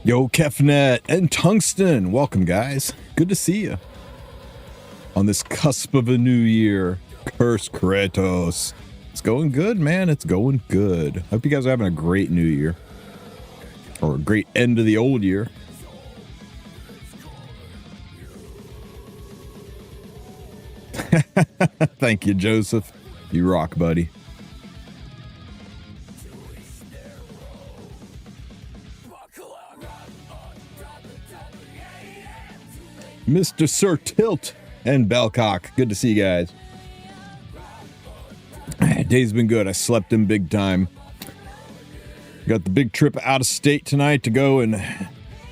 Yo, Kefnet and Tungsten, welcome guys. Good to see you on this cusp of a new year. Curse Kratos. It's going good, man. It's going good. Hope you guys are having a great new year, or a great end of the old year. Thank you, Joseph. You rock, buddy. Mr. Sir Tilt and Belcock. Good to see you guys. Day's been good. I slept in big time. Got the big trip out of state tonight to go and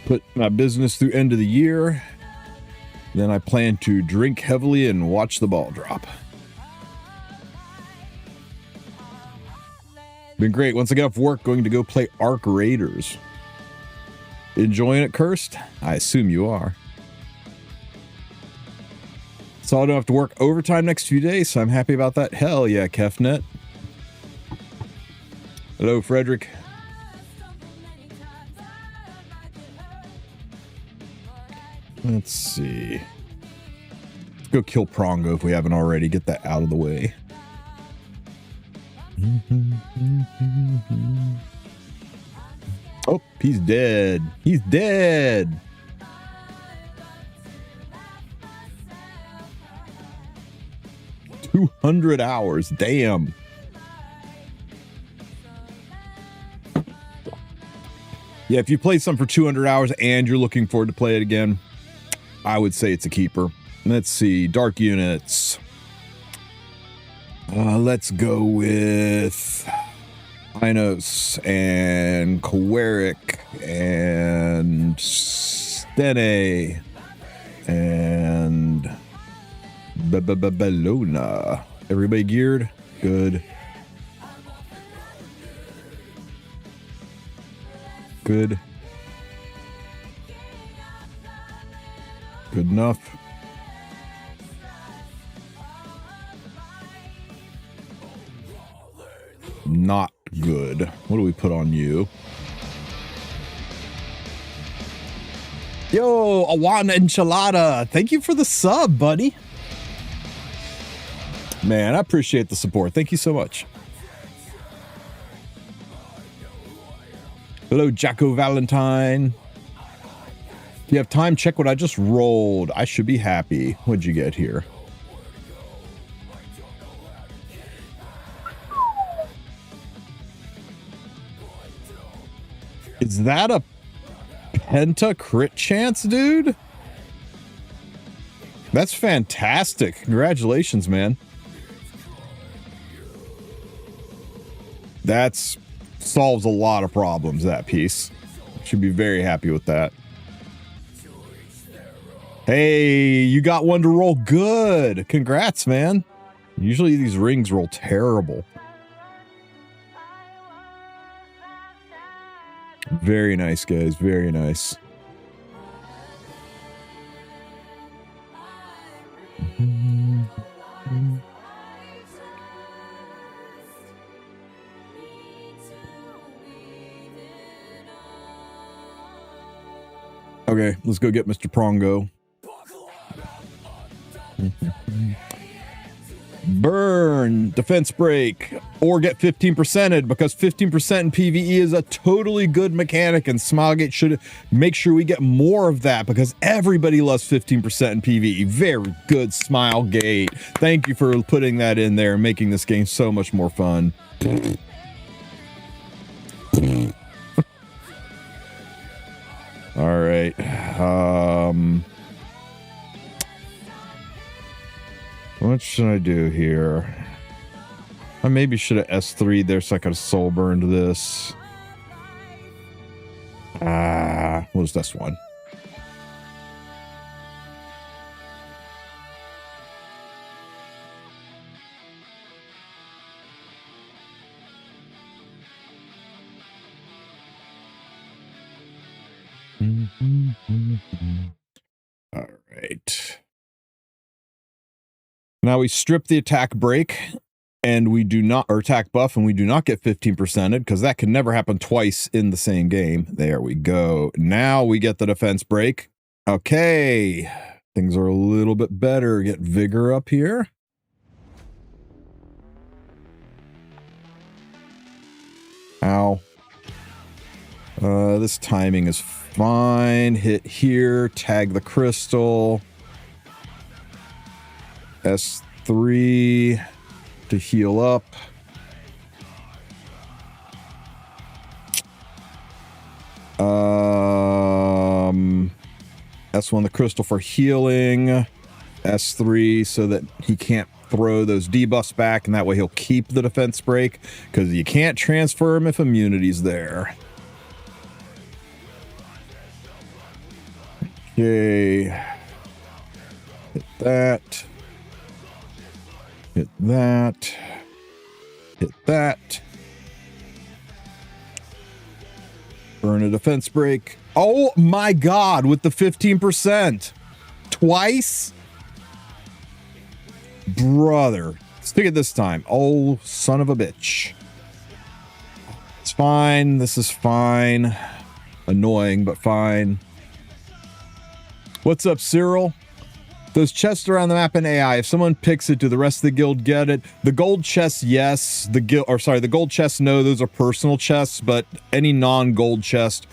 put my business through end of the year. Then I plan to drink heavily and watch the ball drop. Been great. Once I get off work, going to go play Arc Raiders. Enjoying it, Cursed? I assume you are. So I don't have to work overtime next few days, so I'm happy about that. Hell yeah, Kefnet. Hello, Frederick. Let's see. Let's go kill Prongo if we haven't already. Get that out of the way. Oh, he's dead. He's dead. $200 hours. Damn. Yeah, if you play something for 200 hours and you're looking forward to play it again, I would say it's a keeper. Let's see. Dark units. Let's go with Inos and Koweric and Stene and Bellona. Everybody geared? Good. Good. Good enough. Not good. What do we put on you? Yo, Awana Enchilada. Thank you for the sub, buddy. Man, I appreciate the support. Thank you so much. Hello, Jacko Valentine. If you have time, check what I just rolled. I should be happy. What'd you get here? Is that a penta crit chance, dude? That's fantastic. Congratulations, man. That's solves a lot of problems, that piece. Should be very happy with that. Hey, you got one to roll good. Congrats, man. Usually these rings roll terrible. Very nice, guys. Very nice. Okay, let's go get Mr. Prongo. Burn, defense break, or get 15%ed, because 15% in PvE is a totally good mechanic, and Smilegate should make sure we get more of that, because everybody loves 15% in PvE. Very good, Smilegate. Thank you for putting that in there and making this game so much more fun. All right. What should I do here? I maybe should have S3'd there so I could have soul burned this. What was this one? All right. Now we strip the attack break And we do not, or attack buff, and we do not get 15%ed, because that can never happen twice in the same game. There we go. Now we get the defense break. Okay. Things are a little bit better. Get vigor up here. Ow. This timing is fine. Hit here. Tag the crystal. S3 to heal up. S1 the crystal for healing. S3 so that he can't throw those debuffs back, and that way he'll keep the defense break, because you can't transfer him if immunity's there. Okay. Hit that. Hit that. Hit that. Burn a defense break. Oh my god, with the 15%. Twice? Brother. Stick it this time. Oh, son of a bitch. It's fine. This is fine. Annoying, but fine. What's up, Cyril? Those chests around the map in AI, if someone picks it, do the rest of the guild get it? The gold chests, yes. The gold chests, no. Those are personal chests, but any non-gold chest,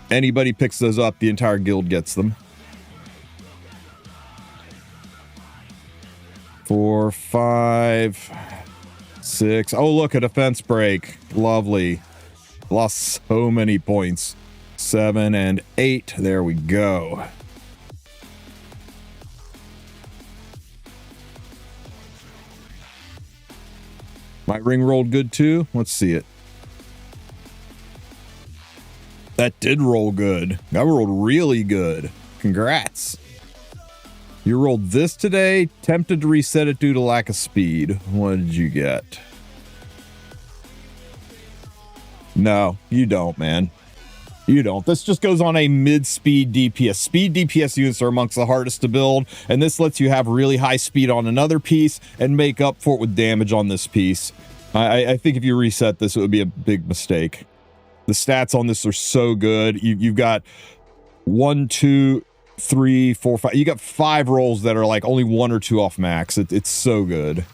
anybody picks those up, the entire guild gets them. 4, 5, 6. Oh, look, a defense break. Lovely. Lost so many points. 7 and 8. There we go. My ring rolled good too. Let's see it. That did roll good. That rolled really good. Congrats. You rolled this today. Tempted to reset it due to lack of speed. What did you get? No, you don't, man. You don't. This just goes on a mid-speed DPS. Speed DPS units are amongst the hardest to build, and this lets you have really high speed on another piece and make up for it with damage on this piece. I think if you reset this, it would be a big mistake. The stats on this are so good. You've got 1, 2, 3, 4, 5. You got 5 rolls that are like only 1 or 2 off max. It's so good.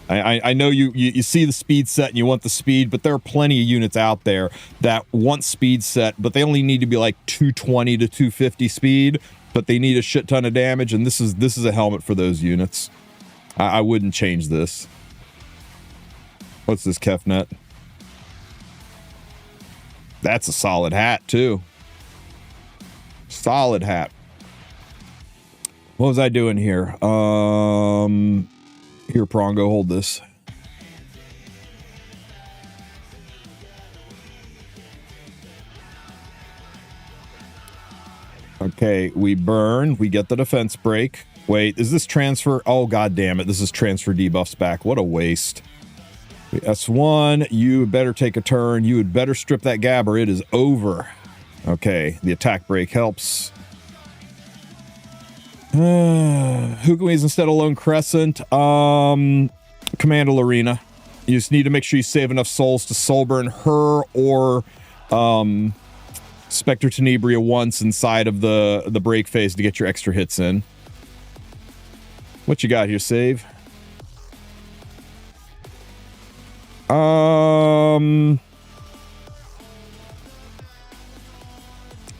I know you see the speed set and you want the speed, but there are plenty of units out there that want speed set, but they only need to be like 220 to 250 speed, but they need a shit ton of damage, and this is a helmet for those units. I wouldn't change this. What's this, Kefnet? That's a solid hat too. Solid hat. What was I doing here? Here, Prongo, hold this. Okay, we burn. We get the defense break. Wait, is this transfer? Oh, god damn it. This is transfer debuffs back. What a waste. S1, you had better take a turn. You had better strip that gabber. It is over. Okay, the attack break helps. Who can we use instead of Lone Crescent? Commander Lorena. You just need to make sure you save enough souls to soul burn her or Spectre Tenebria once inside of the break phase to get your extra hits in. What you got here, save?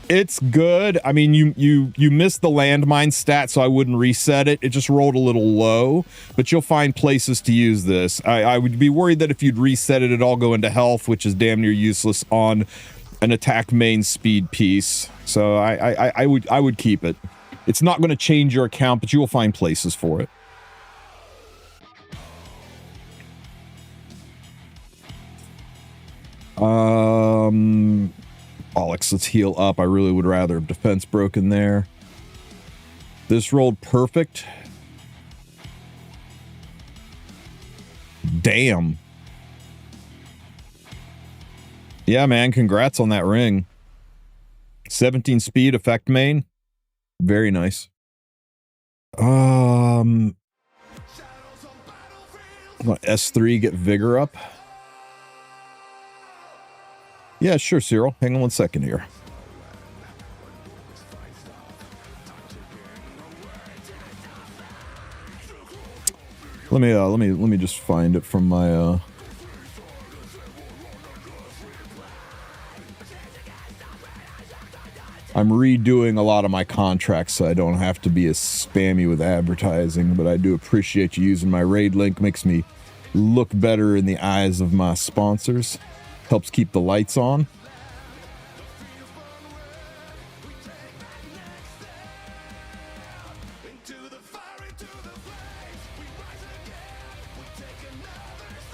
It's good. I mean, you missed the landmine stat, so I wouldn't reset it. It just rolled a little low, but you'll find places to use this. I would be worried that if you'd reset it, it'd all go into health, which is damn near useless on an attack main speed piece. So I would keep it. It's not going to change your account, but you will find places for it. Bollocks, let's heal up. I really would rather have defense broken there. This rolled perfect. Damn. Yeah, man, congrats on that ring. 17 speed effect main. Very nice. What I'm gonna S3, get vigor up. Yeah, sure, Cyril. Hang on 1 second here. Let me just find it from my I'm redoing a lot of my contracts so I don't have to be as spammy with advertising, but I do appreciate you using my raid link. Makes me look better in the eyes of my sponsors. Helps keep the lights on.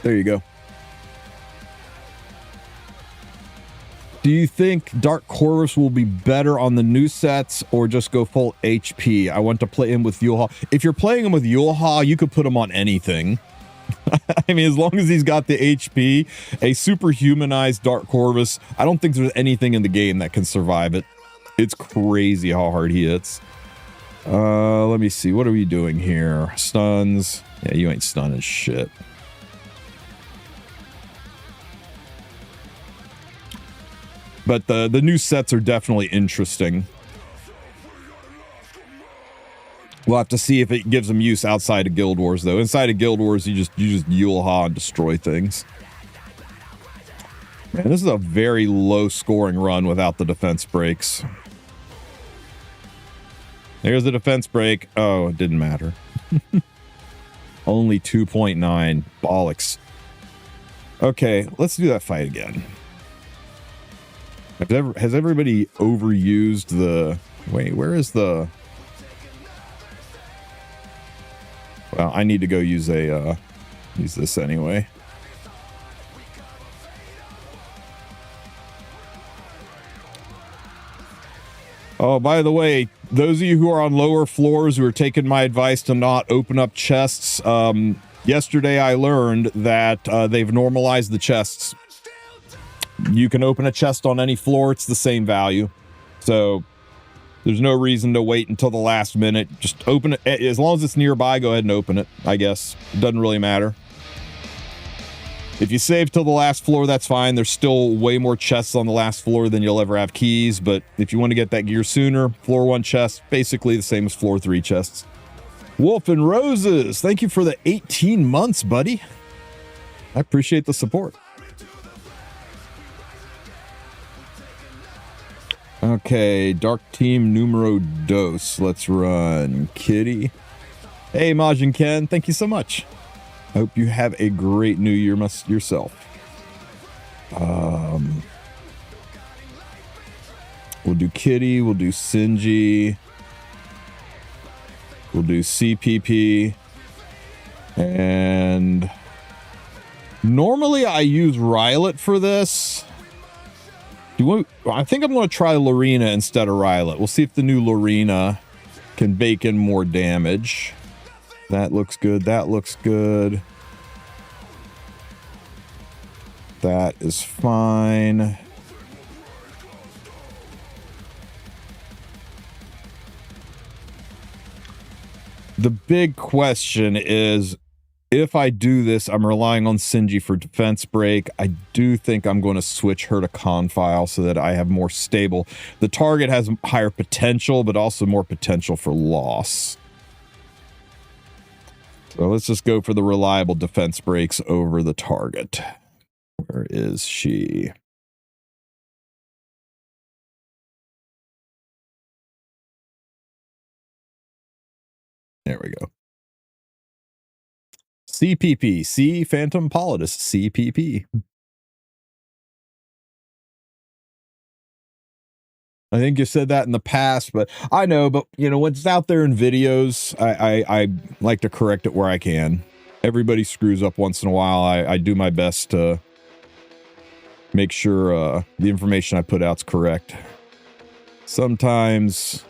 There you go. Do you think Dark Corvus will be better on the new sets or just go full HP? I want to play him with Yulha. If you're playing him with Yulha, you could put him on anything. I mean, as long as he's got the HP, a superhumanized Dark Corvus, I don't think there's anything in the game that can survive it. It's crazy how hard he hits. Let me see. What are we doing here? Stuns. Yeah, you ain't stunning shit. But the new sets are definitely interesting. We'll have to see if it gives them use outside of Guild Wars, though. Inside of Guild Wars, you just Yulha and destroy things. Man, this is a very low scoring run without the defense breaks. There's the defense break. Oh, it didn't matter. Only 2.9. Bollocks. Okay, let's do that fight again. Has everybody overused the... Wait, where is the... Well, I need to go use a... use this anyway. Oh, by the way, those of you who are on lower floors who are taking my advice to not open up chests, yesterday I learned that they've normalized the chests. You can open a chest on any floor. It's the same value. So there's no reason to wait until the last minute. Just open it. As long as it's nearby, go ahead and open it, I guess. It doesn't really matter. If you save till the last floor, that's fine. There's still way more chests on the last floor than you'll ever have keys. But if you want to get that gear sooner, floor 1 chest, basically the same as floor 3 chests. Wolf and Roses, thank you for the 18 months, buddy. I appreciate the support. Okay, Dark Team numero dos. Let's run Kitty. Hey, Maj and Ken, thank you so much. I hope you have a great new year yourself. We'll do Kitty, we'll do Sinji, we'll do CPP, and normally I use Rylet for this. I think I'm going to try Lorena instead of Rylet. We'll see if the new Lorena can bake in more damage. That looks good. That looks good. That is fine. The big question is, if I do this, I'm relying on Sinji for defense break. I do think I'm going to switch her to Confile so that I have more stable. The target has higher potential, but also more potential for loss. So let's just go for the reliable defense breaks over the target. Where is she? There we go. CPP, C Phantom Politis, CPP. I think you said that in the past, but I know, but you know, when it's out there in videos, I like to correct it where I can. Everybody screws up once in a while. I do my best to make sure the information I put out's correct. Sometimes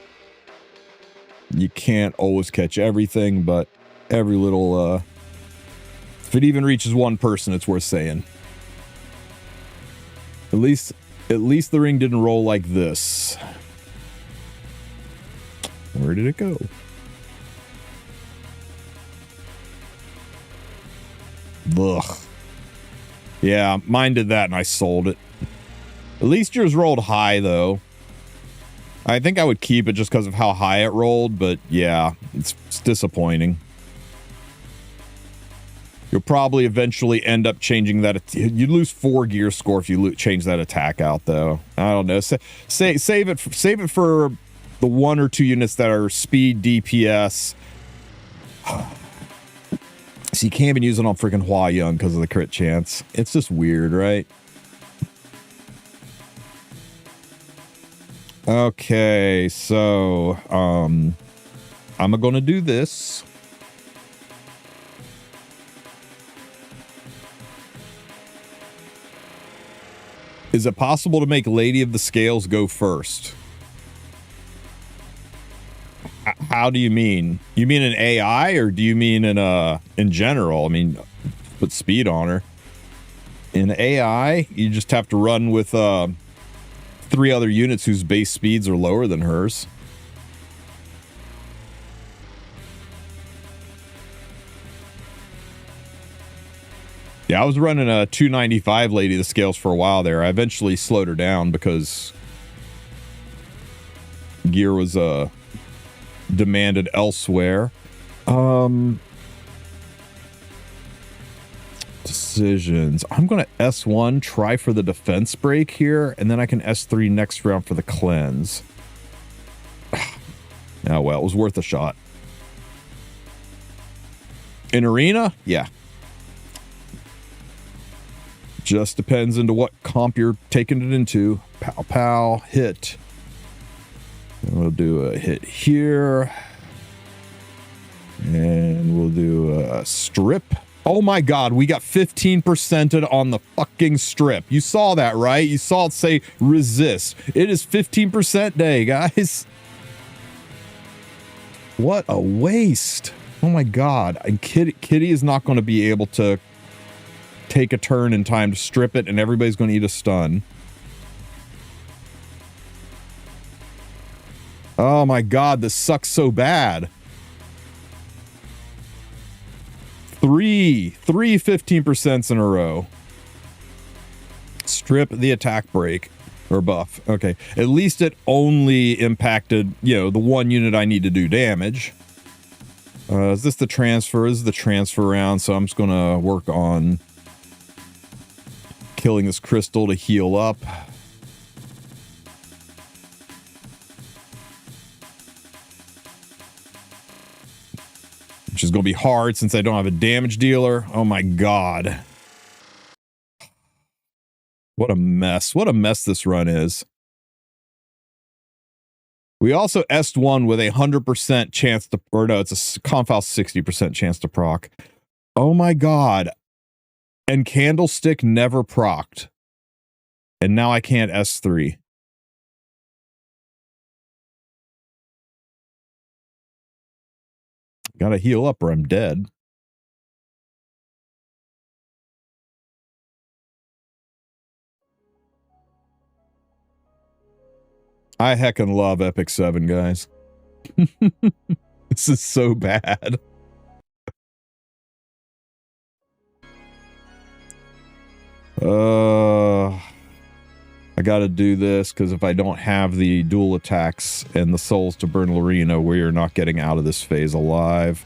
you can't always catch everything, but every little if it even reaches one person, it's worth saying. At least the ring didn't roll like this. Where did it go? Ugh. Yeah, mine did that and I sold it. At least yours rolled high, though. I think I would keep it just because of how high it rolled, but yeah, it's disappointing. You'll probably eventually end up changing that. You'd lose 4 gear score if you change that attack out, though. I don't know. Save it for the 1 or 2 units that are speed DPS. So you can't even use it on freaking Hua Young because of the crit chance. It's just weird, right? Okay, so I'm gonna do this. Is it possible to make Lady of the Scales go first? How do you mean? You mean an AI, or do you mean in general? I mean, put speed on her. In AI, you just have to run with 3 other units whose base speeds are lower than hers. Yeah, I was running a 295 Lady of the Scales for a while there. I eventually slowed her down because gear was demanded elsewhere. Decisions. I'm going to S1, try for the defense break here, and then I can S3 next round for the cleanse. Oh, well, it was worth a shot. In arena? Yeah. Just depends into what comp you're taking it into. Pow, pow, hit. And we'll do a hit here. And we'll do a strip. Oh my god, we got 15%ed on the fucking strip. You saw that, right? You saw it say resist. It is 15% day, guys. What a waste. Oh my god. And Kitty is not going to be able to take a turn in time to strip it, and everybody's going to eat a stun. Oh my god, this sucks so bad. Three 15% in a row. Strip the attack break or buff. Okay, at least it only impacted, you know, the 1 unit I need to do damage. Is this the transfer? This is the transfer round, so I'm just gonna work on killing this crystal to heal up. Which is going to be hard since I don't have a damage dealer. Oh my god. What a mess. What a mess this run is. We also S1 with a 100% chance to, or no, it's a Confal 60% chance to proc. Oh my god. And Candlestick never procced. And now I can't S3. Gotta heal up or I'm dead. I heckin' love Epic 7, guys. This is so bad. I gotta do this because if I don't have the dual attacks and the souls to burn Lorena, we are not getting out of this phase alive.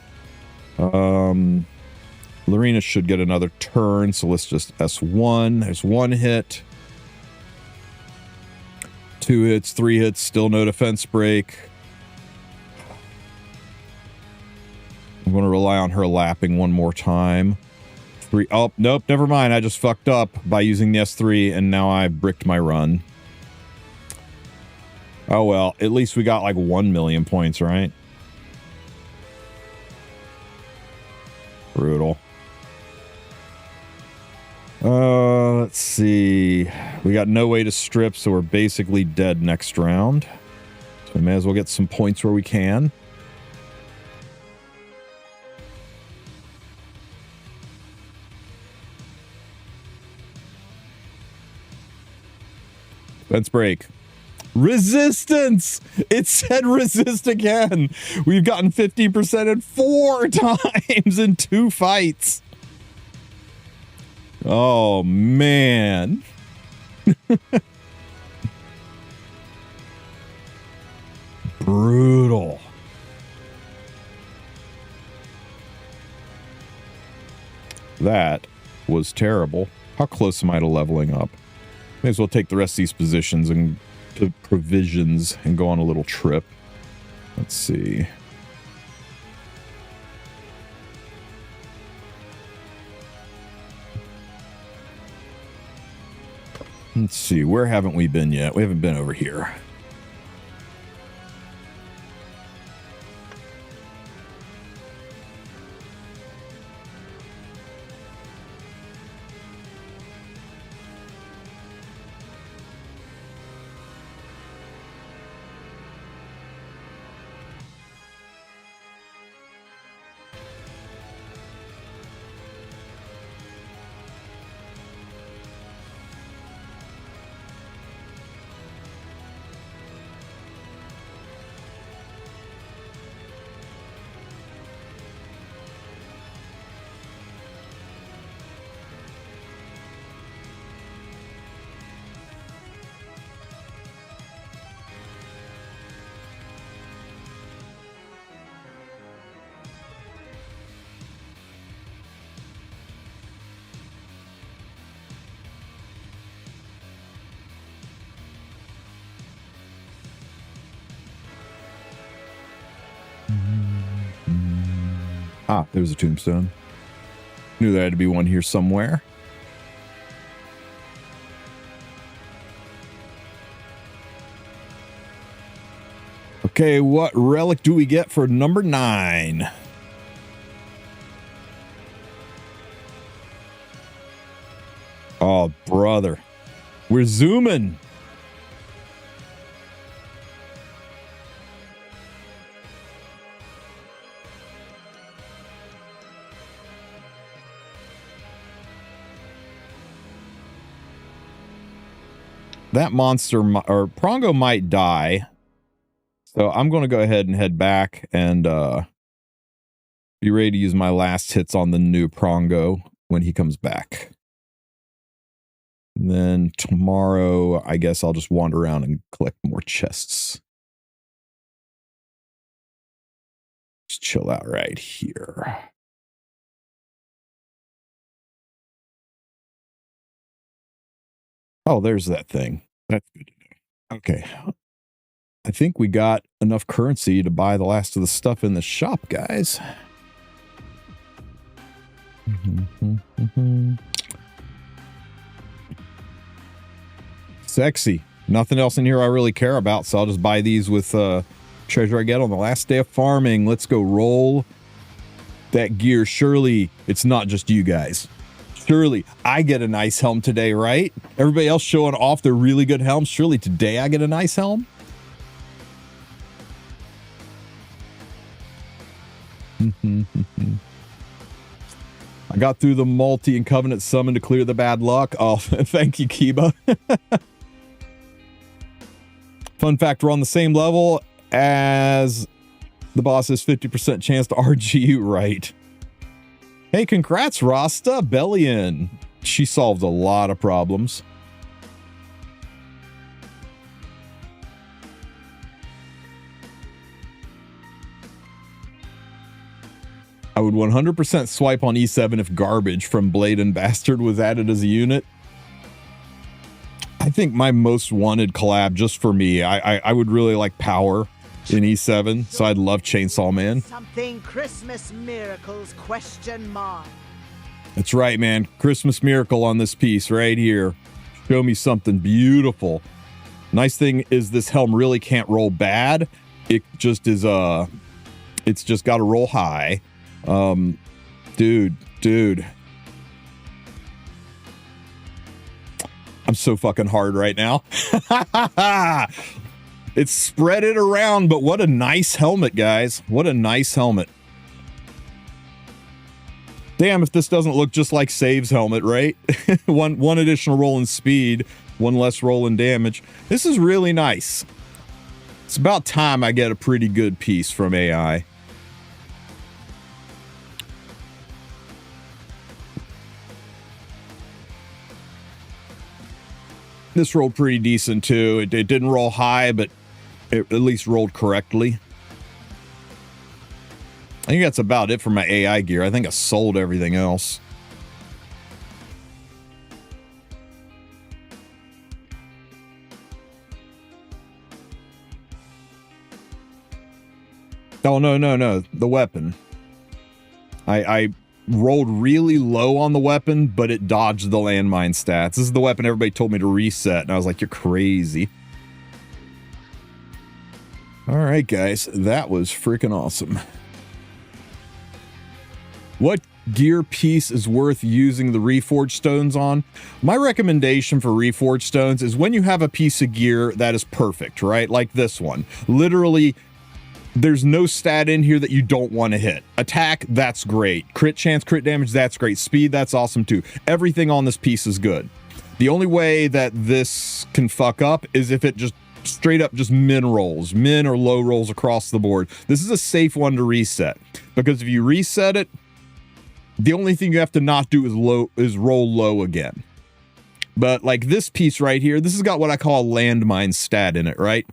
Lorena should get another turn, so let's just S1. There's 1 hit. 2 hits, 3 hits, still no defense break. I'm going to rely on her lapping 1 more time. 3. Oh, nope, never mind. I just fucked up by using the S3, and now I bricked my run. Oh well, at least we got like 1 million points, right? Brutal. Let's see. We got no way to strip, so we're basically dead next round. So we may as well get some points where we can. Let's break. Resistance! It said resist again. We've gotten 50% 4 times in 2 fights. Oh, man. Brutal. That was terrible. How close am I to leveling up? May as well take the rest of these positions and provisions and go on a little trip. Let's see. Let's see. Where haven't we been yet? We haven't been over here. Ah, there's a tombstone. Knew there had to be one here somewhere. Okay, what relic do we get for number 9? Oh, brother. We're zooming. That monster or Prongo might die. So I'm going to go ahead and head back and be ready to use my last hits on the new Prongo when he comes back. And then tomorrow, I guess I'll just wander around and collect more chests. Just chill out right here. Oh, there's that thing. That's good to know. Okay. I think we got enough currency to buy the last of the stuff in the shop, guys. Sexy. Nothing else in here I really care about, so I'll just buy these with treasure I get on the last day of farming. Let's go roll that gear. Surely it's not just you guys. Surely I get a nice helm today, right? Everybody else showing off their really good helms. Surely today I get a nice helm. I got through the multi and covenant summon to clear the bad luck. Oh, thank you, Kiba. Fun fact, we're on the same level as the boss has 50% chance to RG you right. Hey, congrats, Rasta Bellion. She solved a lot of problems. I would 100% swipe on E7 if Garbage from Blade and Bastard was added as a unit. I think my most wanted collab just for me, I would really like Power in E7, so I'd love Chainsaw Man. Something Christmas miracles question mark. That's right, man. Christmas miracle on this piece right here. Show me something beautiful. Nice thing is this helm really can't roll bad. It just is it's just got to roll high. Dude. I'm so fucking hard right now. It's spread it around, but what a nice helmet, guys. What a nice helmet. Damn, if this doesn't look just like Save's helmet, right? one additional roll in speed, one less roll in damage. This is really nice. It's about time I get a pretty good piece from AI. This rolled pretty decent too. It didn't roll high, but it at least rolled correctly. I think that's about it for my AI gear. I think I sold everything else. Oh, no. The weapon. I rolled really low on the weapon, but it dodged the landmine stats. This is the weapon everybody told me to reset, and I was like, you're crazy. All right, guys. That was freaking awesome. What gear piece is worth using the Reforge stones on? My recommendation for Reforge stones is when you have a piece of gear that is perfect, right? Like this one. Literally, there's no stat in here that you don't want to hit. Attack, that's great. Crit chance, crit damage, that's great. Speed, that's awesome too. Everything on this piece is good. The only way that this can fuck up is if it just straight up just min or low rolls across the board. This is a safe one to reset, because if you reset it, the only thing you have to not do is roll low again. But like this piece right here, this has got what I call a landmine stat in it, right?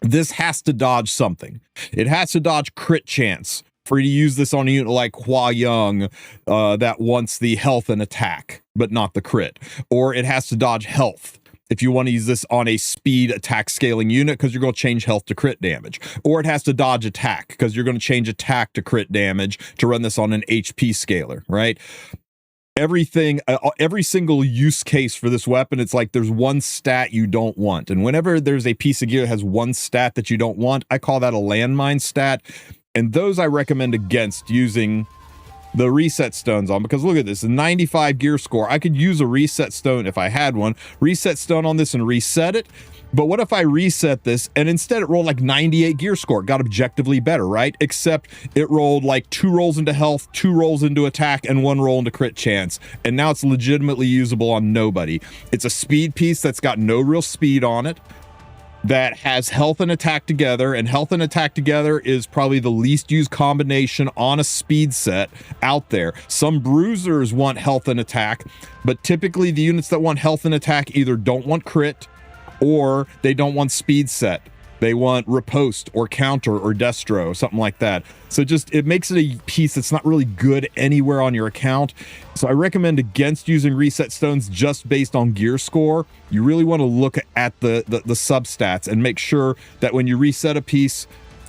This has to dodge something. It has to dodge crit chance for you to use this on a unit like Hua Young that wants the health and attack, but not the crit. Or it has to dodge health if you want to use this on a speed attack scaling unit, because you're going to change health to crit damage. Or it has to dodge attack because you're going to change attack to crit damage to run this on an HP scaler, right? Everything, every single use case for this weapon, it's like there's one stat you don't want. And whenever there's a piece of gear that has one stat that you don't want, I call that a landmine stat. And those I recommend against using the reset stones on, because look at this, a 95 gear score. I could use a reset stone if I had one, reset stone on this and reset it. But what if I reset this and instead it rolled like 98 gear score? It got objectively better, right? Except it rolled like 2 rolls into health, 2 rolls into attack, and 1 roll into crit chance. And now it's legitimately usable on nobody. It's a speed piece that's got no real speed on it, that has health and attack together, and health and attack together is probably the least used combination on a speed set out there. Some bruisers want health and attack, but typically the units that want health and attack either don't want crit or they don't want speed set. They want riposte or counter or destro, something like that. So just, it makes it a piece that's not really good anywhere on your account. So I recommend against using reset stones just based on gear score. You really want to look at the substats and make sure that when you reset a piece,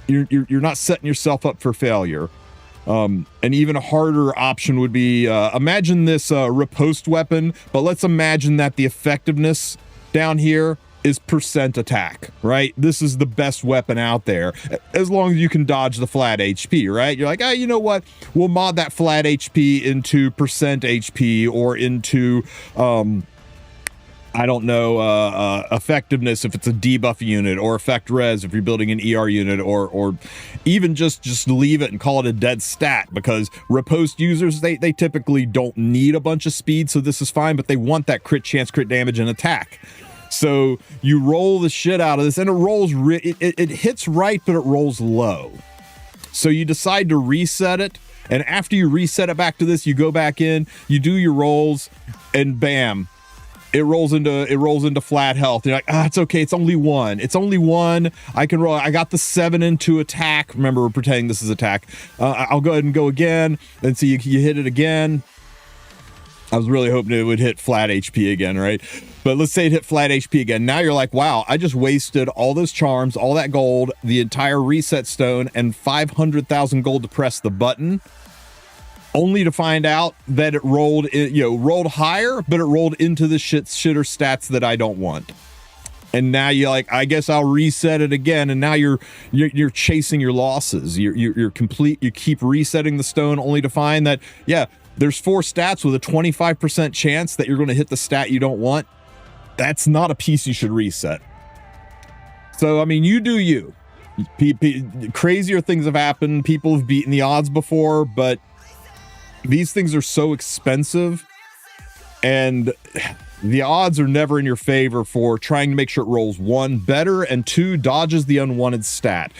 you're not setting yourself up for failure. An even harder option would be, imagine this riposte weapon, but let's imagine that the effectiveness down here is percent attack, right? This is the best weapon out there, as long as you can dodge the flat HP, right? You're like, ah, you know what? We'll mod that flat HP into percent HP or into, I don't know, effectiveness if it's a debuff unit, or effect res if you're building an ER unit, or even just leave it and call it a dead stat, because riposte users, they typically don't need a bunch of speed, so this is fine, but they want that crit chance, crit damage, and attack. So you roll the shit out of this, and it rolls, it hits right, but it rolls low. So you decide to reset it, and after you reset it back to this, you go back in, you do your rolls, and bam, it rolls into flat health. You're like, ah, it's okay, it's only 1. It's only 1. I can roll. I got the 7 into attack. Remember, we're pretending this is attack. I'll go ahead and go again, and so you hit it again. I was really hoping it would hit flat HP again, right? But let's say it hit flat HP again. Now you're like, wow, I just wasted all those charms, all that gold, the entire reset stone, and 500,000 gold to press the button, only to find out that it rolled, rolled higher, but it rolled into the shitter stats that I don't want. And now you're like, I guess I'll reset it again. And now you're chasing your losses. You keep resetting the stone, only to find that, yeah, there's 4 stats with a 25% chance that you're going to hit the stat you don't want. That's not a piece you should reset. So, I mean, you do you. Crazier things have happened. People have beaten the odds before, but these things are so expensive, and the odds are never in your favor for trying to make sure it rolls 1 better, and 2 dodges the unwanted stat.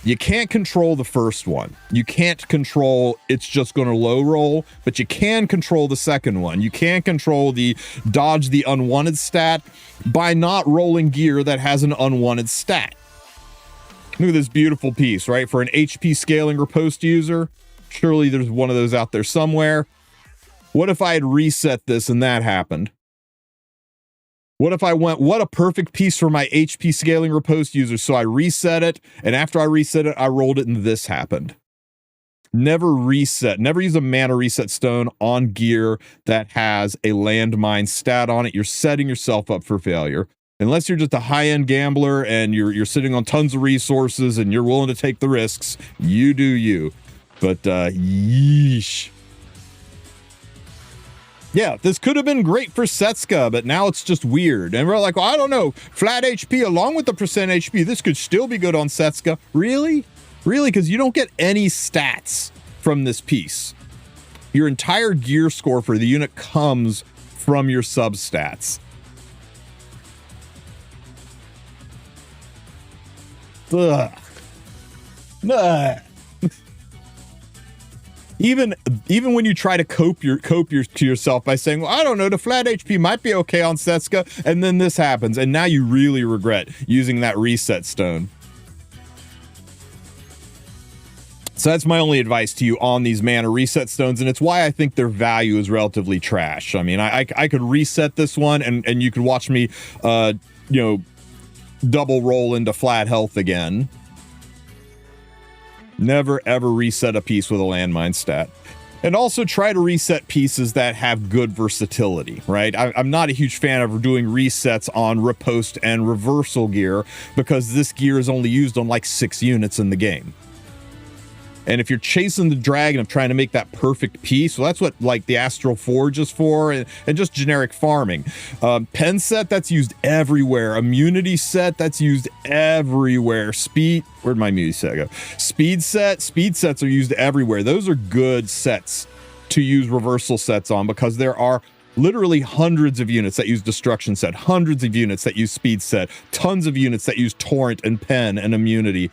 You can't control the first one. You can't control it's just going to low roll, but you can control the second one. You can control the dodge the unwanted stat by not rolling gear that has an unwanted stat. Look at this beautiful piece, right? For an HP scaling riposte user, surely there's one of those out there somewhere. What if I had reset this and that happened? What if I went, what a perfect piece for my HP scaling riposte user. So I reset it, and after I reset it, I rolled it and this happened. Never reset, never use a mana reset stone on gear that has a landmine stat on it. You're setting yourself up for failure. Unless you're just a high-end gambler and you're sitting on tons of resources and you're willing to take the risks, you do you. But yeesh. Yeah, this could have been great for Setska, but now it's just weird. And we're like, well, I don't know, flat HP along with the percent HP, this could still be good on Setska. Really? Really? Because you don't get any stats from this piece. Your entire gear score for the unit comes from your substats. Ugh. Ugh. Even when you try to cope to yourself by saying, well, I don't know, the flat HP might be okay on Setska, and then this happens, and now you really regret using that reset stone. So that's my only advice to you on these mana reset stones, and it's why I think their value is relatively trash. I mean, I could reset this one, and you could watch me, double roll into flat health again. Never, ever reset a piece with a landmine stat. And also try to reset pieces that have good versatility, right? I'm not a huge fan of doing resets on riposte and reversal gear because this gear is only used on like 6 units in the game. And if you're chasing the dragon of trying to make that perfect piece, well, that's what like the Astral Forge is for, and just generic farming. Pen set, that's used everywhere. Immunity set, that's used everywhere. Speed, where'd my immunity set go? Speed sets are used everywhere. Those are good sets to use reversal sets on because there are literally hundreds of units that use destruction set, hundreds of units that use speed set, tons of units that use torrent and pen and immunity.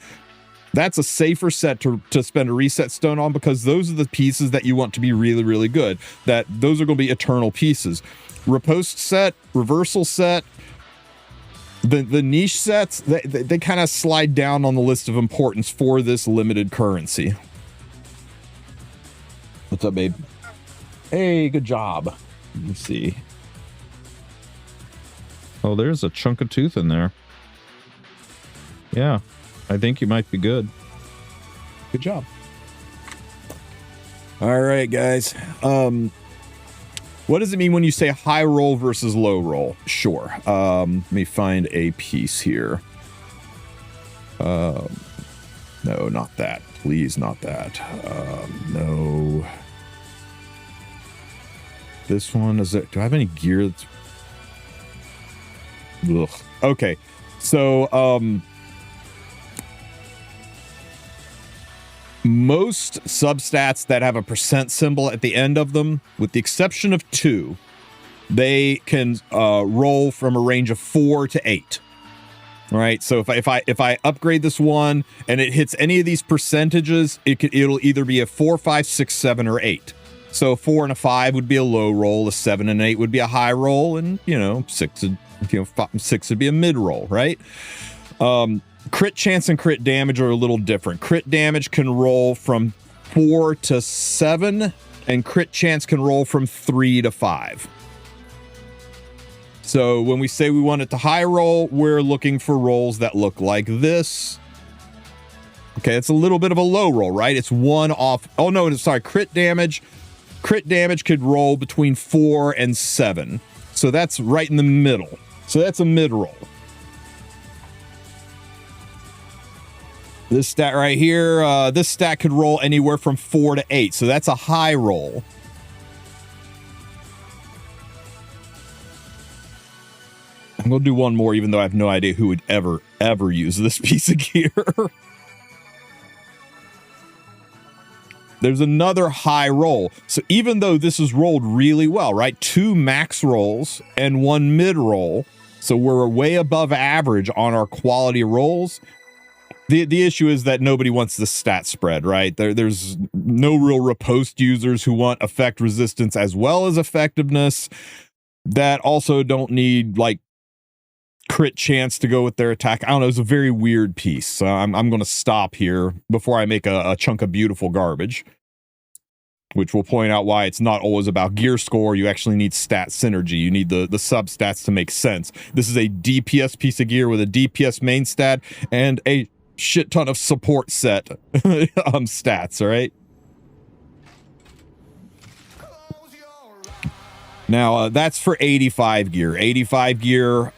That's a safer set to spend a reset stone on because those are the pieces that you want to be really, really good. Those are going to be eternal pieces. Riposte set, reversal set, the niche sets, they kind of slide down on the list of importance for this limited currency. What's up, babe? Hey, good job. Let me see. Oh, there's a chunk of tooth in there. Yeah. I think you might be good. Good job. All right, guys. What does it mean when you say high roll versus low roll? Sure. Let me find a piece here. No, not that. Please, not that. No. This one, is it? Do I have any gear that's... Ugh. Okay. So, most substats that have a percent symbol at the end of them, with the exception of 2, they can roll from a range of 4 to 8. All right, so if I upgrade this one and it hits any of these percentages, it'll either be a 4, 5, 6, 7, or 8. So a 4 and a 5 would be a low roll, a 7 and an 8 would be a high roll, and 6 would be a mid roll, right? Crit chance and crit damage are a little different. Crit damage can roll from 4 to 7, and crit chance can roll from 3 to 5. So when we say we want it to high roll, we're looking for rolls that look like this. Okay, it's a little bit of a low roll, right? It's 1 off. Oh, no, sorry. Crit damage could roll between 4 and 7. So that's right in the middle. So that's a mid roll. This stat right here, this stat could roll anywhere from 4 to 8. So that's a high roll. I'm going to do one more, even though I have no idea who would ever use this piece of gear. There's another high roll. So even though this is rolled really well, right? 2 max rolls and 1 mid roll. So we're way above average on our quality rolls. The issue is that nobody wants the stat spread, right? There's no real riposte users who want effect resistance as well as effectiveness that also don't need like crit chance to go with their attack. I don't know. It's a very weird piece. So I'm going to stop here before I make a chunk of beautiful garbage, which will point out why it's not always about gear score. You actually need stat synergy. You need the sub-stats to make sense. This is a DPS piece of gear with a DPS main stat and a shit ton of support set stats, all right? Now, that's for 85 gear. 85 gear,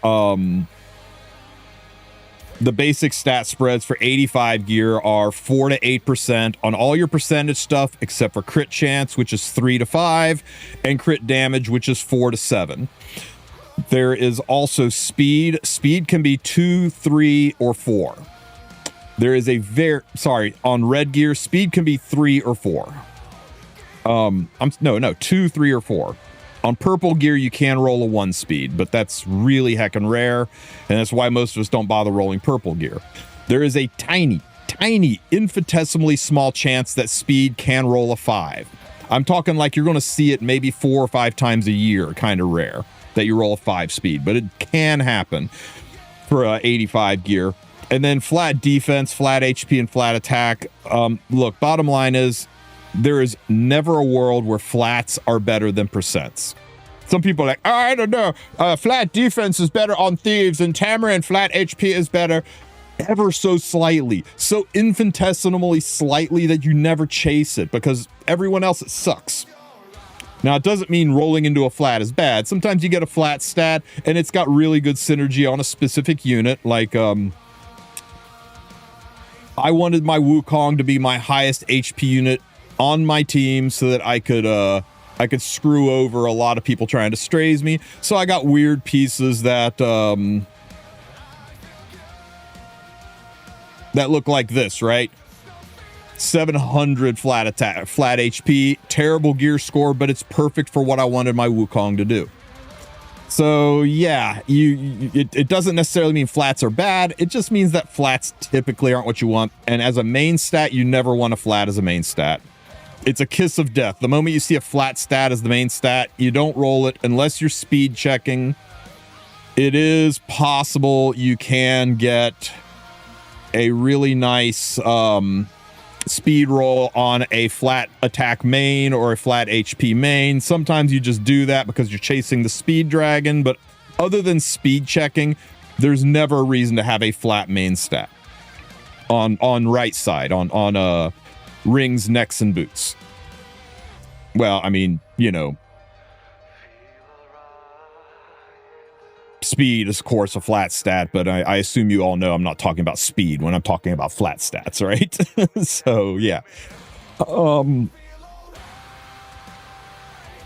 the basic stat spreads for 85 gear are 4 to 8% on all your percentage stuff, except for crit chance, which is 3 to 5, and crit damage, which is 4 to 7. There is also speed. Speed can be 2, 3, or 4. There is a on red gear, speed can be 3 or 4. No, 2, 3, or 4. On purple gear, you can roll a 1 speed, but that's really heckin' rare, and that's why most of us don't bother rolling purple gear. There is a tiny, infinitesimally small chance that speed can roll a 5. I'm talking like you're going to see it maybe 4 or 5 times a year, kind of rare, that you roll a 5 speed, but it can happen for 85 gear. And then flat defense, flat HP, and flat attack. Look, bottom line is, there is never a world where flats are better than percents. Some people are like, oh, I don't know, flat defense is better on thieves and Tamarin flat HP is better ever so slightly, so infinitesimally slightly that you never chase it because everyone else, it sucks. Now, it doesn't mean rolling into a flat is bad. Sometimes you get a flat stat and it's got really good synergy on a specific unit. Like, I wanted my Wukong to be my highest HP unit on my team so that I could screw over a lot of people trying to strays me. So I got weird pieces that that look like this, right? 700 flat attack, flat HP, terrible gear score, but it's perfect for what I wanted my Wukong to do. So yeah, it doesn't necessarily mean flats are bad. It just means that flats typically aren't what you want. And as a main stat, you never want a flat as a main stat. It's a kiss of death. The moment you see a flat stat as the main stat, you don't roll it unless you're speed checking. It is possible you can get a really nice speed roll on a flat attack main or a flat HP main. Sometimes you just do that because you're chasing the speed dragon, but other than speed checking, there's never a reason to have a flat main stat on right side, on rings, necks, and boots. Well, I mean, you know, speed is, of course, a flat stat, but I assume you all know I'm not talking about speed when I'm talking about flat stats, right? So, yeah.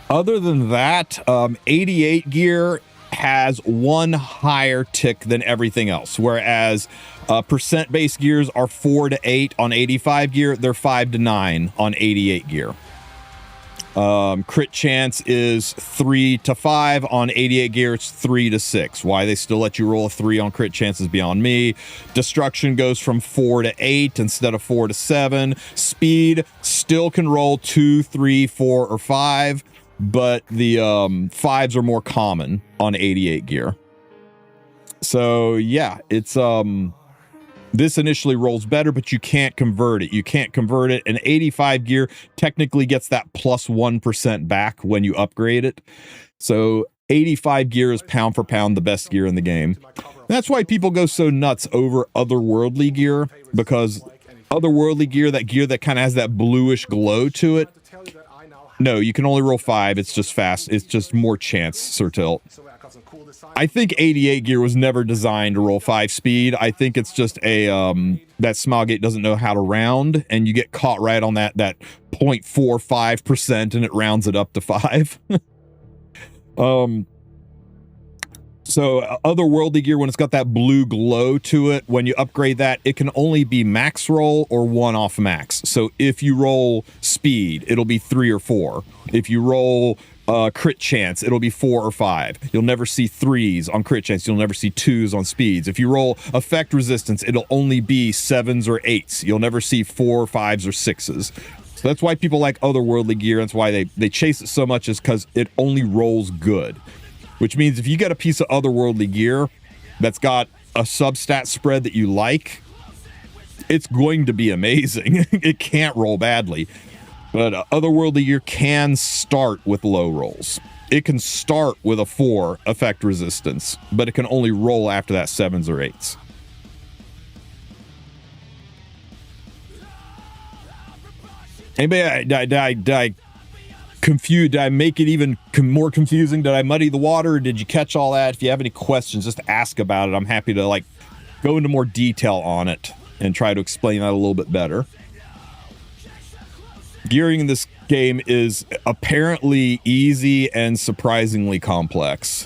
Other than that, 88 gear has one higher tick than everything else, whereas percent-based gears are 4 to 8 on 85 gear. They're 5 to 9 on 88 gear. Crit chance is 3 to 5 on 88 gear. It's 3 to 6. Why they still let you roll a 3 on crit chance is beyond me. Destruction goes from 4 to 8 instead of 4 to 7. Speed still can roll 2, 3, 4, or 5, but the 5s are more common on 88 gear. So yeah, it's this initially rolls better, but you can't convert it. You can't convert it. And 85 gear technically gets that plus 1% back when you upgrade it. So 85 gear is pound for pound the best gear in the game. That's why people go so nuts over otherworldly gear, because otherworldly gear, that gear that kind of has that bluish glow to it. No, you can only roll 5. It's just fast. It's just more chance, Sir Tilt. I think 88 gear was never designed to roll 5 speed. I think it's just a that Smilegate doesn't know how to round, and you get caught right on that 0.45%, and it rounds it up to 5. So otherworldly gear, when it's got that blue glow to it, when you upgrade that, it can only be max roll or 1 off max. So if you roll speed, it'll be 3 or 4. If you roll crit chance, it'll be 4 or 5. You'll never see 3s on crit chance. You'll never see 2s on speeds. If you roll effect resistance, it'll only be 7s or 8s. You'll never see 4, 5s, or 6s. So that's why people like otherworldly gear. That's why they chase it so much, is because it only rolls good. Which means if you get a piece of otherworldly gear that's got a substat spread that you like, it's going to be amazing. It can't roll badly. But otherworldly gear can start with low rolls. It can start with a 4 effect resistance, but it can only roll after that 7s or 8s. Anybody, did I confuse? Did I make it even more confusing? Did I muddy the water? Or did you catch all that? If you have any questions, just ask about it. I'm happy to like go into more detail on it and try to explain that a little bit better. Gearing in this game is apparently easy and surprisingly complex.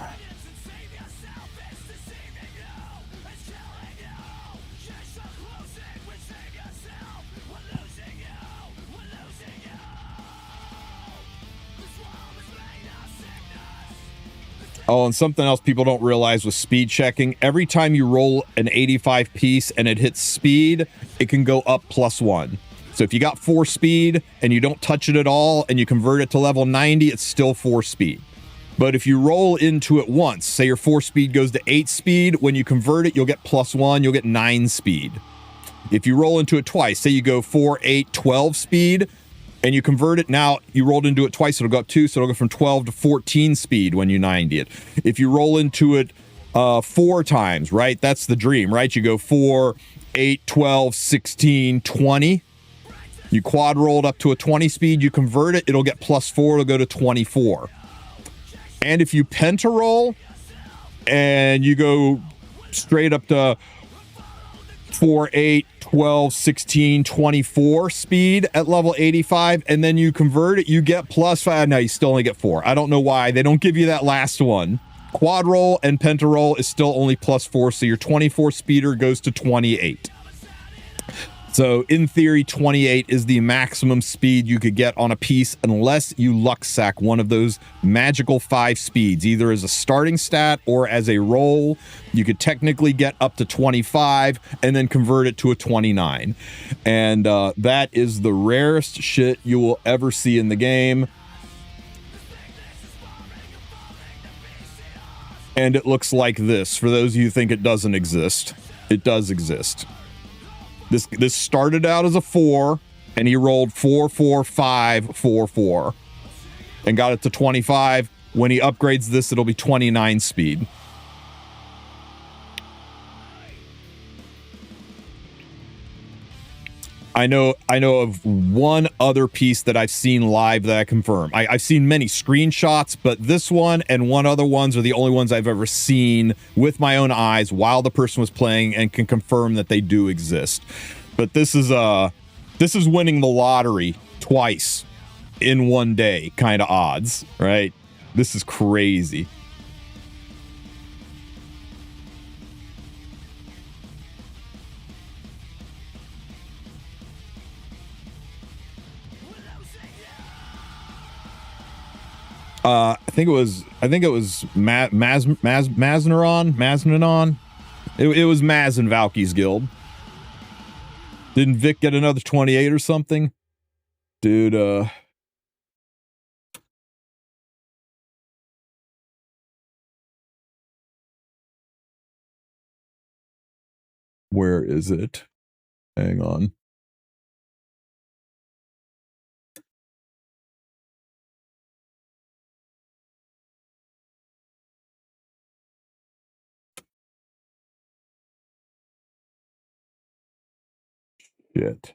Oh, and something else people don't realize with speed checking, every time you roll an 85 piece and it hits speed, it can go up +1. So if you got 4 speed and you don't touch it at all and you convert it to level 90, it's still 4 speed. But if you roll into it once, say your 4 speed goes to 8 speed, when you convert it, you'll get +1, you'll get 9 speed. If you roll into it twice, say you go 4, 8, 12 speed, and you convert it, now you rolled into it twice, it'll go up 2, so it'll go from 12 to 14 speed when you 90 it. If you roll into it 4 times, right, that's the dream, right? You go 4, 8, 12, 16, 20. You quad rolled up to a 20 speed, you convert it, it'll get +4, it'll go to 24. And if you penta roll and you go straight up to 4, 8, 12, 16, 24 speed at level 85, and then you convert it, you get +5. No, you still only get 4. I don't know why. They don't give you that last one. Quad roll and penta roll is still only +4, so your 24 speeder goes to 28. So in theory, 28 is the maximum speed you could get on a piece unless you luck sack one of those magical 5 speeds, either as a starting stat or as a roll. You could technically get up to 25 and then convert it to a 29. And that is the rarest shit you will ever see in the game. And it looks like this. For those of you who think it doesn't exist, it does exist. This started out as a 4, and he rolled 4, 4, 5, 4, 4, and got it to 25. When he upgrades this, it'll be 29 speed. I know of one other piece that I've seen live that I confirm. I've seen many screenshots, but this one and one other ones are the only ones I've ever seen with my own eyes while the person was playing, and can confirm that they do exist. But this is winning the lottery twice in one day kind of odds, right? This is crazy. I think it was Mazneron. It was Maz and Valky's guild. Didn't Vic get another 28 or something? Dude, where is it? Hang on. Shit.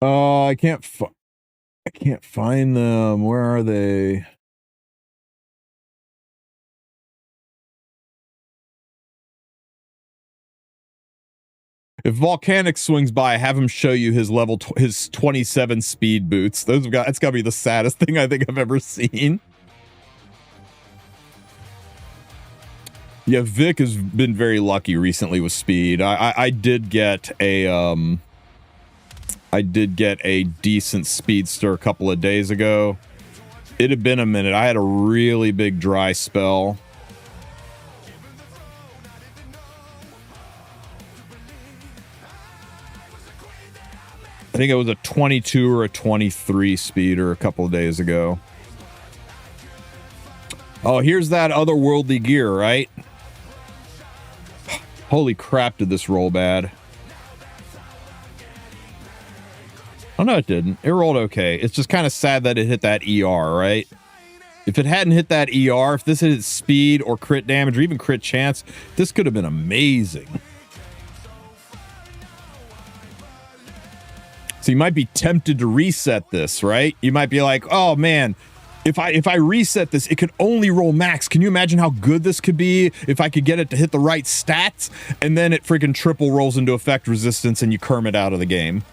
I can't find them. Where are they? If Volcanic swings by, have him show you his his 27 speed boots. That's gotta be the saddest thing I think I've ever seen. Yeah, Vic has been very lucky recently with speed. I did get a I did get a decent speedster a couple of days ago. It had been a minute. I had a really big dry spell. I think it was a 22 or a 23 speeder a couple of days ago. Oh, here's that otherworldly gear, right? Holy crap, did this roll bad. Oh, no, it didn't. It rolled okay. It's just kind of sad that it hit that ER, right? If it hadn't hit that ER, if this hit speed or crit damage or even crit chance, this could have been amazing. So you might be tempted to reset this, right? You might be like, oh man, if I reset this, it could only roll max. Can you imagine how good this could be if I could get it to hit the right stats? And then it freaking triple rolls into effect resistance and you Kermit out of the game.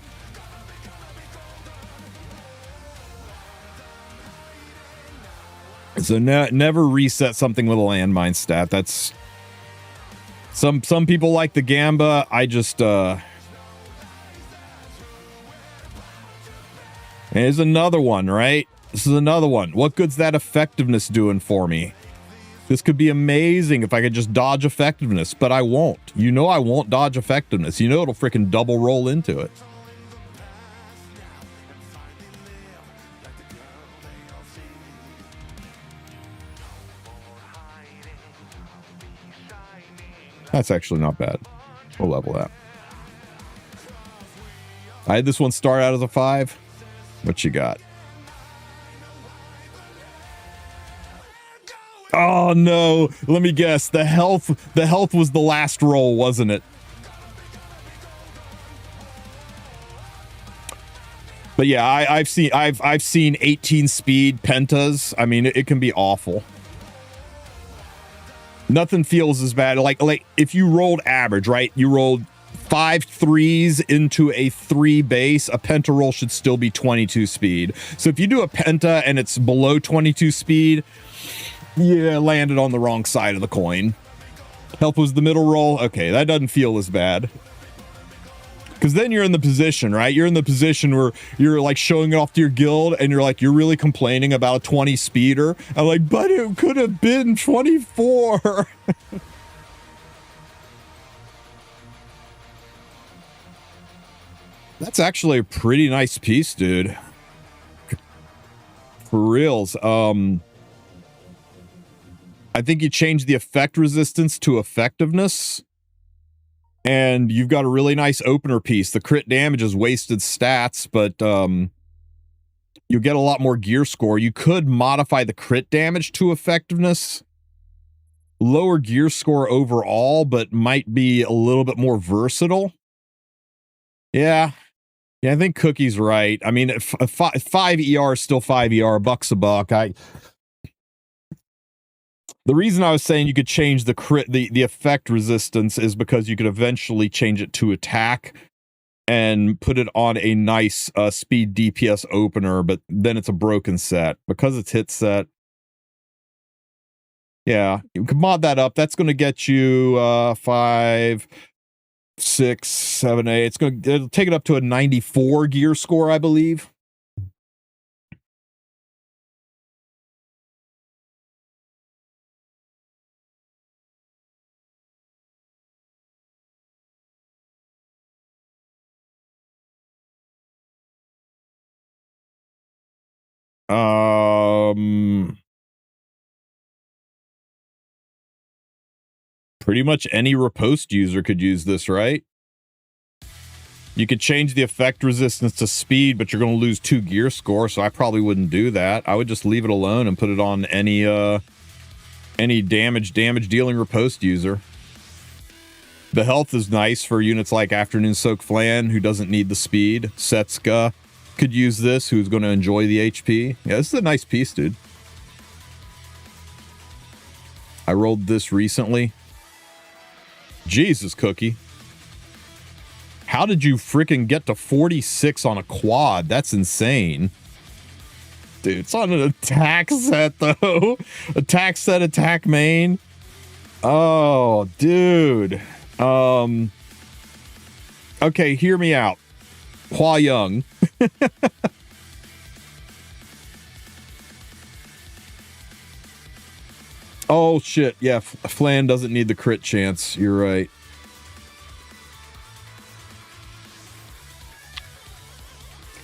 So never reset something with a landmine stat. That's some people like the Gamba. I just here's another one, right? This is another one. What good's that effectiveness doing for me? This could be amazing if I could just dodge effectiveness, but I won't. You know I won't dodge effectiveness. You know it'll freaking double roll into it. That's actually not bad. We'll level that. I had this one start out as a 5. What you got? Oh no, let me guess. The health was the last roll, wasn't it? But yeah, I've seen 18 speed pentas. I mean, it can be awful. Nothing feels as bad. Like if you rolled average, right? You rolled 5 3s into a 3 base, a penta roll should still be 22 speed. So if you do a penta and it's below 22 speed, yeah, landed on the wrong side of the coin. Health was the middle roll. Okay, that doesn't feel as bad. Because then you're in the position, right? You're in the position where you're like showing it off to your guild and you're like, you're really complaining about a 20 speeder. I'm like, but it could have been 24. That's actually a pretty nice piece, dude. For reals. I think you change the effect resistance to effectiveness. And you've got a really nice opener piece. The crit damage is wasted stats, but you'll get a lot more gear score. You could modify the crit damage to effectiveness. Lower gear score overall, but might be a little bit more versatile. Yeah. Yeah, I think Cookie's right. I mean, 5 ER is still 5 ER. Buck's a buck. The reason I was saying you could change the crit, the effect resistance is because you could eventually change it to attack and put it on a nice speed DPS opener, but then it's a broken set. Because it's hit set, yeah, you can mod that up. That's going to get you 5, 6, 7, 8. It'll take it up to a 94 gear score, I believe. Pretty much any riposte user could use this, right? You could change the effect resistance to speed, but you're going to lose 2 gear score, so I probably wouldn't do that. I would just leave it alone and put it on any damage dealing riposte user. The health is nice for units like Afternoon Soak Flan, who doesn't need the speed. Setska could use this, who's going to enjoy the HP. Yeah, this is a nice piece, dude. I rolled this recently. Jesus, Cookie. How did you freaking get to 46 on a quad? That's insane. Dude, it's on an attack set, though. Attack set, attack main. Oh, dude. Okay, hear me out. Hua Young. Oh, shit. Yeah, Flan doesn't need the crit chance. You're right.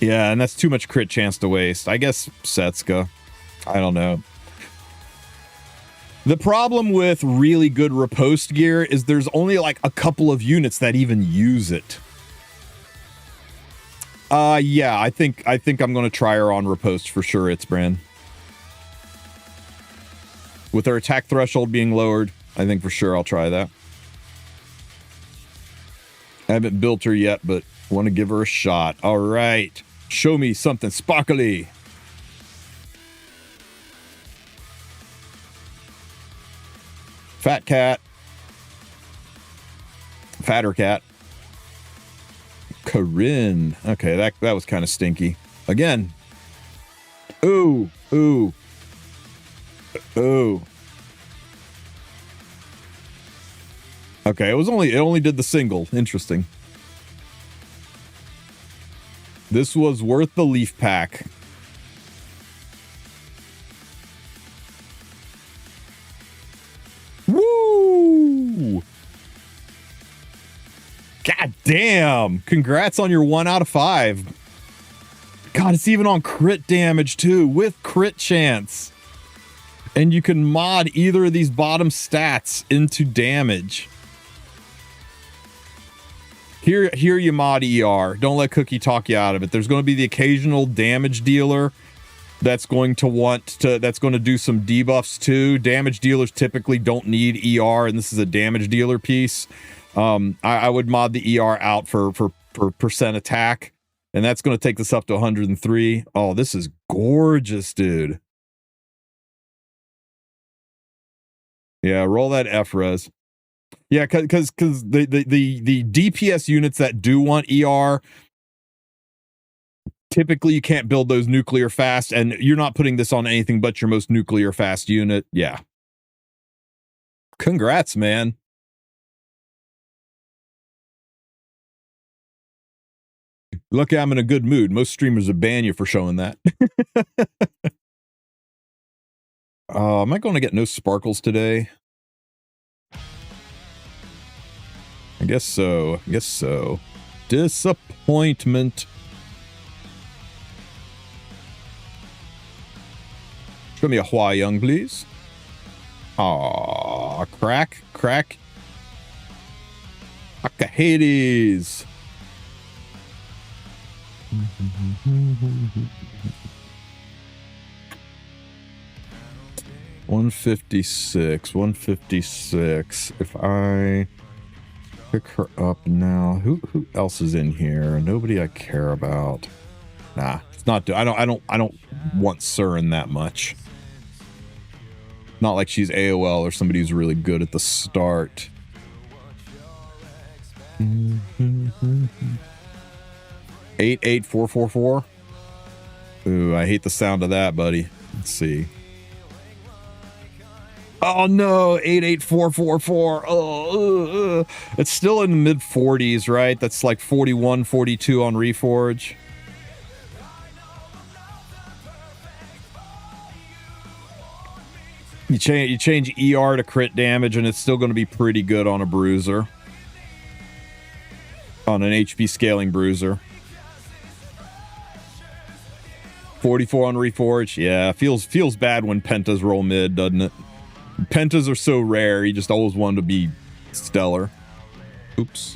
Yeah, and that's too much crit chance to waste. I guess Setsuka. I don't know. The problem with really good riposte gear is there's only like a couple of units that even use it. Yeah, I think I'm gonna try her on riposte for sure, it's Bran. With her attack threshold being lowered, I think for sure I'll try that. I haven't built her yet, but want to give her a shot. All right. Show me something sparkly. Fat cat. Fatter cat. Corinne. Okay, that was kind of stinky. Again. Ooh. Ooh. Ooh. Okay, it only did the single. Interesting. This was worth the leaf pack. Woo! God damn! Congrats on your 1 out of 5. God, it's even on crit damage too, with crit chance. And you can mod either of these bottom stats into damage. Here you mod ER. Don't let Cookie talk you out of it. There's going to be the occasional damage dealer that's going to do some debuffs too. Damage dealers typically don't need ER, and this is a damage dealer piece. I would mod the ER out for percent attack, and that's going to take this up to 103. Oh, this is gorgeous, dude. Yeah, roll that F-res. Yeah, because the DPS units that do want ER, typically you can't build those nuclear fast, and you're not putting this on anything but your most nuclear fast unit. Yeah. Congrats, man. Lucky I'm in a good mood. Most streamers would ban you for showing that. Am I going to get no sparkles today? I guess so. I guess so. Disappointment. Show me a Hua Young, please. Aw, crack. Baka Hades. 156. If I pick her up now, who else is in here? Nobody I care about. Nah, it's not. I don't want Surin that much. Not like she's AOL or somebody who's really good at the start. 88444. Ooh, I hate the sound of that, buddy. Let's see. Oh no, 88444. Oh, it's still in the mid 40s, right? That's like 41, 42 on Reforge. You change ER to crit damage, and it's still going to be pretty good on a bruiser. On an HP scaling bruiser. 44 on Reforge. Yeah, feels bad when pentas roll mid, doesn't it? Pentas are so rare, you just always want to be stellar. Oops.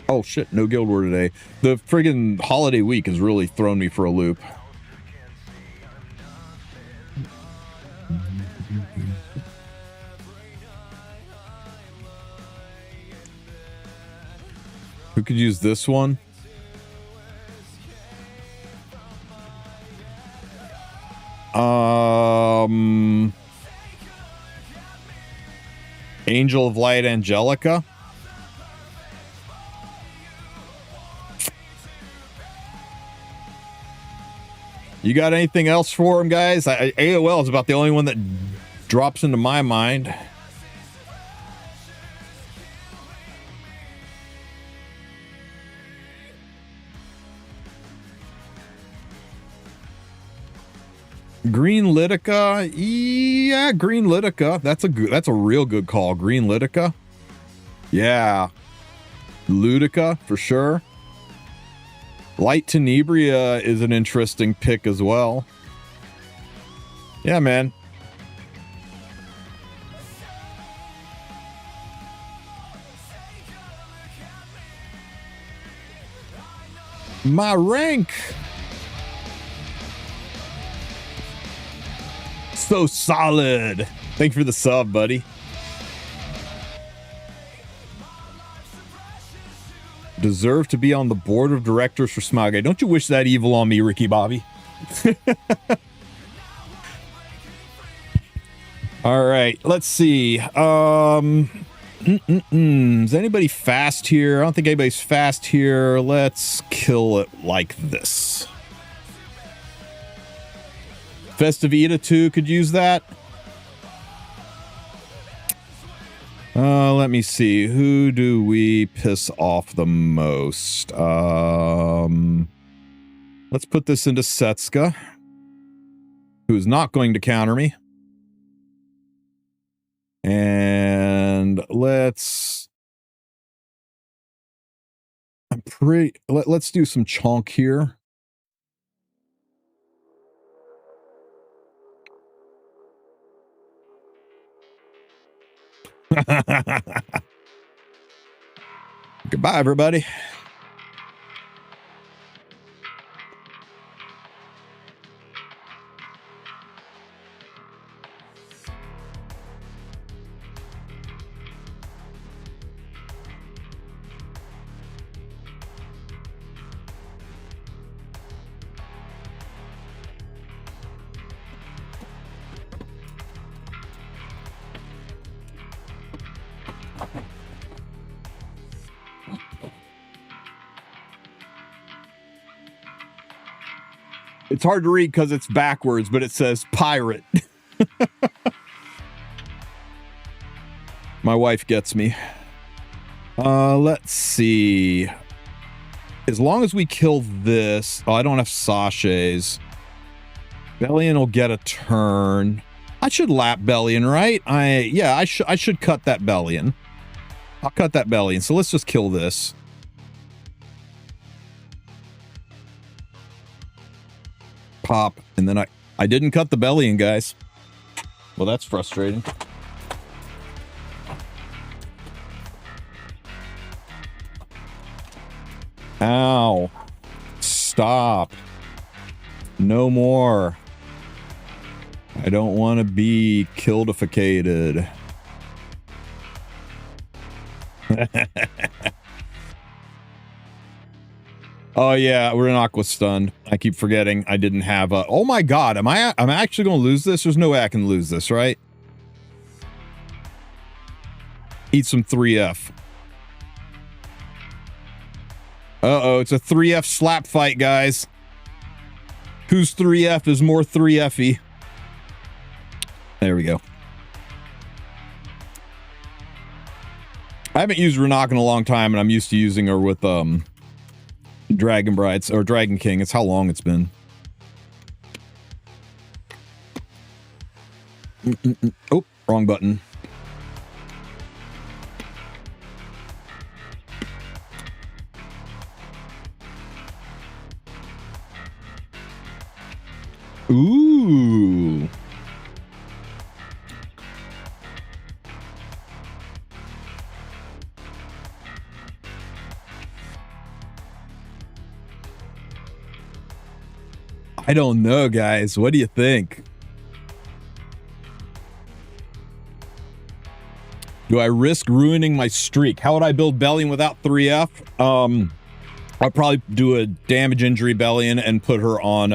Oh shit, no Guild War today. The friggin' holiday week has really thrown me for a loop. Who could use this one? Angel of Light Angelica. You got anything else for him, guys? AOL is about the only one that drops into my mind. Green Litica, yeah, Green Litica. That's a real good call. Green Litica, yeah. Ludica for sure. Light Tenebria is an interesting pick as well. Yeah, man. My rank. So solid. Thank you for the sub, buddy. Deserve to be on the board of directors for Smoggy. Don't you wish that evil on me, Ricky Bobby? All right, let's see. Is anybody fast here? I don't think anybody's fast here. Let's kill it like this. Festive Eda 2 could use that. Let me see. Who do we piss off the most? Let's put this into Setska, who's not going to counter me. And let's do some chonk here. Goodbye, everybody. It's hard to read because it's backwards, but it says pirate. My wife gets me. Let's see. As long as we kill this... Oh, I don't have sachets. Bellion will get a turn. I should lap Bellion, right? I should cut that Bellion. I'll cut that Bellion. So let's just kill this. Pop, and then I didn't cut the Bellion, guys. Well, that's frustrating. Ow. Stop. No more. I don't want to be kildificated. Oh yeah, we're in Aqua Stunned. I keep forgetting I didn't have a... Oh my god, I'm actually going to lose this? There's no way I can lose this, right? Eat some 3F. Uh-oh, it's a 3F slap fight, guys. Whose 3F is more 3F-y? There we go. I haven't used Renak in a long time, and I'm used to using her with Dragon Brides or Dragon King. It's how long it's been. Oh, wrong button. Ooh. I don't know, guys. What do you think? Do I risk ruining my streak? How would I build Bellion without 3F? I'd probably do a damage injury Bellion and put her on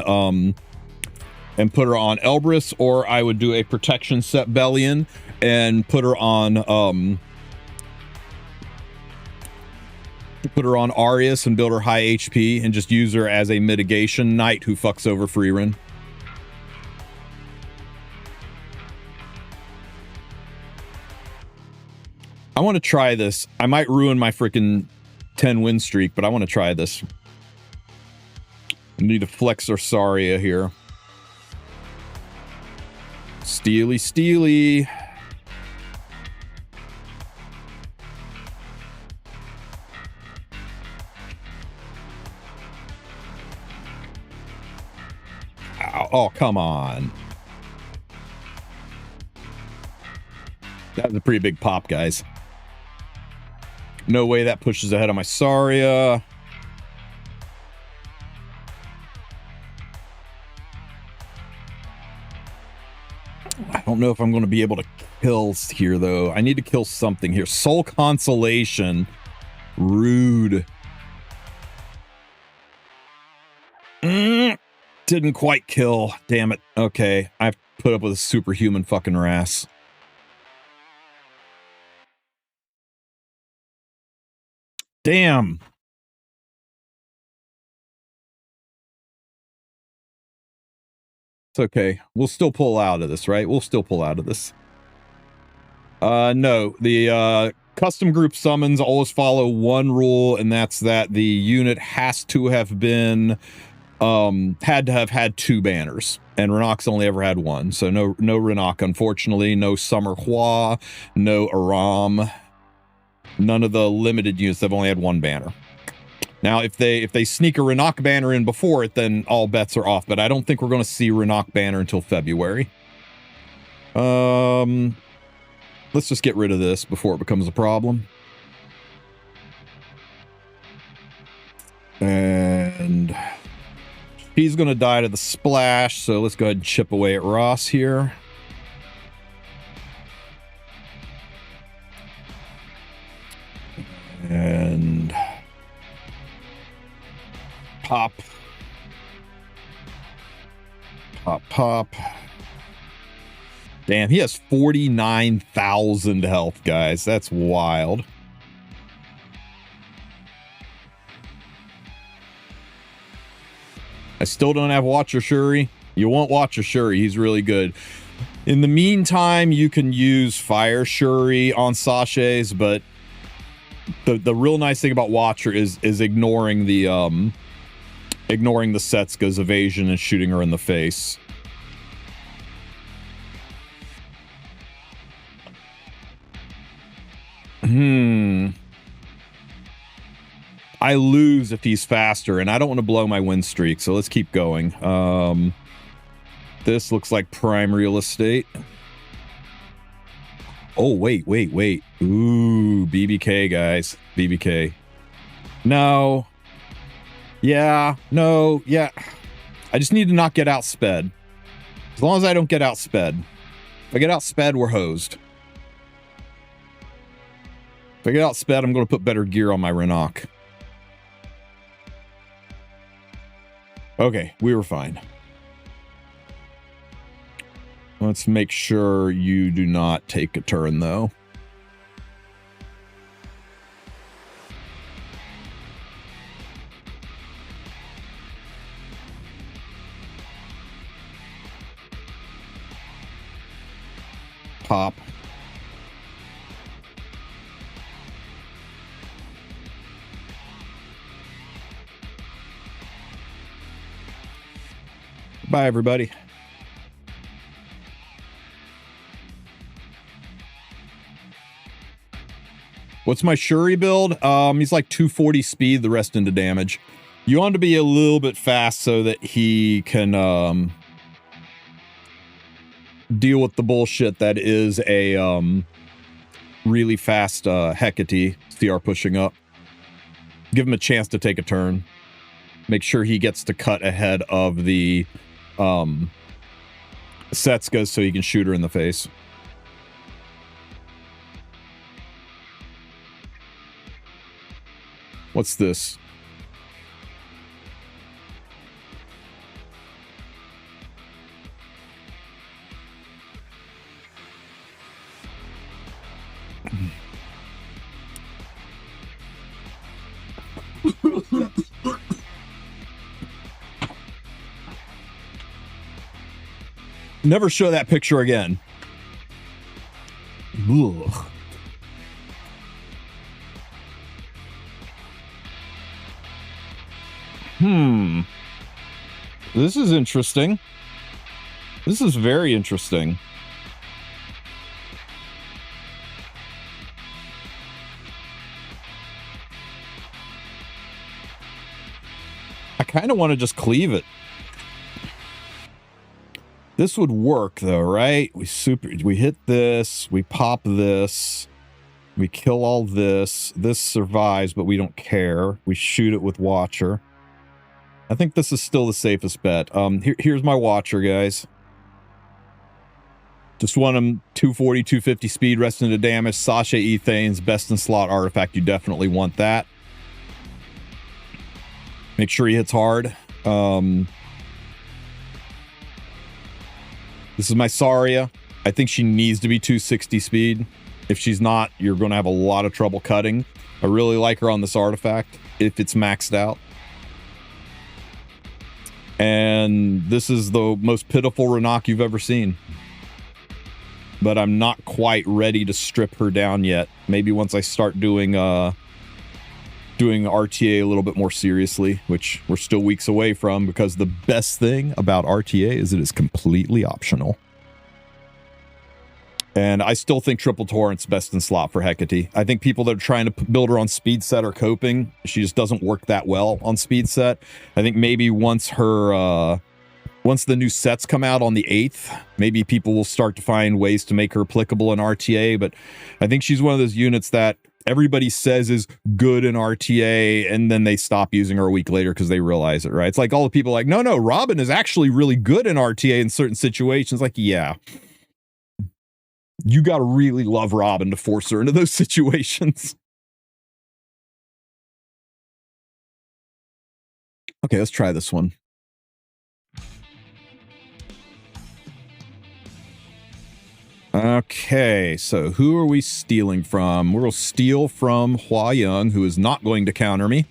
Elbrus, or I would do a protection set Bellion and put her on Arius and build her high HP and just use her as a mitigation knight who fucks over Freerin. I want to try this. I might ruin my freaking 10 win streak, but I want to try this. Need to flex Ursaria here. Steely, steely. Ow. Oh, come on. That was a pretty big pop, guys. No way that pushes ahead of my Saria. I don't know if I'm going to be able to kill here, though. I need to kill something here. Soul Consolation. Rude. Didn't quite kill. Damn it. Okay. I've put up with a superhuman fucking Wrass. Damn. It's okay. We'll still pull out of this, right? We'll still pull out of this. No. The custom group summons always follow one rule, and that's that the unit has to have been had to have had 2 banners. And Renok's only ever had 1. So no Renok, unfortunately. No Summer Hua, no Aram. None of the limited units have only had 1 banner. Now, if they sneak a Renok banner in before it, then all bets are off. But I don't think we're going to see Renok banner until February. Let's just get rid of this before it becomes a problem. And he's going to die to the splash. So let's go ahead and chip away at Ross here. And pop. Pop, pop. Damn, he has 49,000 health, guys. That's wild. I still don't have Watcher Shuri. You won't Watcher Shuri. He's really good. In the meantime, you can use Fire Shuri on Sachets, but the real nice thing about Watcher is ignoring the Setsuka's evasion and shooting her in the face. I lose if he's faster, and I don't want to blow my win streak, so let's keep going. This looks like prime real estate. Oh, wait. Ooh, BBK, guys. BBK. No. Yeah. No. Yeah. I just need to not get outsped. As long as I don't get outsped. If I get outsped, we're hosed. If I get outsped, I'm going to put better gear on my Renok. Okay, we were fine. Let's make sure you do not take a turn, though. Pop. Bye, everybody. What's my Shuri build? He's like 240 speed, the rest into damage. You want to be a little bit fast so that he can deal with the bullshit that is a really fast Hecate CR pushing up. Give him a chance to take a turn. Make sure he gets to cut ahead of the Setsuka so he can shoot her in the face. What's this? Never show that picture again. Ugh. This is interesting. This is very interesting. I kind of want to just cleave it. This would work though, right? We hit this, we pop this, we kill all this. This survives, but we don't care. We shoot it with Watcher. I think this is still the safest bet. Here's my Watcher, guys. Just want him 240, 250 speed, rest into damage. Sachet Ethane's best in slot artifact. You definitely want that. Make sure he hits hard. This is my Saria. I think she needs to be 260 speed. If she's not, you're going to have a lot of trouble cutting. I really like her on this artifact if it's maxed out. And this is the most pitiful Renak you've ever seen. But I'm not quite ready to strip her down yet. Maybe once I start doing RTA a little bit more seriously, which we're still weeks away from, because the best thing about RTA is it is completely optional. And I still think Triple Torrent's best in slot for Hecate. I think people that are trying to build her on speed set are coping. She just doesn't work that well on speed set. I think maybe once the new sets come out on the 8th, maybe people will start to find ways to make her applicable in RTA. But I think she's one of those units that everybody says is good in RTA, and then they stop using her a week later because they realize it, right? It's like all the people like, no, Robin is actually really good in RTA in certain situations. Like, yeah. You got to really love Robin to force her into those situations. Okay, let's try this one. Okay, so who are we stealing from? We'll steal from Hua Young, who is not going to counter me.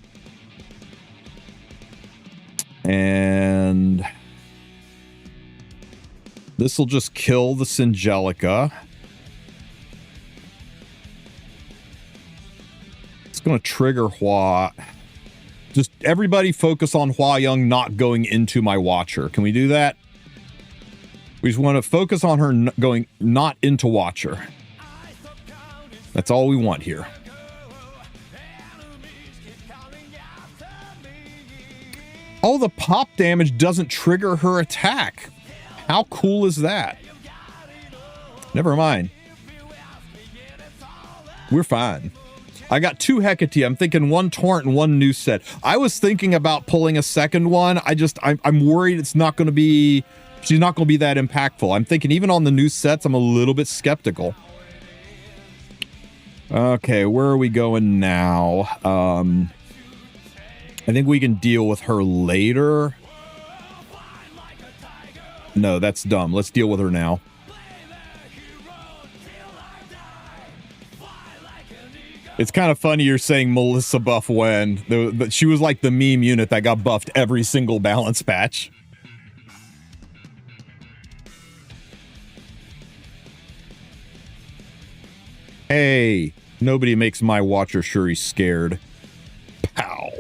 And this will just kill the Syngelica. It's going to trigger Hua. Just everybody focus on Hua Young not going into my Watcher. Can we do that? We just want to focus on her going not into Watcher. That's all we want here. Oh, the pop damage doesn't trigger her attack. How cool is that? Never mind. We're fine. I got 2 Hecate. I'm thinking 1 Torrent and 1 new set. I was thinking about pulling a second one. I'm worried it's not going to be... She's not going to be that impactful. I'm thinking even on the new sets, I'm a little bit skeptical. Okay, where are we going now? I think we can deal with her later. No, that's dumb. Let's deal with her now. It's kind of funny you're saying Melissa buff when. She was like the meme unit that got buffed every single balance patch. Hey, nobody makes my Watcher Shuri scared. Pow.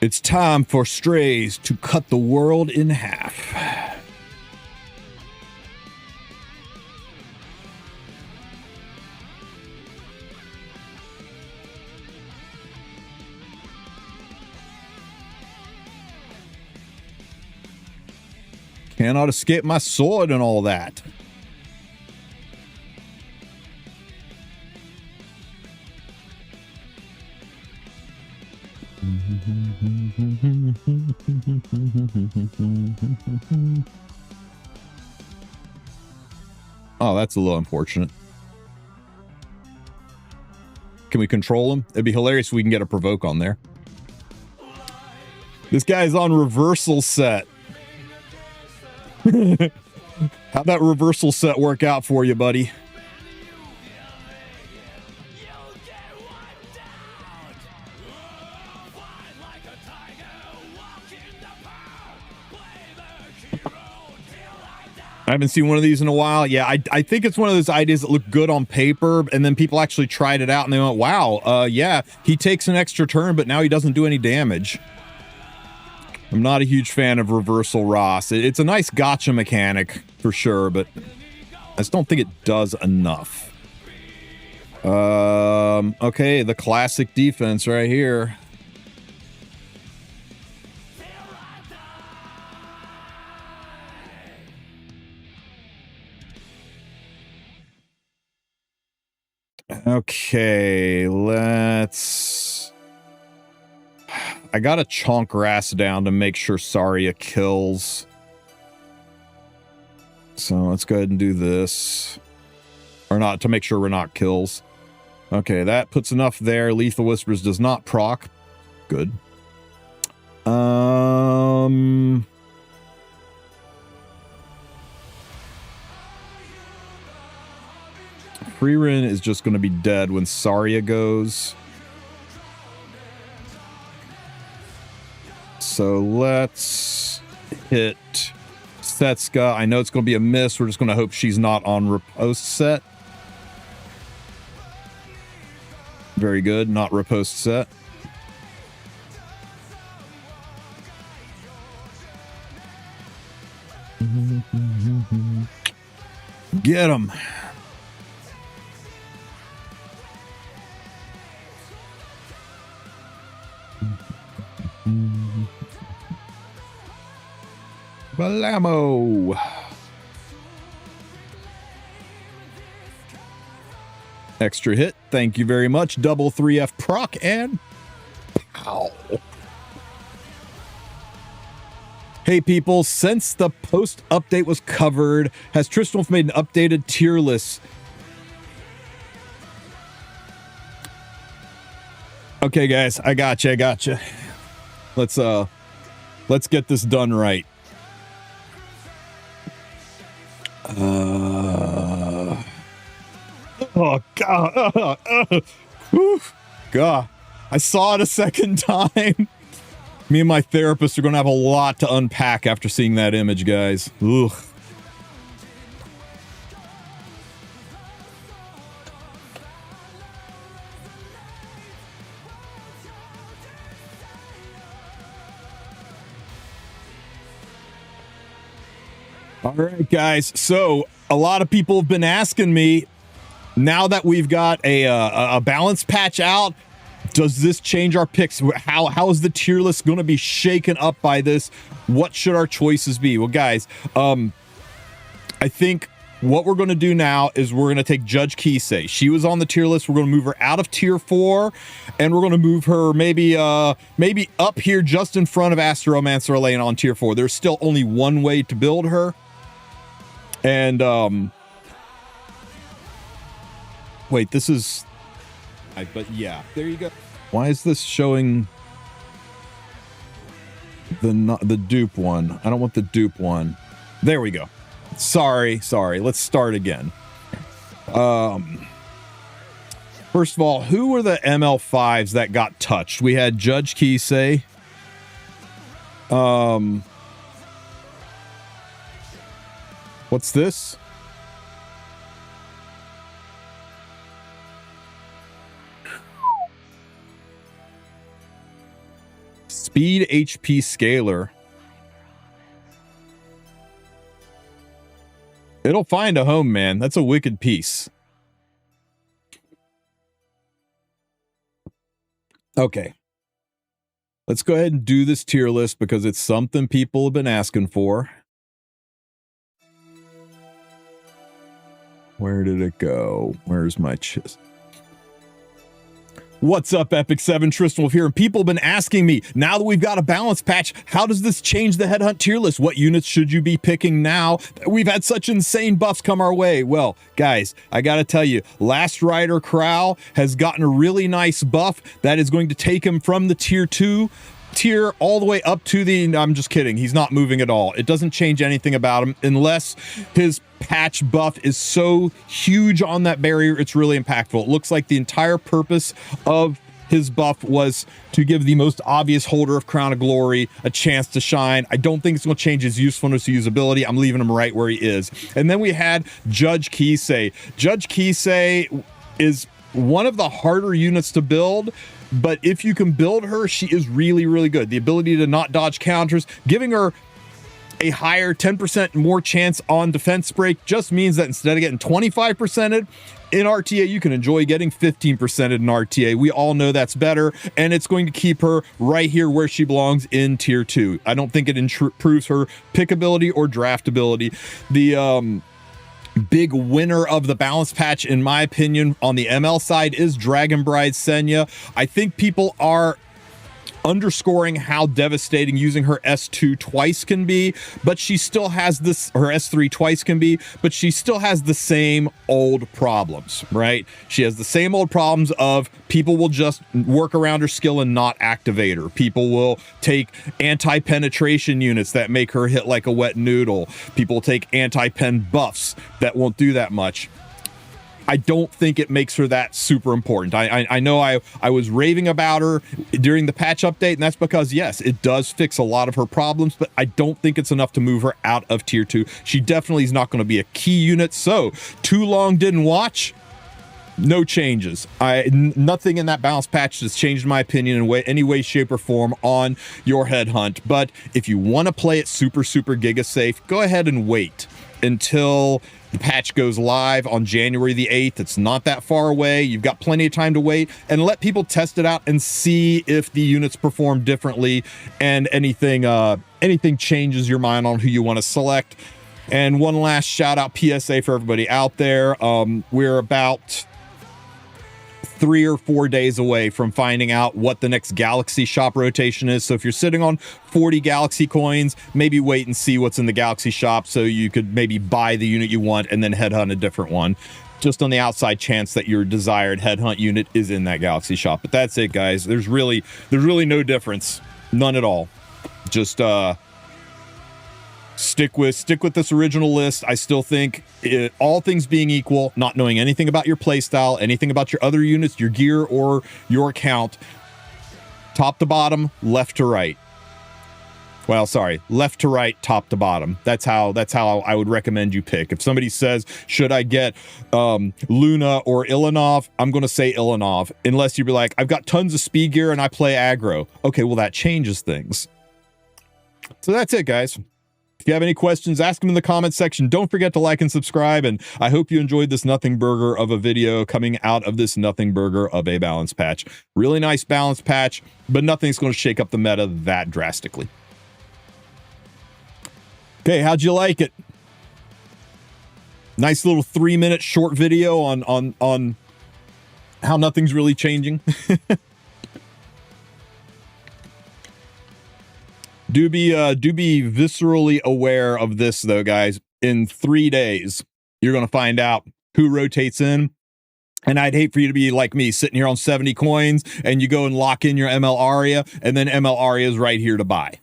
It's time for strays to cut the world in half. Cannot escape my sword and all that. Oh, that's a little unfortunate. Can we control him? It'd be hilarious if we can get a provoke on there. This guy's on reversal set. How'd that reversal set work out for you, buddy? I haven't seen one of these in a while. Yeah, I think it's one of those ideas that look good on paper, and then people actually tried it out and they went, wow, yeah, he takes an extra turn, but now he doesn't do any damage. I'm not a huge fan of reversal Ross. It's a nice gotcha mechanic for sure, but I just don't think it does enough. Okay, the classic defense right here. Okay, let's... I gotta chonk Grass down to make sure Saria kills. So let's go ahead and do this. Or not, to make sure we're not kills. Okay, that puts enough there. Lethal Whispers does not proc. Good. Freerin is just going to be dead when Saria goes. So let's hit Setska. I know it's going to be a miss. We're just going to hope she's not on riposte set. Very good. Not riposte set. Get him. Balamo. Extra hit. Thank you very much. Double 3F proc and pow. Hey people, since the post update was covered, has Tristen Wulf made an updated tier list? Okay guys, I gotcha. Let's get this done right. Oh god. God. I saw it a second time. Me and my therapist are going to have a lot to unpack after seeing that image, guys. Ugh. All right, guys. So a lot of people have been asking me, now that we've got a balance patch out, does this change our picks? How is the tier list going to be shaken up by this? What should our choices be? Well, guys, I think what we're going to do now is we're going to take Judge Kisei. She was on the tier list. We're going to move her out of tier 4, and we're going to move her maybe up here just in front of Astromancer Elaine on tier 4. There's still only one way to build her. And wait, this is... But yeah, there you go. Why is this showing the dupe one? I don't want the dupe one. There we go. Sorry. Let's start again. First of all, who were the ML5s that got touched? We had Judge Kisei. What's this? Speed HP scaler. It'll find a home, man. That's a wicked piece. Okay. Let's go ahead and do this tier list because it's something people have been asking for. Where did it go? Where's my chest? What's up, Epic 7? Tristen Wulf here, and people have been asking me, now that we've got a balance patch, how does this change the Headhunt tier list? What units should you be picking now? We've had such insane buffs come our way. Well, guys, I gotta tell you, Last Rider Karl has gotten a really nice buff that is going to take him from the tier 2 tier all the way up to the, I'm just kidding, he's not moving at all. It doesn't change anything about him unless his patch buff is so huge on that barrier it's really impactful. It looks like the entire purpose of his buff was to give the most obvious holder of Crown of Glory a chance to shine. I don't think it's going to change his usefulness or usability. I'm leaving him right where he is. And then we had Judge Kisei. Judge Kisei is one of the harder units to build, but if you can build her, she is really, really good. The ability to not dodge counters, giving her a higher 10% more chance on defense break just means that instead of getting 25% in RTA, you can enjoy getting 15% in RTA. We all know that's better, and it's going to keep her right here where she belongs in tier 2. I don't think it improves her pickability or draftability. The big winner of the balance patch, in my opinion, on the ML side is Dragon Bride Senya. I think people are underscoring how devastating using her S2 twice can be, but she still has this, her S3 twice can be, but she still has the same old problems, right? She has the same old problems of people will just work around her skill and not activate her. People will take anti-penetration units that make her hit like a wet noodle. People take anti-pen buffs that won't do that much. I don't think it makes her that super important. I know I was raving about her during the patch update, and that's because, yes, it does fix a lot of her problems, but I don't think it's enough to move her out of tier 2. She definitely is not going to be a key unit, so too long didn't watch. No changes. Nothing in that balance patch has changed my opinion in any way, shape, or form on your Headhunt. But if you want to play it super, super giga safe, go ahead and wait until the patch goes live on January the 8th. It's not that far away. You've got plenty of time to wait and let people test it out and see if the units perform differently and anything changes your mind on who you want to select. And one last shout out PSA for everybody out there. We're about 3 or 4 days away from finding out what the next Galaxy shop rotation is. So if you're sitting on 40 Galaxy coins, maybe wait and see what's in the Galaxy shop so you could maybe buy the unit you want and then headhunt a different one, just on the outside chance that your desired headhunt unit is in that Galaxy shop. But that's it, guys. There's really no difference. None at all. Just stick with this original list. I still think all things being equal, not knowing anything about your playstyle, anything about your other units, your gear, or your account, top to bottom, left to right. Well, sorry, left to right, top to bottom. That's how I would recommend you pick. If somebody says, should I get Luna or Ilanov, I'm going to say Ilanov, unless you'd be like, I've got tons of speed gear and I play aggro. Okay, well, that changes things. So that's it, guys. If you have any questions, ask them in the comments section. Don't forget to like and subscribe, and I hope you enjoyed this nothing burger of a video coming out of this nothing burger of a balance patch. Really nice balance patch, but nothing's going to shake up the meta that drastically. Okay, how'd you like it? Nice little 3-minute short video on how nothing's really changing. Do be viscerally aware of this, though, guys. In 3 days, you're going to find out who rotates in. And I'd hate for you to be like me, sitting here on 70 coins, and you go and lock in your ML Aria, and then ML Aria is right here to buy.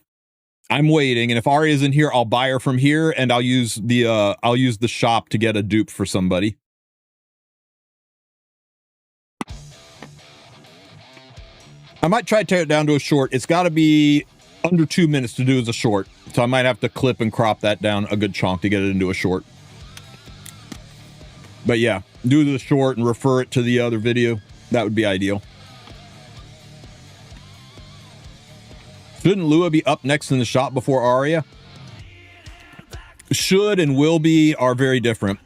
I'm waiting, and if Aria's in here, I'll buy her from here, and I'll use the shop to get a dupe for somebody. I might try to tear it down to a short. It's got to be under 2 minutes to do as a short, so I might have to clip and crop that down a good chunk to get it into a short. But yeah, do the short and refer it to the other video. That would be ideal. Shouldn't Lua be up next in the shop before Aria? Should and will be are very different.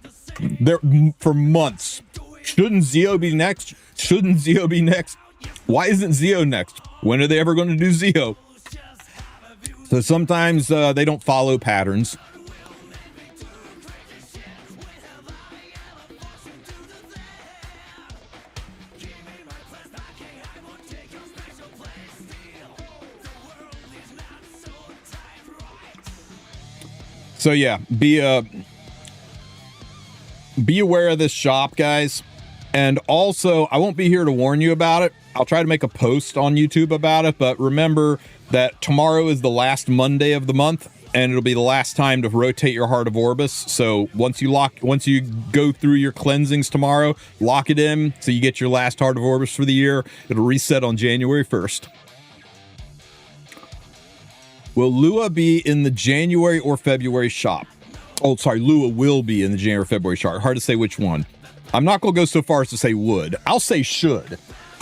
There for months. Shouldn't Zio be next? Shouldn't Zio be next? Why isn't Zio next? When are they ever going to do Zio? So sometimes they don't follow patterns. So yeah, be aware of this shop, guys. And also, I won't be here to warn you about it. I'll try to make a post on YouTube about it, but remember that tomorrow is the last Monday of the month, and it'll be the last time to rotate your Heart of Orbis. So once you go through your cleansings tomorrow, lock it in so you get your last Heart of Orbis for the year. It'll reset on January 1st. Will Lua be in the January or February shop? Oh, sorry, Lua will be in the January or February shop. Hard to say which one. I'm not going to go so far as to say would. I'll say should.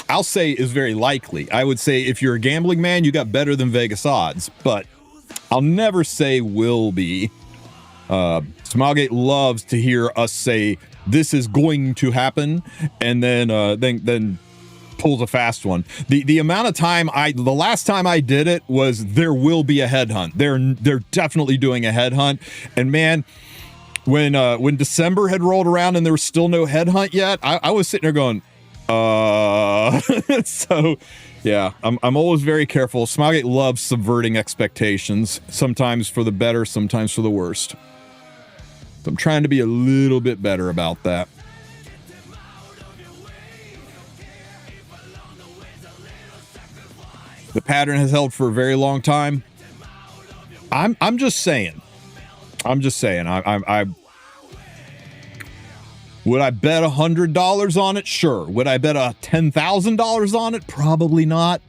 I'll say is very likely. I would say if you're a gambling man, you got better than Vegas odds, but I'll never say will be. Smilegate loves to hear us say this is going to happen, and then pulls a fast one. The amount of time the last time I did it was there will be a headhunt. They're definitely doing a headhunt, and man, when December had rolled around and there was still no headhunt yet, I was sitting there going, so yeah, I'm always very careful. Smilegate loves subverting expectations, sometimes for the better, sometimes for the worst. So I'm trying to be a little bit better about that. The pattern has held for a very long time. I'm just saying. I would I bet $100 on it? Sure. Would I bet $10,000 on it? Probably not.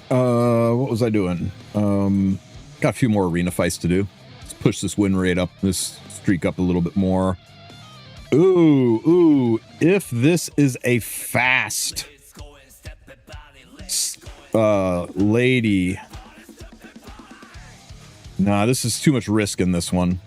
What was I doing? Got a few more arena fights to do. Let's push this win rate up, this streak up a little bit more. Ooh, if this is a fast lady. Nah, this is too much risk in this one.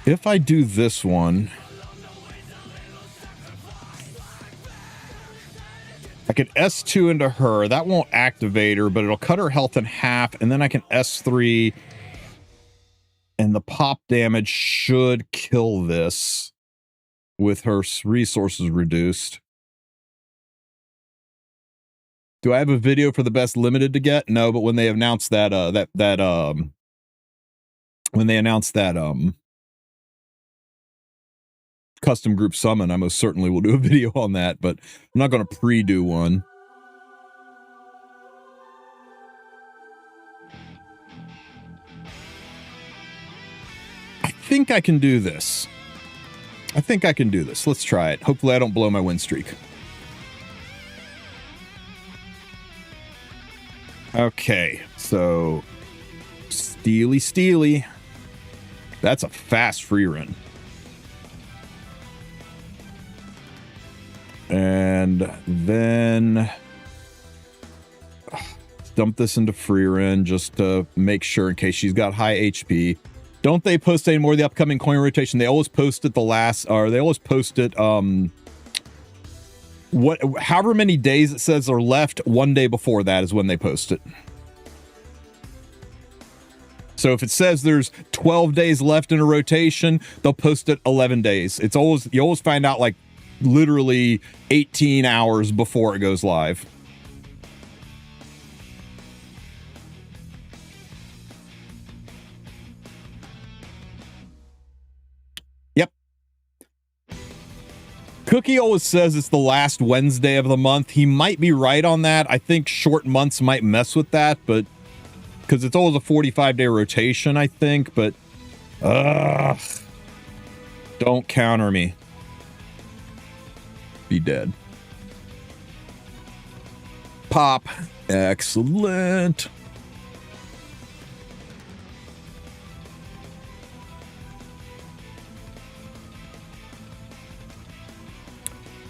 If I do this one, I can S2 into her. That won't activate her, but it'll cut her health in half, and then I can S3, and the pop damage should kill this with her resources reduced. Do I have a video for the best limited to get? No, but when they announced that custom group summon, I most certainly will do a video on that, but I'm not going to pre-do one. I think I can do this. Let's try it. Hopefully I don't blow my win streak. Okay, so Steely. That's a fast free run. And then dump this into free run just to make sure in case she's got high HP. Don't they post any more of the upcoming coin rotation? They always post it however many days it says are left. One day before that is when they post it. So if it says there's 12 days left in a rotation, they'll post it 11 days. You always find out like literally 18 hours before it goes live. Yep. Cookie always says it's the last Wednesday of the month. He might be right on that. I think short months might mess with that, but because it's always a 45-day rotation, I think, but don't counter me. Be dead. Pop. Excellent.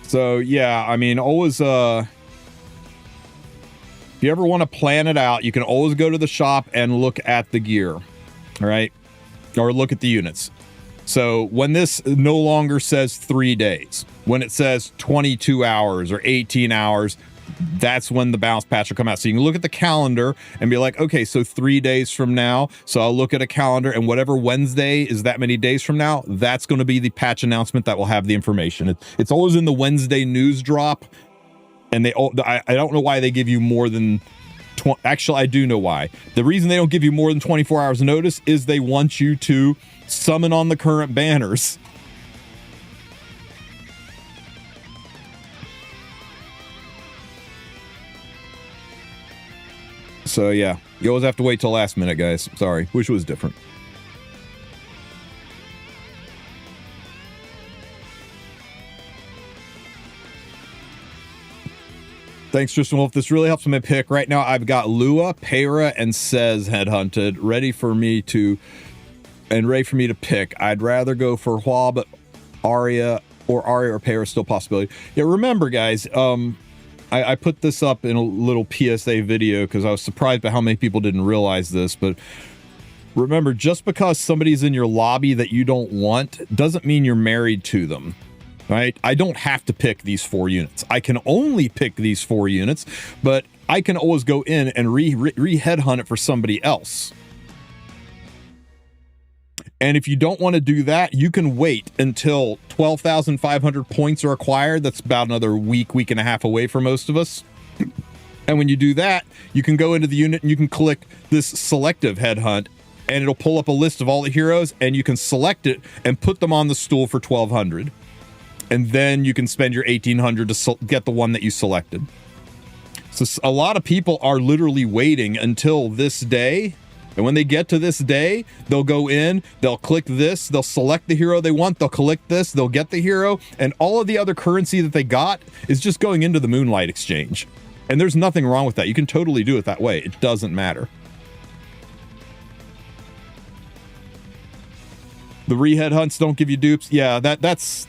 So yeah, I mean, always if you ever want to plan it out, you can always go to the shop and look at the gear. All right? Or look at the units. So when this no longer says 3 days, when it says 22 hours or 18 hours, that's when the balance patch will come out. So you can look at the calendar and be like, okay, so 3 days from now. So I'll look at a calendar, and whatever Wednesday is that many days from now, that's going to be the patch announcement that will have the information. It's always in the Wednesday news drop. And I don't know why they give you more than actually, I do know why. The reason they don't give you more than 24 hours notice is they want you to summon on the current banners. So yeah, you always have to wait till last minute, guys. Sorry, wish it was different. Thanks, Tristen Wulf. This really helps my pick. Right now, I've got Lua, Pera, and Sez headhunted, ready for me to pick. I'd rather go for Hua, but Arya or Pera is still a possibility. Yeah, remember, guys, I put this up in a little PSA video because I was surprised by how many people didn't realize this, but remember, just because somebody's in your lobby that you don't want doesn't mean you're married to them. Right? I don't have to pick these 4 units. I can only pick these 4 units, but I can always go in and re-headhunt it for somebody else. And if you don't want to do that, you can wait until 12,500 points are acquired. That's about another week and a half away for most of us. And when you do that, you can go into the unit and you can click this selective headhunt, and it'll pull up a list of all the heroes, and you can select it and put them on the stool for 1,200. And then you can spend your 1,800 to get the one that you selected. So a lot of people are literally waiting until this day. And when they get to this day, they'll go in, they'll click this, they'll select the hero they want, they'll click this, they'll get the hero, and all of the other currency that they got is just going into the Moonlight Exchange. And there's nothing wrong with that. You can totally do it that way. It doesn't matter. The re-headhunts don't give you dupes. Yeah, that's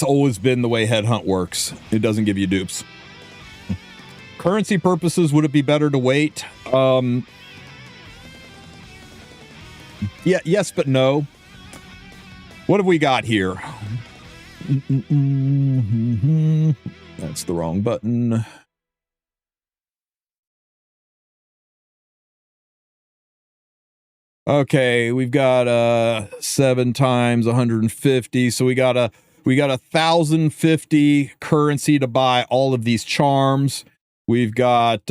always been the way headhunt works. It doesn't give you dupes. Currency purposes, would it be better to wait? Yeah, yes, but no. What have we got here? That's the wrong button. Okay, we've got 7 times 150, so we got 1,050 currency to buy all of these charms. We've got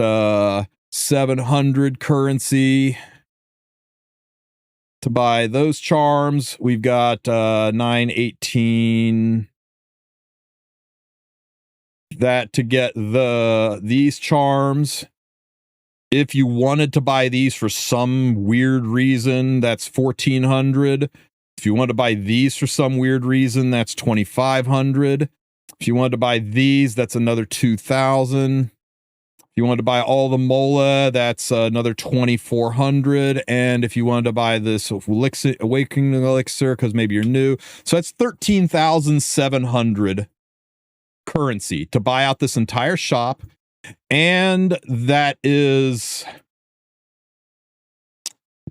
700 currency to buy those charms. We've got 918 that to get these charms. If you wanted to buy these for some weird reason, that's 1,400. If you want to buy these for some weird reason, that's 2,500. If you wanted to buy these, that's another 2,000. If you wanted to buy all the Mola, that's another 2,400. And if you wanted to buy this elixir, Awakening Elixir, because maybe you're new, so that's 13,700 currency to buy out this entire shop. And that is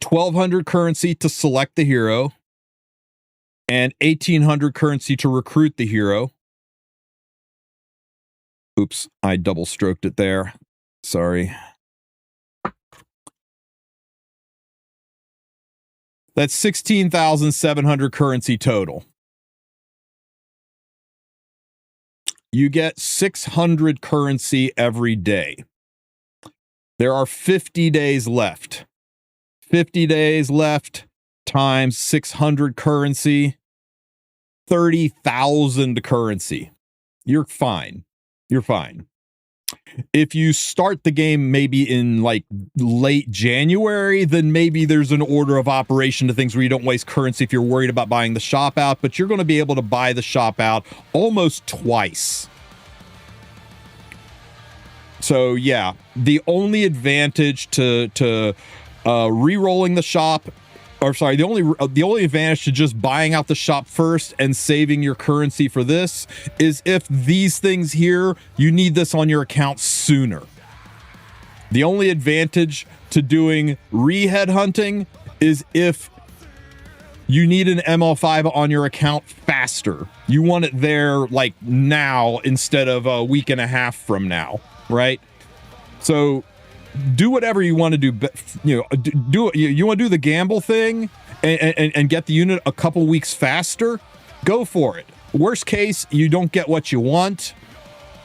1,200 currency to select the hero and 1,800 currency to recruit the hero. Oops, I double stroked it there. Sorry. That's 16,700 currency total. You get 600 currency every day. There are 50 days left. 50 days left times 600 currency, 30,000 currency. You're fine. You're fine. If you start the game maybe in like late January, then maybe there's an order of operation to things where you don't waste currency if you're worried about buying the shop out, but you're going to be able to buy the shop out almost twice. So yeah, the only advantage to re-rolling the shop, or sorry, the only advantage to just buying out the shop first and saving your currency for this is if these things here, you need this on your account sooner. The only advantage to doing re-headhunting is if You need an ML5 on your account faster. You want it there like now instead of a week and a half from now, right? So do whatever you want to do. You know, do you want to do the gamble thing and get the unit a couple weeks faster? Go for it. Worst case, you don't get what you want,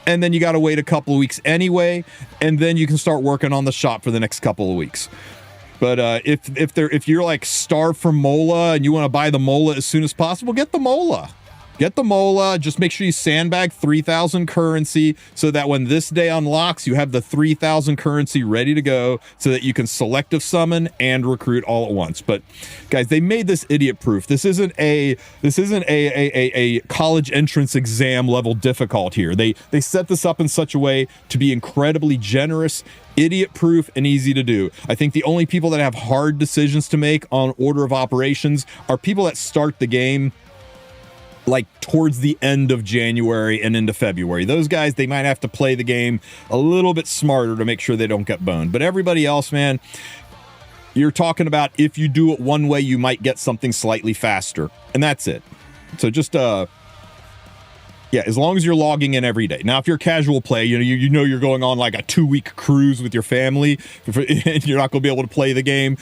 and then you got to wait a couple of weeks anyway, and then you can start working on the shop for the next couple of weeks. But if you're like starved for Mola and you want to buy the Mola as soon as possible, get the Mola. Get the Mola. Just make sure you sandbag 3,000 currency so that when this day unlocks, you have the 3,000 currency ready to go so that you can selective summon and recruit all at once. But guys, they made this idiot proof. This isn't a college entrance exam level difficult here. They set this up in such a way to be incredibly generous, idiot proof, and easy to do. I think the only people that have hard decisions to make on order of operations are people that start the game like towards the end of January and into February. Those guys, they might have to play the game a little bit smarter to make sure they don't get boned. But everybody else, man, you're talking about if you do it one way, you might get something slightly faster. And that's it. So just, yeah, as long as you're logging in every day. Now, if you're a casual play, you know you're going on like a 2-week cruise with your family, and you're not going to be able to play the game,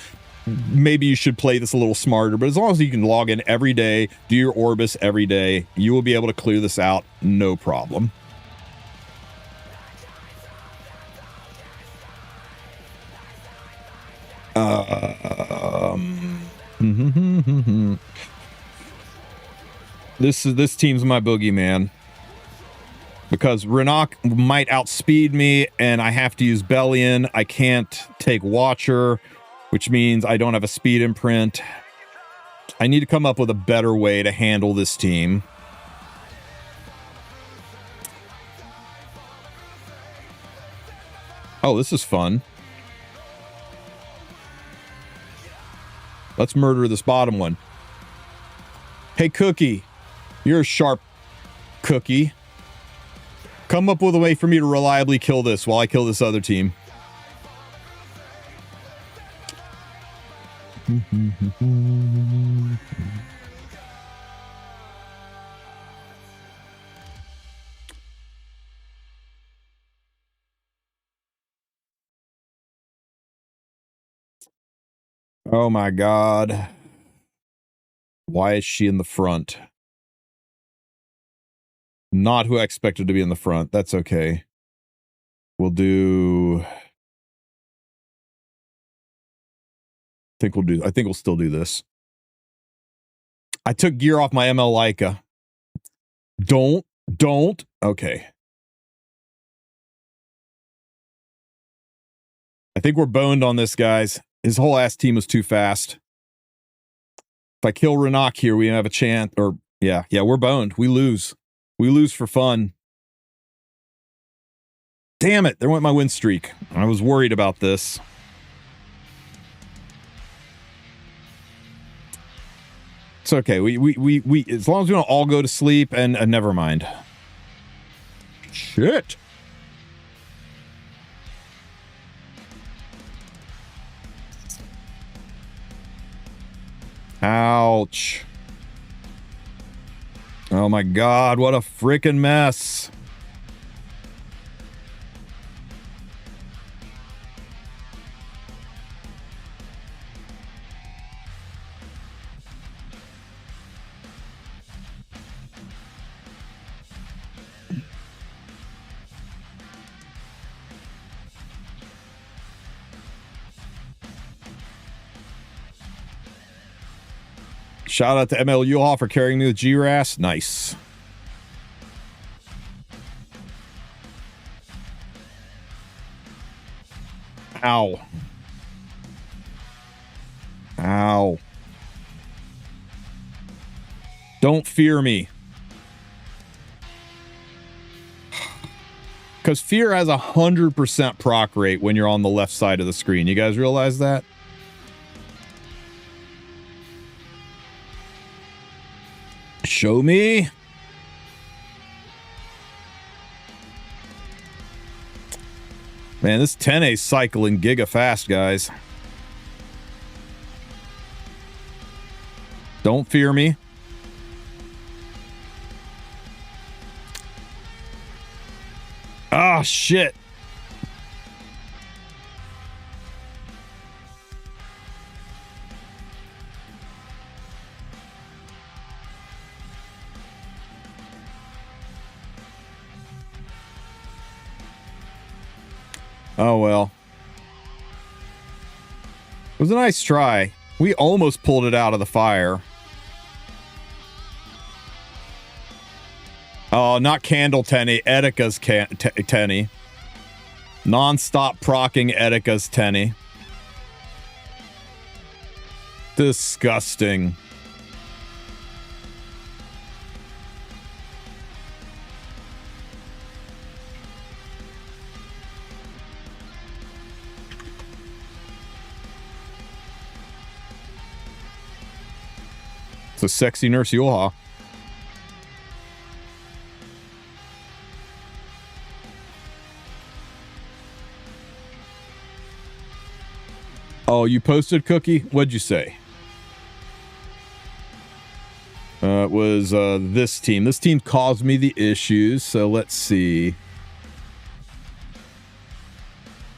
maybe you should play this a little smarter. But as long as you can log in every day, do your Orbis every day, you will be able to clear this out, no problem. This team's my boogeyman. Because Renak might outspeed me, and I have to use Bellion. I can't take Watcher, which means I don't have a speed imprint. I need to come up with a better way to handle this team. Oh, this is fun. Let's murder this bottom one. Hey, Cookie. You're a sharp cookie. Come up with a way for me to reliably kill this while I kill this other team. Oh my God. Why is she in the front? Not who I expected to be in the front. That's okay. We'll do... I think we'll still do this. I took gear off my ML Leica. Don't. Okay. I think we're boned on this, guys. His whole ass team was too fast. If I kill Renak here, we have a chance. Or, yeah, we're boned. We lose. We lose for fun. Damn it, there went my win streak. I was worried about this. It's okay. We as long as we don't all go to sleep, and never mind. Shit. Ouch. Oh my God, what a freaking mess. Shout out to ML Yuhal for carrying me with GRAS. Nice. Ow. Ow. Don't fear me. Because fear has 100% proc rate when you're on the left side of the screen. You guys realize that? Show me. Man, this 10A cycling giga fast, guys. Don't fear me. Ah, shit. Oh, well. It was a nice try. We almost pulled it out of the fire. Oh, not Candle Tenny. Etika's Tenny. Non-stop procking Etika's Tenny. Disgusting. It's a sexy Nurse Yulha. Oh, you posted, Cookie? What'd you say? It was this team. This team caused me the issues, so let's see.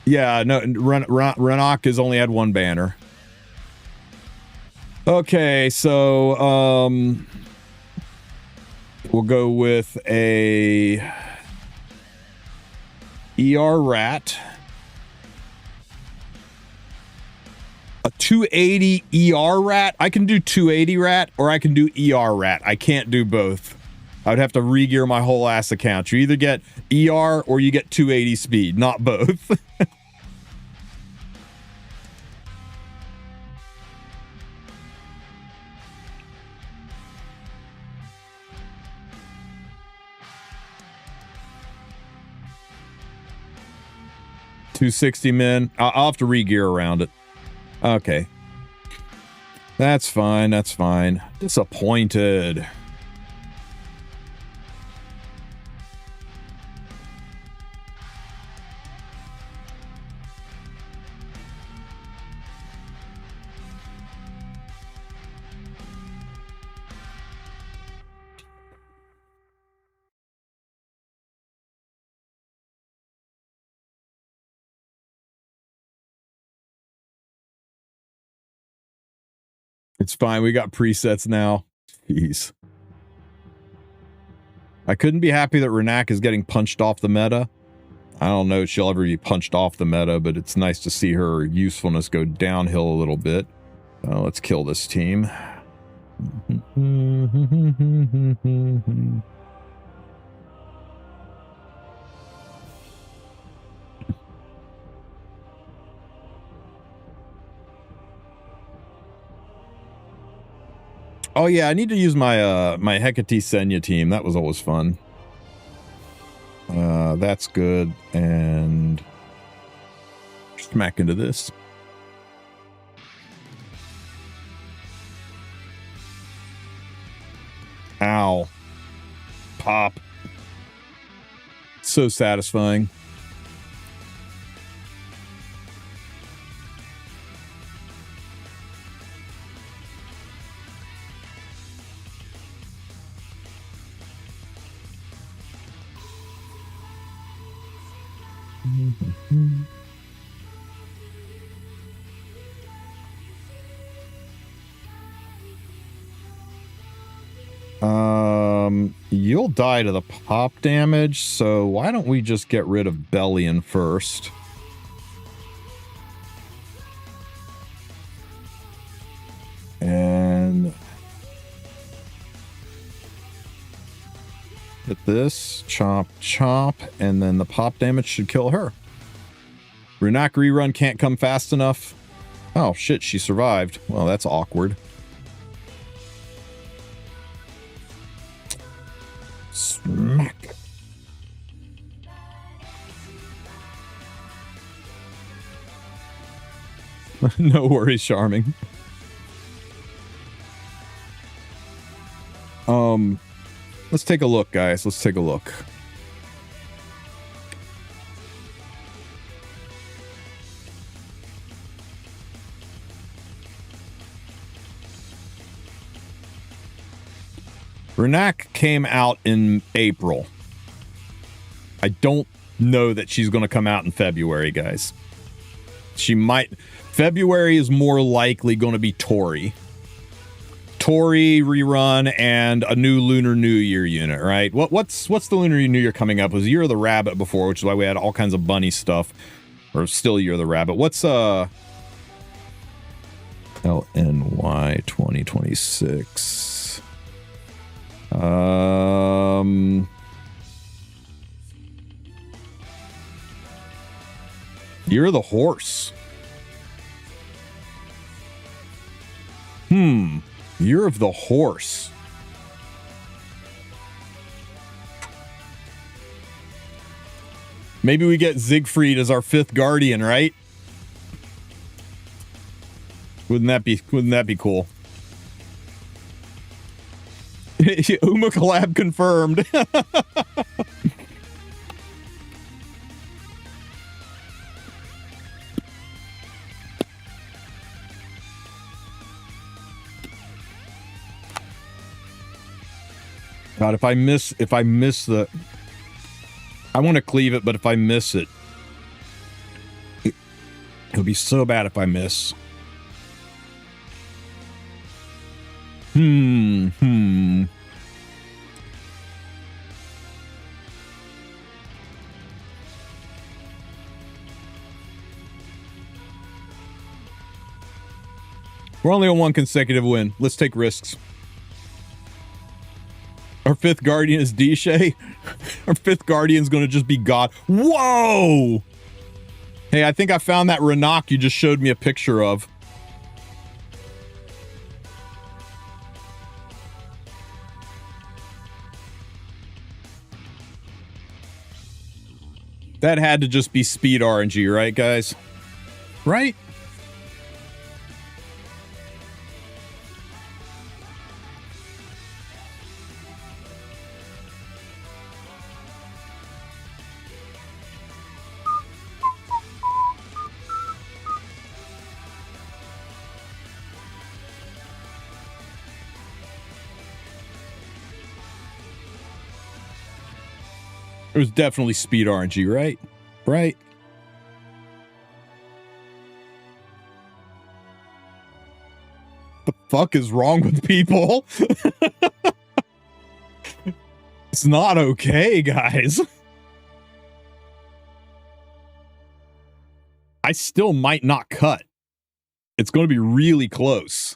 Yeah, no, Renok has only had one banner. Okay, so we'll go with a ER Rat. A 280 ER Rat? I can do 280 Rat, or I can do ER Rat. I can't do both. I would have to re-gear my whole ass account. You either get ER or you get 280 speed, not both. $260 min. I'll have to re-gear around it. Okay. That's fine, that's fine. Disappointed. It's fine. We got presets now. Jeez. I couldn't be happy that Renak is getting punched off the meta. I don't know if she'll ever be punched off the meta, but it's nice to see her usefulness go downhill a little bit. Let's kill this team. Oh yeah, I need to use my my Hecate Senya team. That was always fun. That's good. And smack into this. Ow. Pop. So satisfying. You'll die to the pop damage, so why don't we just get rid of Bellion first? And hit this, chomp, chomp, and then the pop damage should kill her. Renak rerun can't come fast enough. Oh shit, she survived. Well, that's awkward. Smack. No worries, Charming. Let's take a look, guys. Let's take a look. Renak came out in April. I don't know that she's going to come out in February, guys. She might. February is more likely going to be Tori. Tori rerun and a new Lunar New Year unit, right? What's the Lunar New Year coming up? It was Year of the Rabbit before, which is why we had all kinds of bunny stuff. Or still Year of the Rabbit. What's LNY 2026? Year of the Horse. Year of the Horse. Maybe we get Siegfried as our 5th Guardian, right? Wouldn't that be cool? Uma collab confirmed. God, if I miss the, I want to cleave it, but if I miss it, it'll be so bad if I miss. We're only on 1 consecutive win. Let's take risks. Our 5th Guardian is Dishay. Our 5th Guardian's gonna just be God. Whoa! Hey, I think I found that Renak you just showed me a picture of. That had to just be speed RNG, right, guys? Right? It was definitely speed RNG, right? Right? The fuck is wrong with people? It's not okay, guys. I still might not cut. It's going to be really close.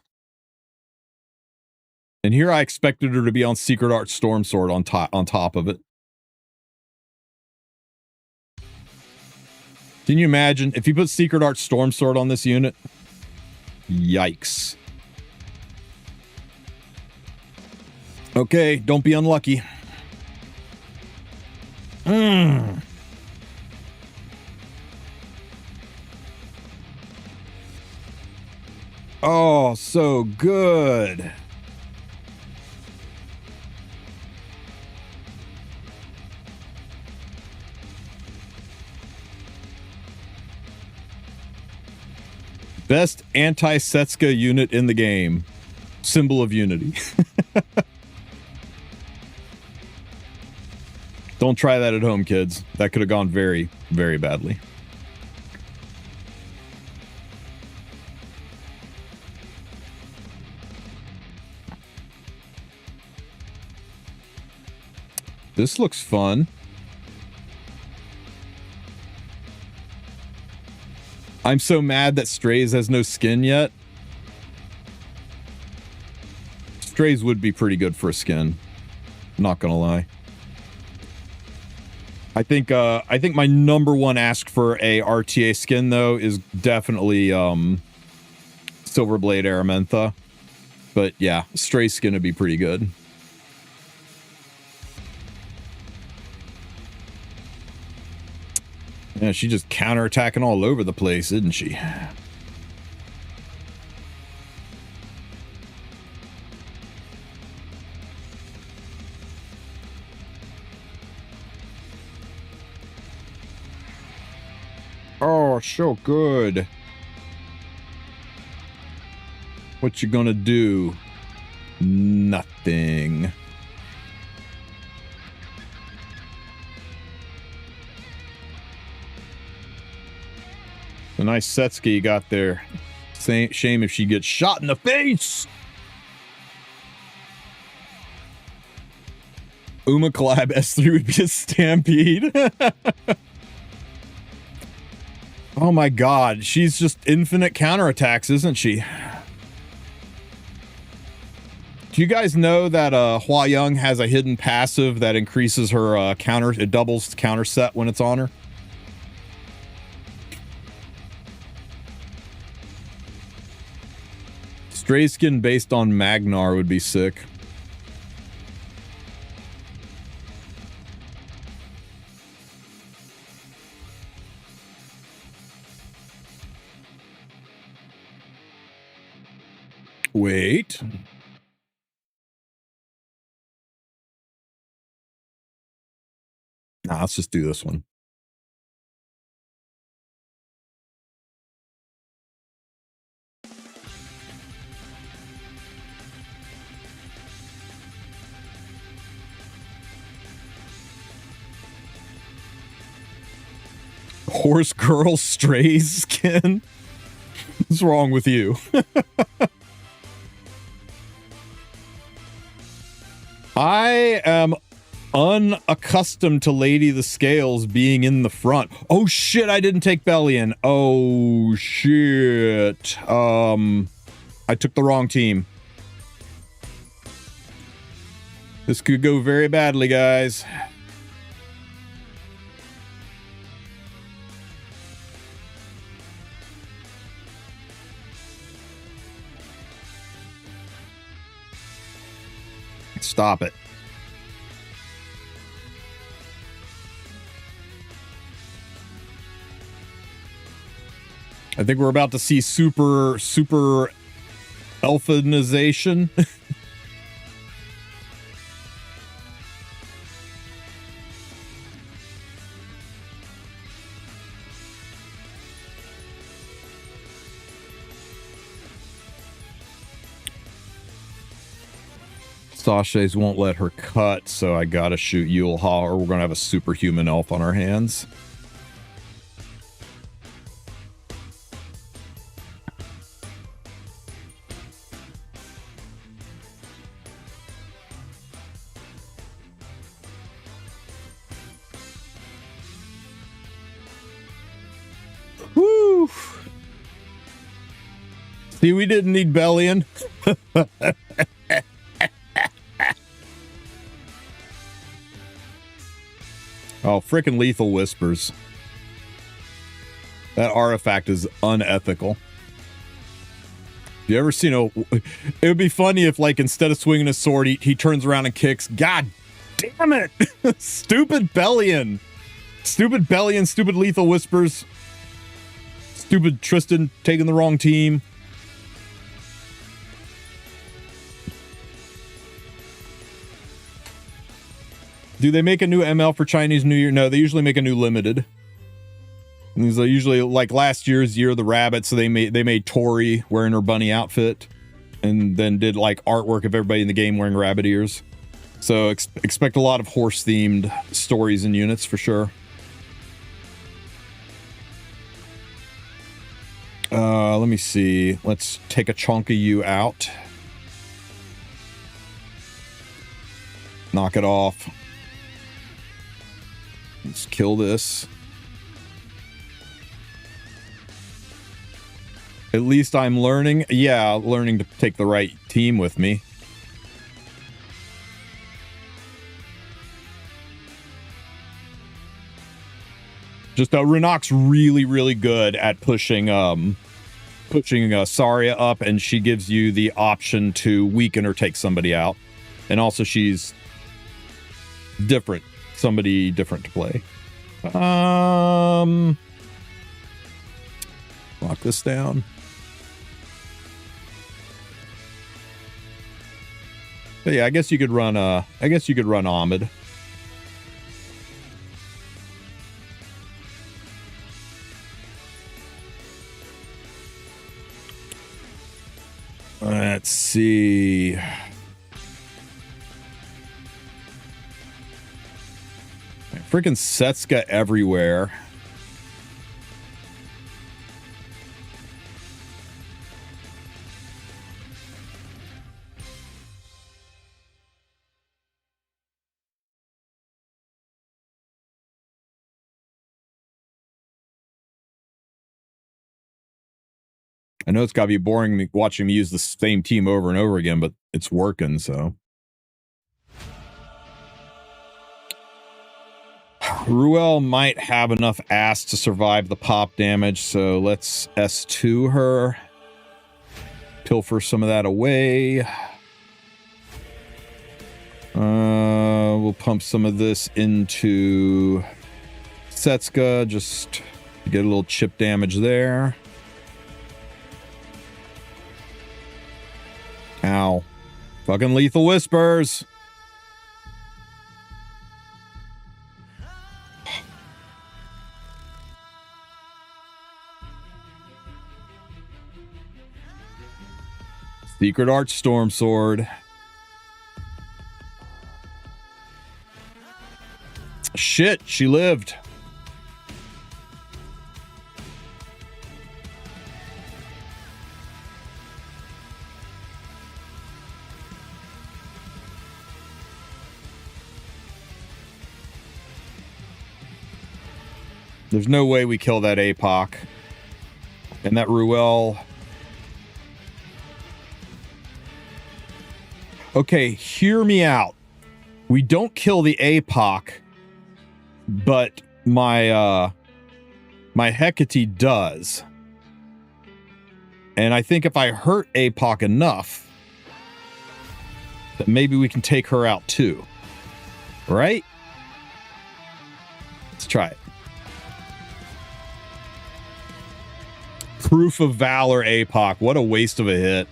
And here I expected her to be on Secret Art Storm Sword on top of it. Can you imagine if you put Secret Art Storm Sword on this unit? Yikes. Okay, don't be unlucky. Oh, so good. Best anti-Setsuka unit in the game. Symbol of unity. Don't try that at home, kids. That could have gone very, very badly. This looks fun. I'm so mad that Strays has no skin yet. Strays would be pretty good for a skin. Not gonna lie. I think my #1 ask for a RTA skin though is definitely Silverblade Aramentha. But yeah, Stray skin would be pretty good. Yeah, she's just counterattacking all over the place, isn't she? Oh, so good. What you gonna do? Nothing. nice Setsuka you got there. Shame if she gets shot in the face. Uma collab S3 would be a stampede. Oh my god, she's just infinite counterattacks, isn't she? Do you guys know that Hua Young has a hidden passive that increases her counter? It doubles counter set when it's on her. Stray skin based on Magnar would be sick. Wait. Nah, let's just do this one. Horse girl stray skin? What's wrong with you? I am unaccustomed to Lady the Scales being in the front. Oh shit, I didn't take Bellion. Oh shit. I took the wrong team. This could go very badly, guys. Stop it. I think we're about to see super elfinization. Sasha's won't let her cut, so I gotta shoot Yule Ha, or we're gonna have a superhuman elf on our hands. Woo! See, we didn't need Bellion. Oh, frickin' Lethal Whispers. That artifact is unethical. You ever seen a... It would be funny if, like, instead of swinging a sword, he turns around and kicks. God damn it! Stupid Bellion. Stupid Bellion, stupid Lethal Whispers. Stupid Tristen taking the wrong team. Do they make a new ML for Chinese New Year? No, they usually make a new limited. And these are usually like last year's Year of the Rabbit, so they made Tori wearing her bunny outfit, and then did like artwork of everybody in the game wearing rabbit ears. So expect a lot of horse-themed stories and units for sure. Let me see. Let's take a chunk of you out. Knock it off. Let's kill this. At least I'm learning. Yeah, learning to take the right team with me. Just Renok's really good at pushing Saria up, and she gives you the option to weaken or take somebody out. And also she's different. Somebody different to play. Lock this down. But yeah, I guess you could run Ahmed. Let's see. Freaking Setsuka everywhere. know it's got to be boring watching me use the same team over and over again, but it's working, so. Ruel might have enough ass to survive the pop damage, so let's S2 her. Pilfer some of that away. We'll pump some of this into Setsuka, just to get a little chip damage there. Ow. Fucking lethal whispers. Secret Arch Storm Sword. Shit, she lived. There's no way we kill that APOC. And that Ruel. Okay, hear me out. We don't kill the APOC, but my Hecate does. And I think if I hurt APOC enough, that maybe we can take her out too. Right? Let's try it. Proof of Valor APOC. What a waste of a hit.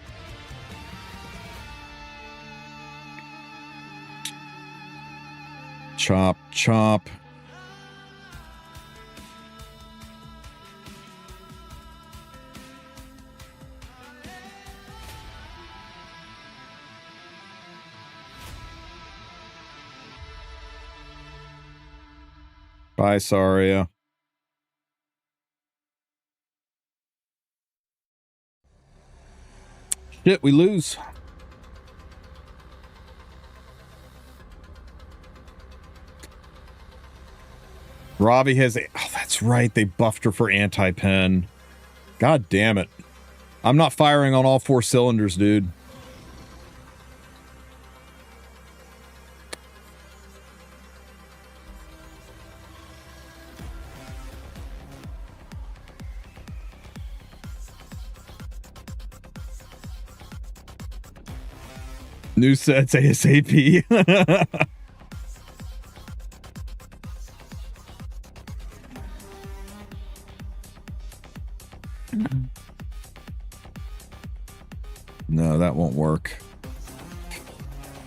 Chop, chop. Bye, Saria. Shit, we lose. Robbie has a... Oh, that's right. They buffed her for anti-pen. God damn it. I'm not firing on all 4 cylinders, dude. New sets ASAP. No, that won't work.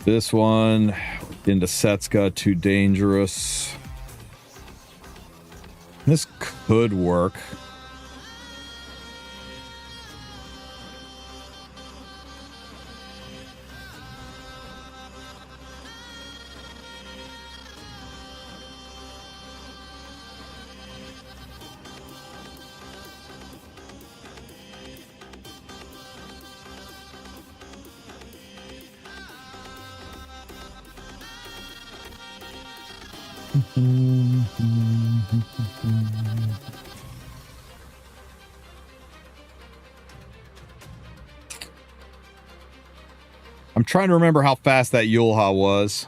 This one into Setsuka, too dangerous. This could work. I'm trying to remember how fast that Yulha was.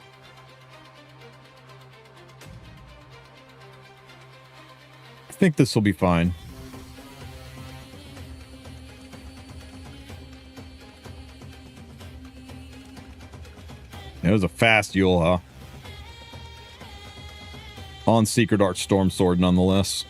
I think this will be fine. It was a fast Yulha. On Secret Arch Storm Sword, nonetheless.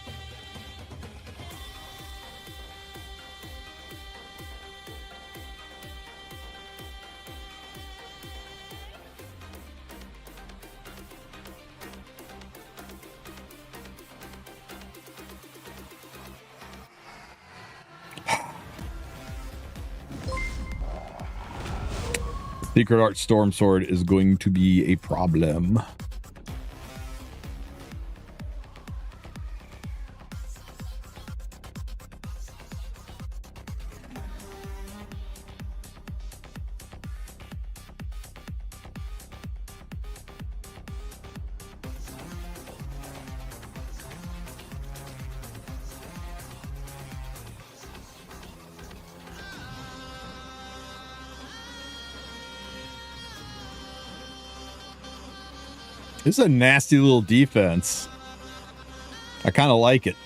Secret Arch Storm Sword is going to be a problem. This is a nasty little defense. I kind of like it.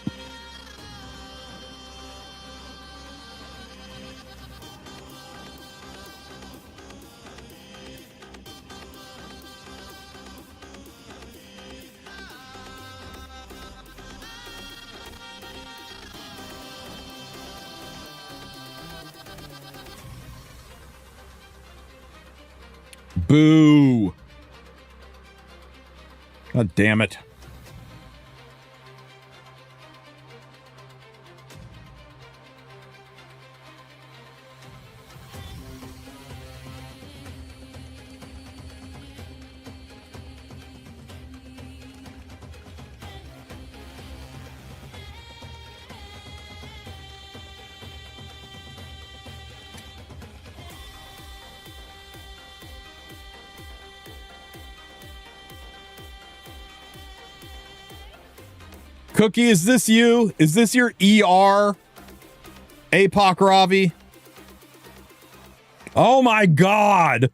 Boo. God damn it. Cookie, is this you? Is this your ER? APOC Ravi? Oh my god!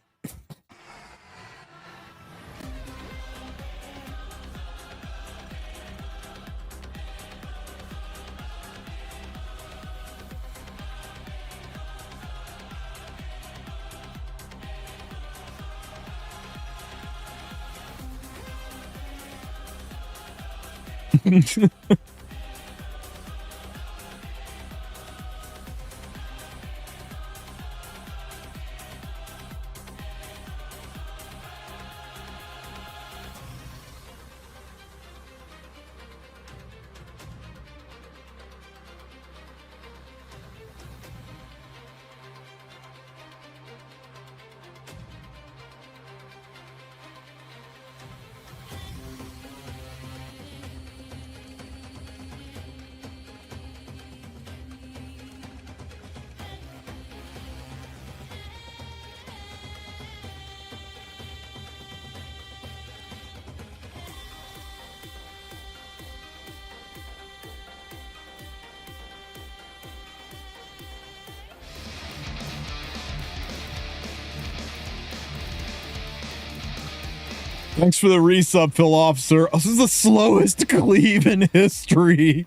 Thanks for the resub, Phil Officer. This is the slowest cleave in history.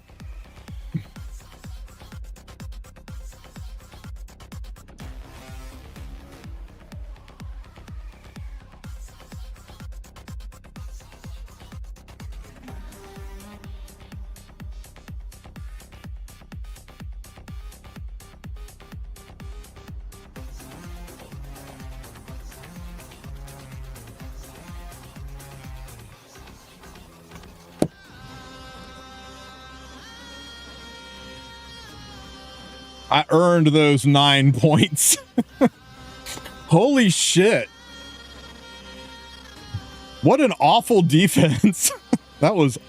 I earned those 9 points. Holy shit. What an awful defense. That was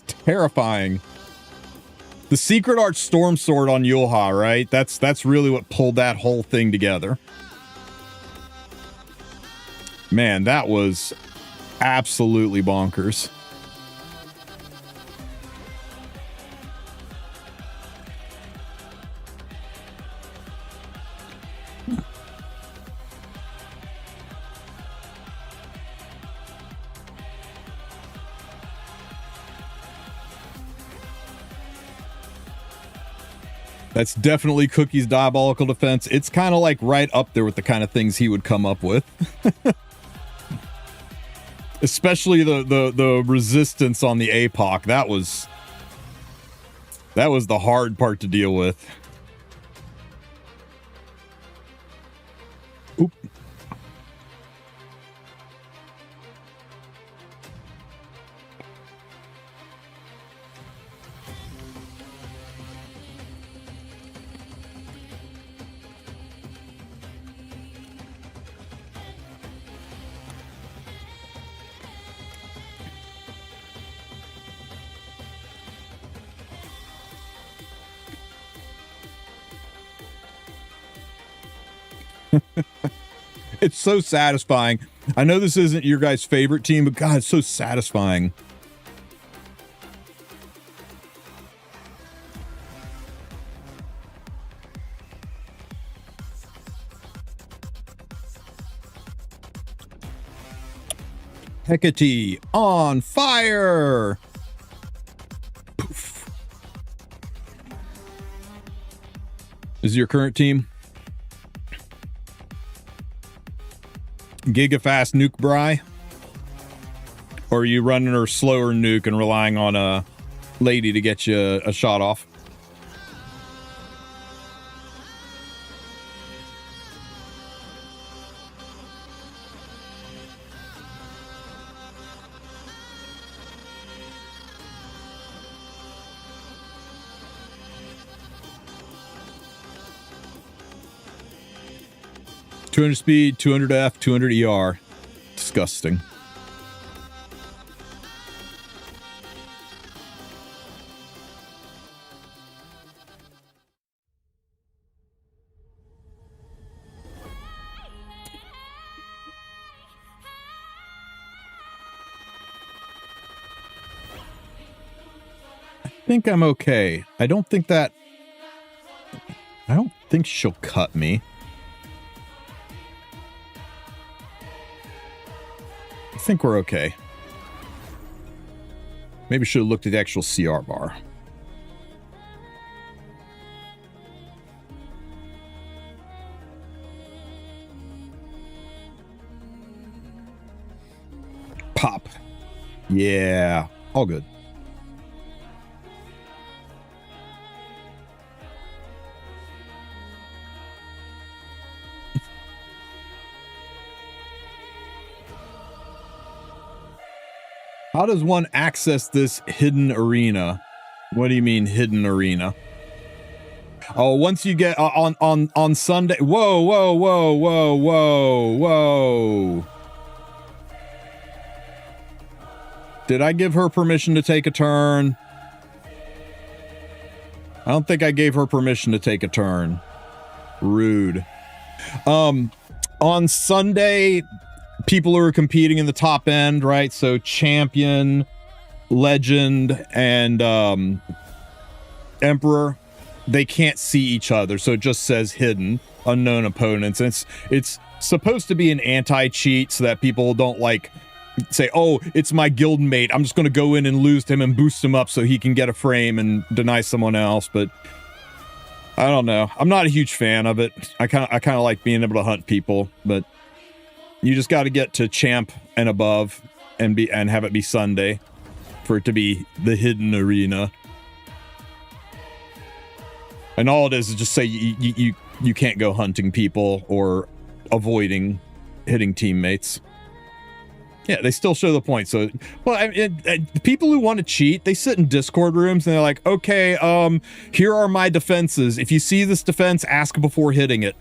terrifying. The Secret Arch Storm Sword on Yulha, right? That's really what pulled that whole thing together. Man, that was absolutely bonkers. That's definitely Cookie's diabolical defense. It's kind of like right up there with the kind of things he would come up with. Especially the resistance on the APOC. That was the hard part to deal with. Oop. It's so satisfying. I know this isn't your guys' favorite team, but God, it's so satisfying. Hecate on fire. Poof. Is your current team Gigafast Nuke Bry? Or are you running her slower nuke and relying on a lady to get you a shot off? .200 speed, 200 F, 200 ER. Disgusting. I think I'm okay. I don't think she'll cut me. I think we're okay. Maybe should have looked at the actual CR bar. Pop. Yeah, all good. How does one access this hidden arena? What do you mean hidden arena? Oh, once you get on Sunday. Whoa, whoa, whoa, whoa, whoa, whoa. Did I give her permission to take a turn? I don't think I gave her permission to take a turn. Rude. On Sunday, people who are competing in the top end, right? So champion, legend, and emperor, they can't see each other. So it just says hidden, unknown opponents. And it's supposed to be an anti-cheat so that people don't like say, oh, it's my guild mate, I'm just going to go in and lose to him and boost him up so he can get a frame and deny someone else. But I don't know. I'm not a huge fan of it. I kind of like being able to hunt people, but you just got to get to champ and above and have it be Sunday for it to be the hidden arena. And all it is just say you can't go hunting people or avoiding hitting teammates. Yeah, they still show the point. So, well, the people who want to cheat, they sit in Discord rooms and they're like, okay, here are my defenses. If you see this defense, ask before hitting it.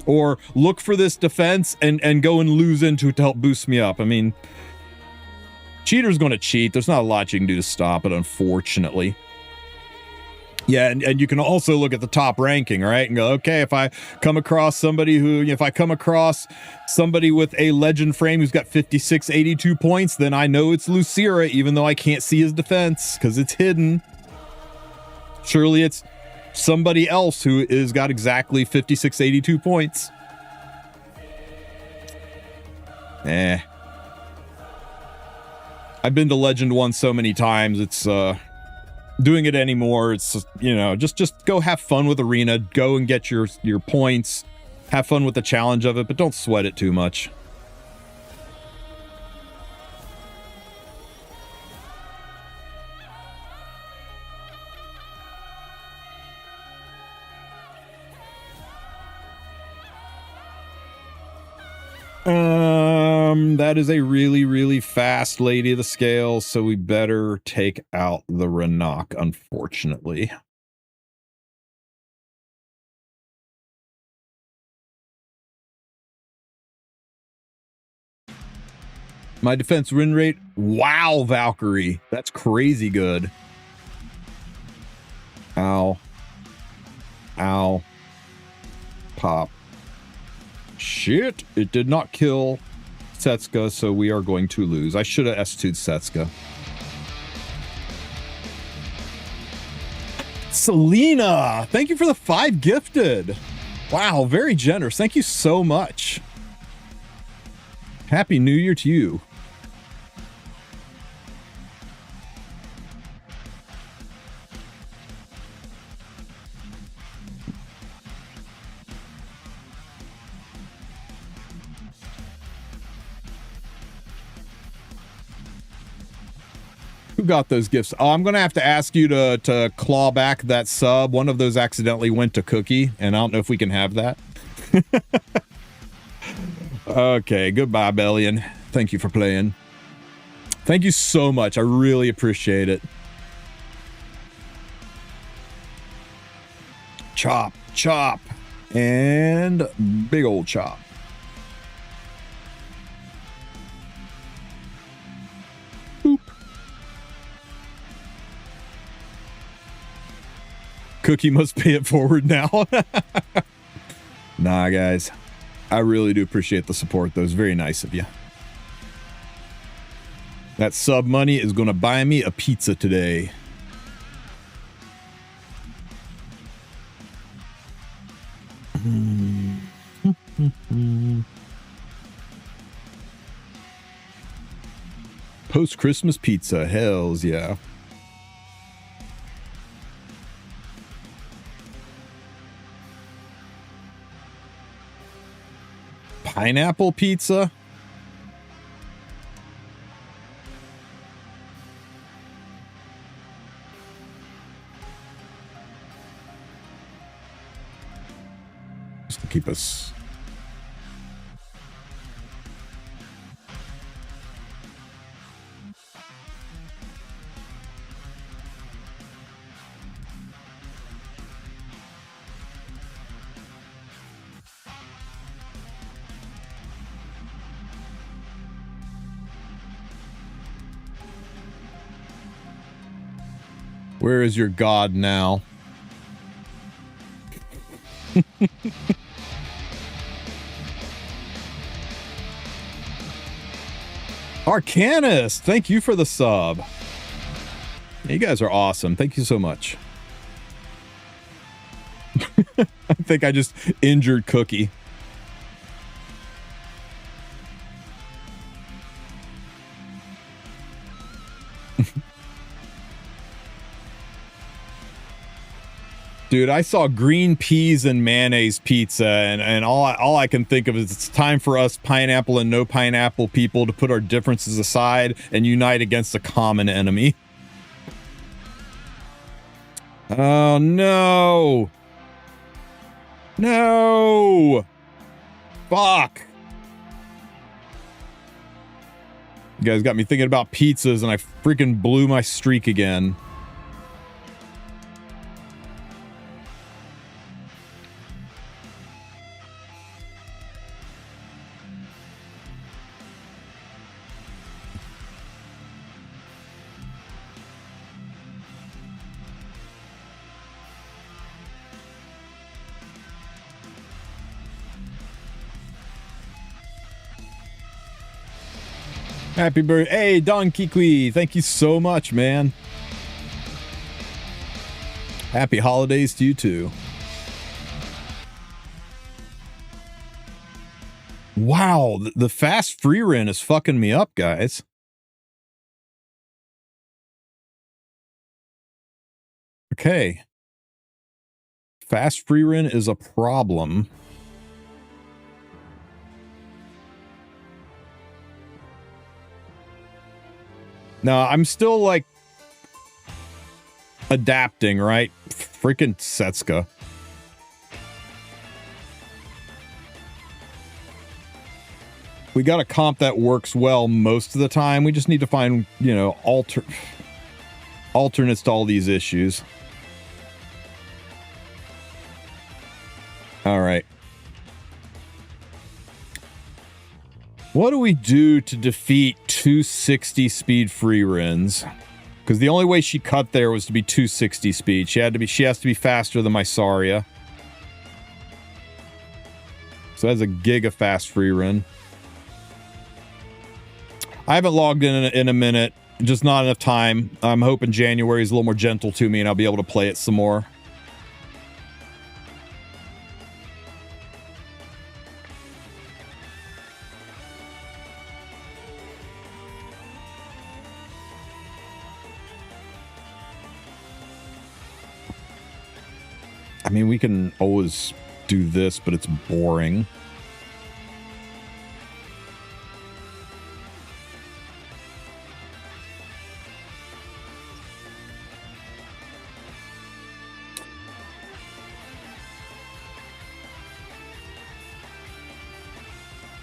Or look for this defense and go and lose into it to help boost me up. I mean, cheater's going to cheat. There's not a lot you can do to stop it, unfortunately. Yeah, and you can also look at the top ranking, right? And go, okay, if I come across somebody with a legend frame who's got 5682 points, then I know it's Lucira, even though I can't see his defense because it's hidden. Surely it's somebody else who is got exactly 5682 points. I've been to Legend 1 so many times, it's doing it anymore. It's, you know, just go have fun with Arena, go and get your points, have fun with the challenge of it, but don't sweat it too much. That is a really, really fast Lady of the Scales, so we better take out the Renok, unfortunately. My defense win rate, wow, Valkyrie, that's crazy good. Ow. Ow. Pop. Shit, it did not kill Setsuka, so we are going to lose. I should have S2'd Setsuka. Selena, thank you for the 5 gifted. Wow, very generous. Thank you so much. Happy New Year to you. Who got those gifts? Oh, I'm going to have to ask you to claw back that sub. One of those accidentally went to Cookie, and I don't know if we can have that. Okay, goodbye, Bellion. Thank you for playing. Thank you so much. I really appreciate it. Chop, chop, and big old chop. Boop. Cookie must pay it forward now. Nah, guys. I really do appreciate the support. That was very nice of you. That sub money is going to buy me a pizza today. Post-Christmas pizza. Hells yeah. Pineapple pizza? Just to keep us... Where is your god now? Arcanist, thank you for the sub. You guys are awesome. Thank you so much. I think I just injured Cookie. Dude, I saw green peas and mayonnaise pizza, and all I can think of is it's time for us pineapple and no pineapple people to put our differences aside and unite against a common enemy. Oh, no. No. Fuck. You guys got me thinking about pizzas, and I freaking blew my streak again. Happy birthday. Hey, Don Kikwi. Thank you so much, man. Happy holidays to you, too. Wow, the fast free run is fucking me up, guys. Okay. Fast free run is a problem. No, I'm still, like, adapting, right? Freaking Setsuka. We got a comp that works well most of the time. We just need to find, you know, alternates to all these issues. All right. What do we do to defeat 260 speed free runs? Because the only way she cut there was to be 260 speed. She has to be faster than my Saria. So that's a giga fast free run. I haven't logged in a minute. Just not enough time. I'm hoping January is a little more gentle to me and I'll be able to play it some more. I mean, we can always do this, but it's boring.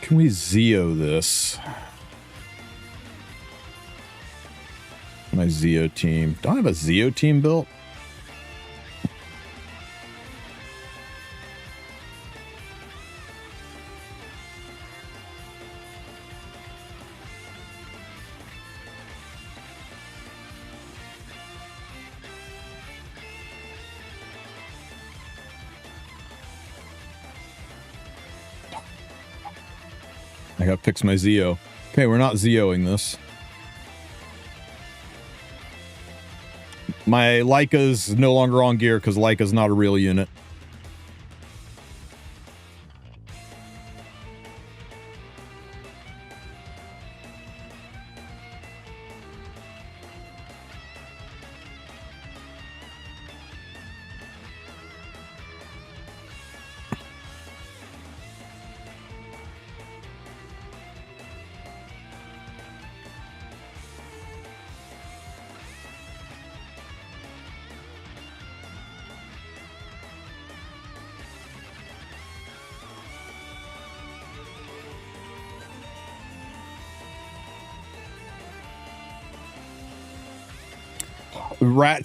Can we Zeo this? My Zeo team. Don't I have a Zeo team built? I gotta fix my Zeo. Okay, we're not Zeoing this. My Leica's no longer on gear because Leica's not a real unit.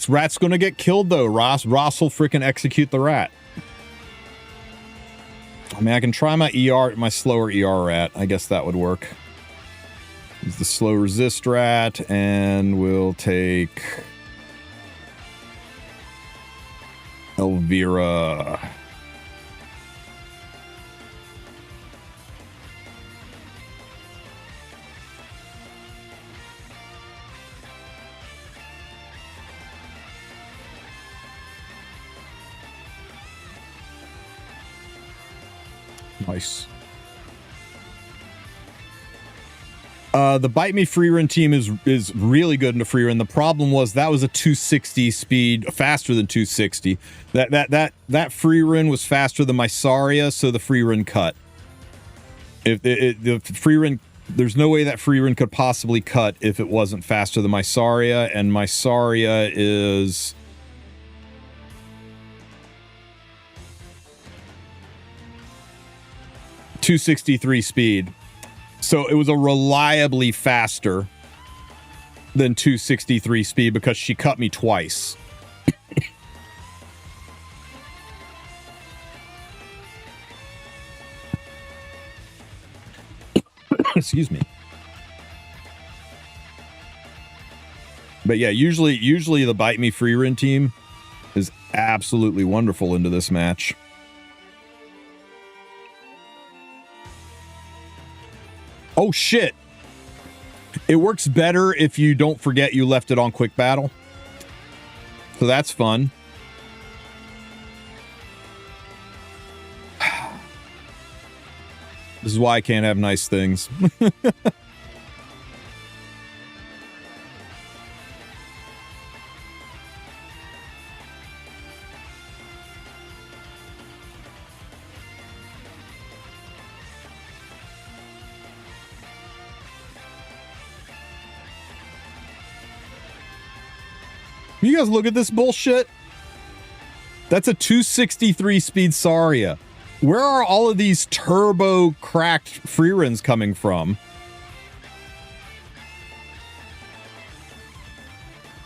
Rat's gonna get killed though. Ross will freaking execute the rat. I mean, I can try my my slower ER rat. I guess that would work. It's the slow resist rat, and we'll take Elvira. Nice. The Bite Me free run team is really good in the free run. The problem was that was a 260 speed, faster than 260. That free run was faster than my Saria, so the free run cut. If the free run, there's no way that free run could possibly cut if it wasn't faster than my Saria, and my Saria is 263 speed. So it was a reliably faster than 263 speed because she cut me twice. Excuse me. But yeah, usually the Bite Me free run team is absolutely wonderful into this match. Oh shit. It works better if you don't forget you left it on quick battle. So that's fun. This is why I can't have nice things. You guys look at this bullshit. That's a 263 speed Saria. Where are all of these turbo cracked free runs coming from?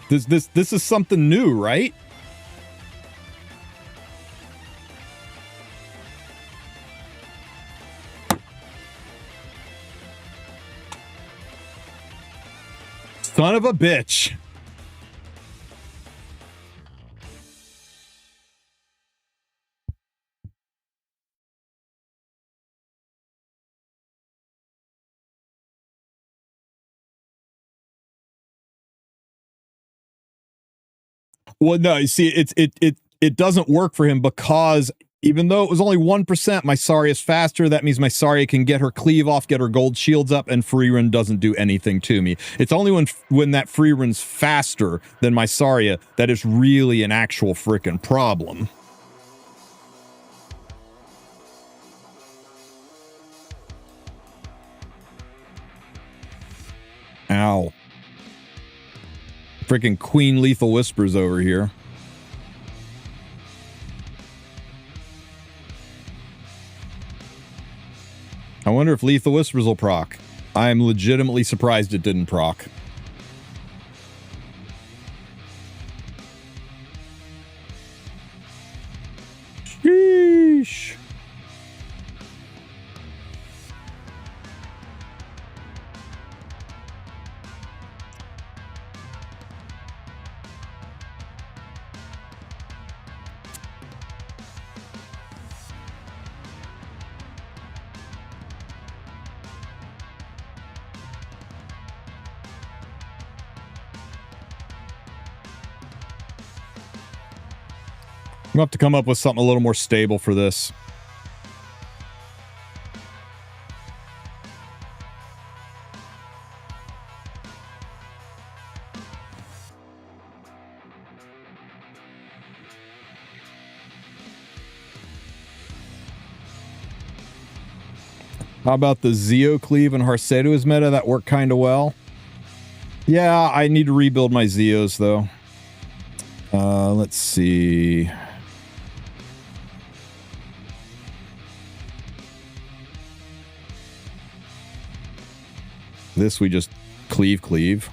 This is something new, right? Son of a bitch. Well, no, you see, it doesn't work for him because even though it was only 1%, my Saria is faster. That means my Saria can get her cleave off, get her gold shields up, and free run doesn't do anything to me. It's only when that free run's faster than my Saria that is really an actual frickin' problem. Ow. Freaking Queen Lethal Whispers over here. I wonder if Lethal Whispers will proc. I am legitimately surprised it didn't proc. Sheesh. We'll have to come up with something a little more stable for this. How about the Zeo Cleave and Harcedo's meta? That worked kind of well. Yeah, I need to rebuild my Zeos, though. Let's see. This we just cleave.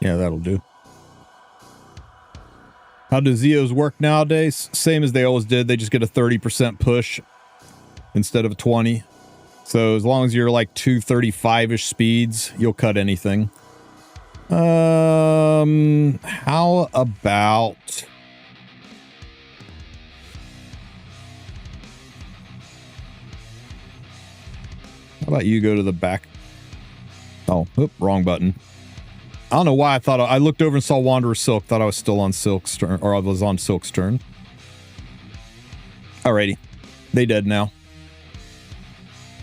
Yeah, that'll do. How do Zeos work nowadays? Same as they always did. They just get a 30% push instead of a 20. So as long as you're like 235-ish speeds, you'll cut anything. How about... How about you go to the back? Oh, wrong button. I don't know why I thought I looked over and saw Wanderer Silk, thought I was still on Silk's turn, or I was on Silk's turn. Alrighty. They dead now.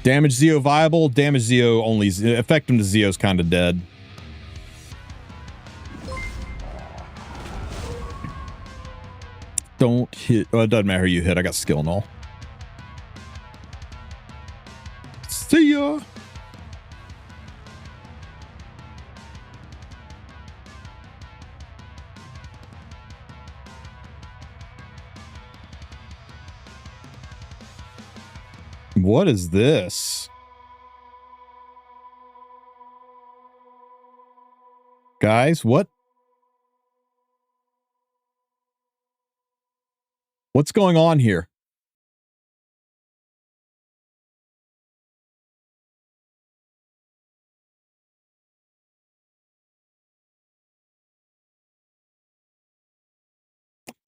Damage Zeo viable, damage Zeo only, effect him to Zeo's kind of dead. Don't hit, oh, it doesn't matter who you hit, I got skill and all. See ya! What is this? Guys, what? What's going on here?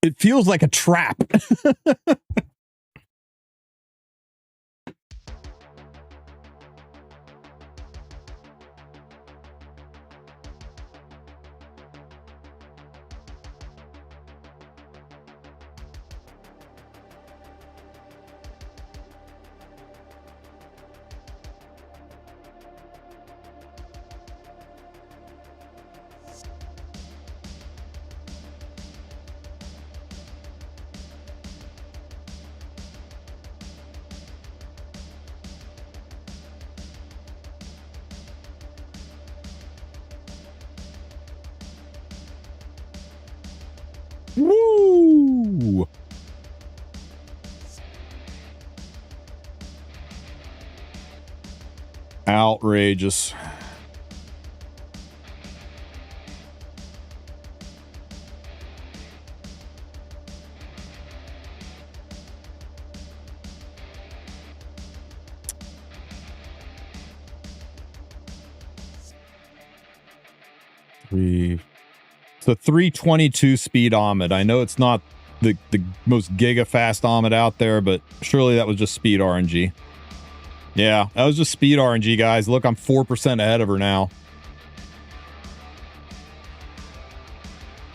It feels like a trap. Woo! Outrageous. It's a 322 speed Omid. I know it's not the most giga fast Omid out there, but surely that was just speed RNG. Yeah, that was just speed RNG, guys. Look, I'm 4% ahead of her now.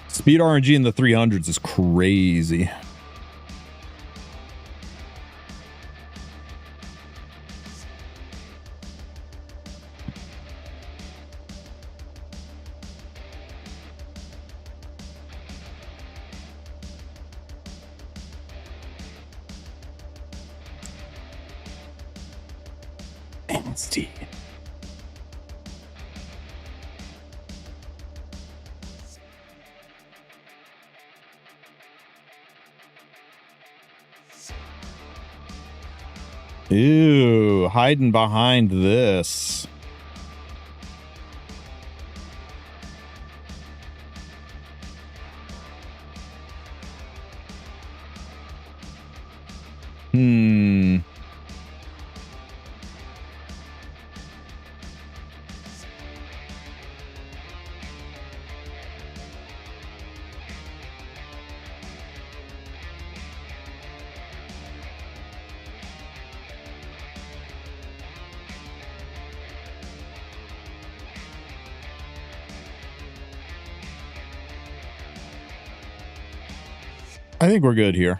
Speed RNG in the 300s is crazy. Nasty. Ew, hiding behind this. I think we're good here.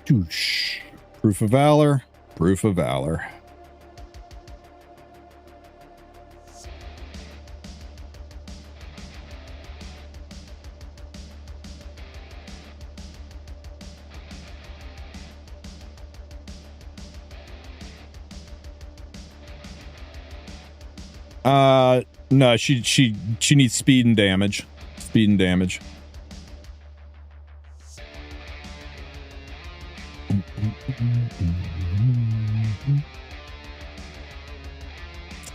Doosh. Proof of valor. Proof of valor. No, she needs speed and damage. Speed and damage.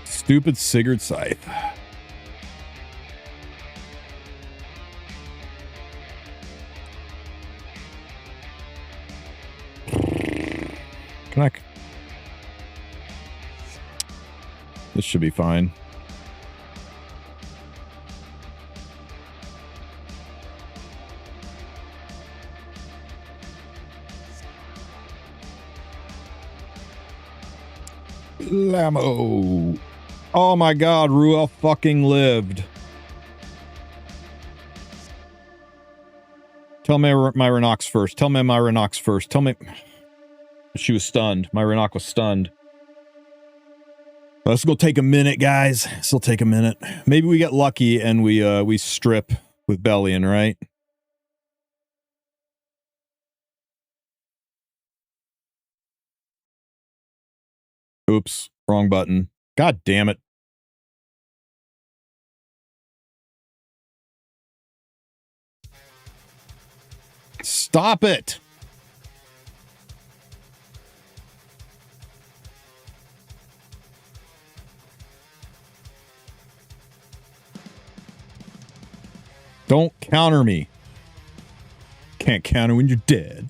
Stupid Sigurd Scythe. Can I? This should be fine. Lamo. Oh my god, Ruel fucking lived. Tell me my Renox first. Tell me my Renox first. Tell me... She was stunned. My Renox was stunned. This will take a minute, guys. This will take a minute. Maybe we get lucky and we strip with Bellion, right? Oops, wrong button. God damn it. Stop it. Don't counter me. Can't counter when you're dead.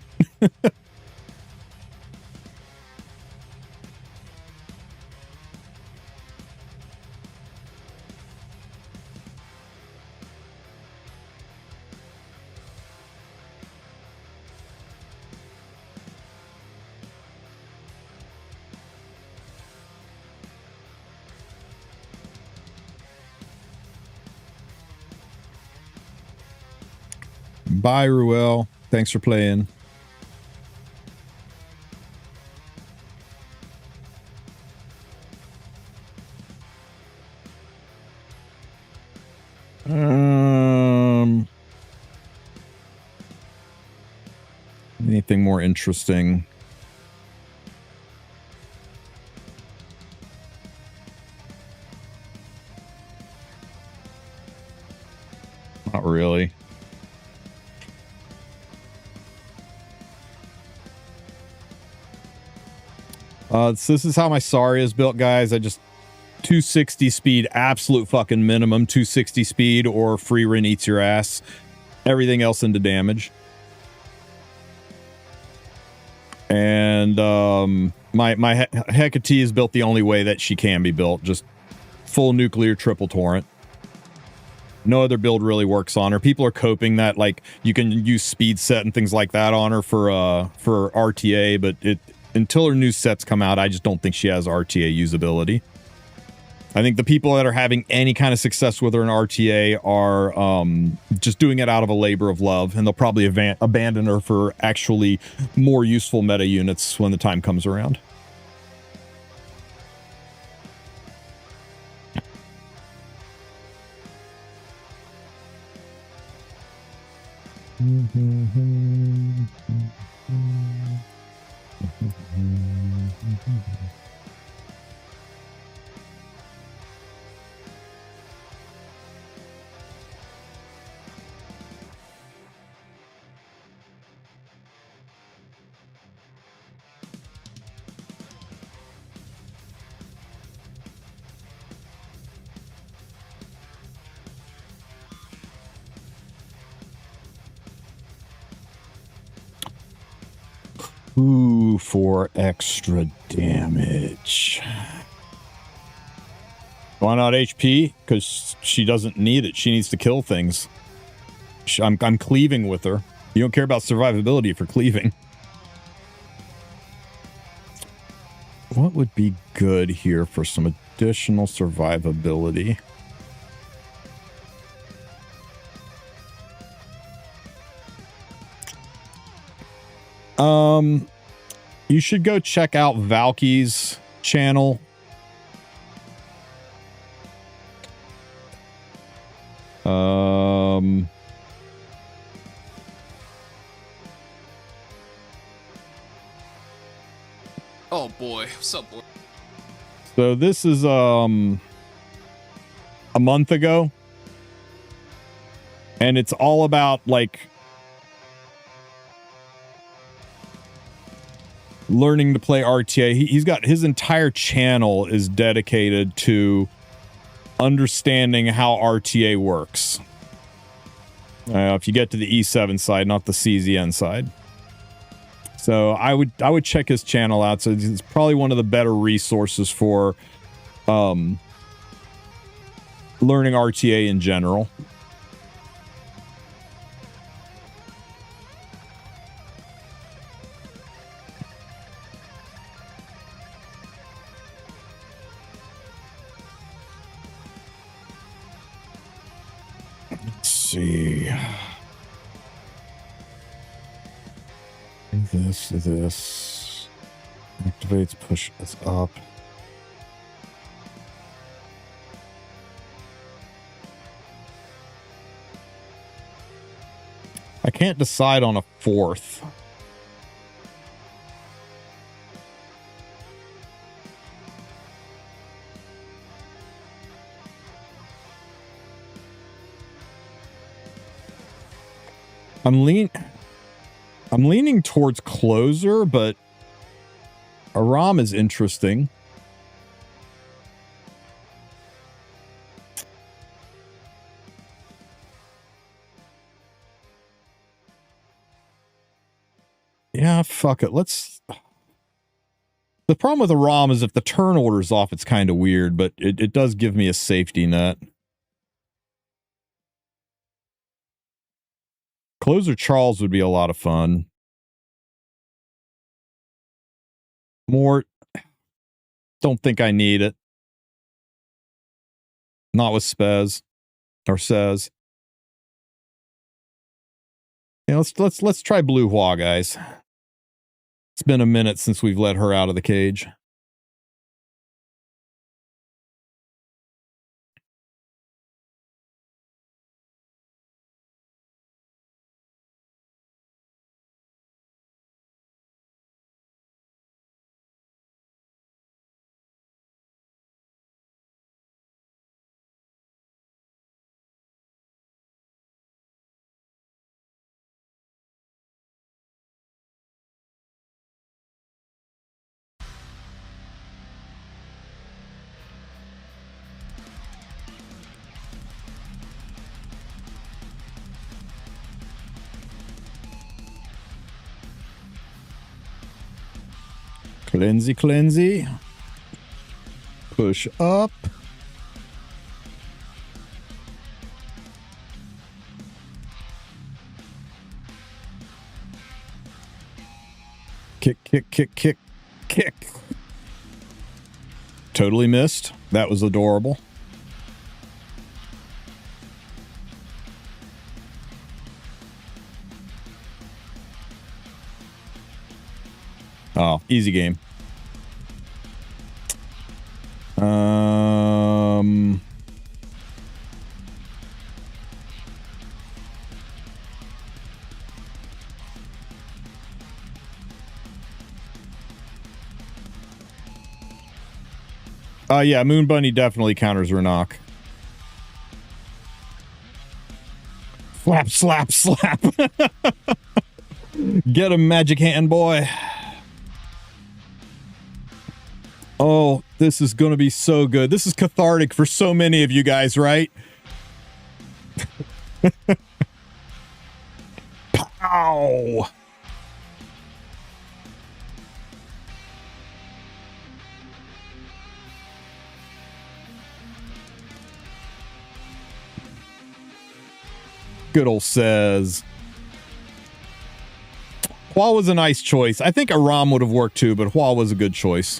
Bye, Ruel. Thanks for playing. Anything more interesting? Not really. So this is how my Sari is built, guys. I just 260 speed, absolute fucking minimum. 260 speed or free Rin eats your ass. Everything else into damage. And my Hecate is built the only way that she can be built, just full nuclear triple torrent. No other build really works on her. People are coping that like you can use speed set and things like that on her for RTA, but until her new sets come out, I just don't think she has RTA usability. I think the people that are having any kind of success with her in RTA are just doing it out of a labor of love, and they'll probably abandon her for actually more useful meta units when the time comes around. Ooh, for extra damage. Why not HP? Because she doesn't need it. She needs to kill things. I'm cleaving with her. You don't care about survivability for cleaving. What would be good here for some additional survivability? You should go check out Valky's channel. Oh boy, what's up, boy? So this is a month ago, and it's all about like learning to play RTA. He's got his entire channel is dedicated to understanding how RTA works. If you get to the E7 side, not the CZN side. So I would check his channel out. So it's probably one of the better resources for learning RTA in general. Let's see. This activates, push us up. I can't decide on a fourth. I'm leaning towards closer, but Aram is interesting. Yeah, fuck it. The problem with Aram is if the turn order's off, it's kind of weird, but it does give me a safety net. Closer Charles would be a lot of fun. More, don't think I need it. Not with Spez or Says. Yeah, let's try Blue Hua, guys. It's been a minute since we've let her out of the cage. Cleansy, cleansy. Push up. Kick, kick, kick, kick, kick. Totally missed. That was adorable. Oh, easy game. Yeah, Moon Bunny definitely counters Renok. Slap, slap, slap. Get him, Magic Hand Boy. Oh, this is going to be so good. This is cathartic for so many of you guys, right? Pow! Good old says. Hua was a nice choice. I think a Ram would have worked too, but Hua was a good choice.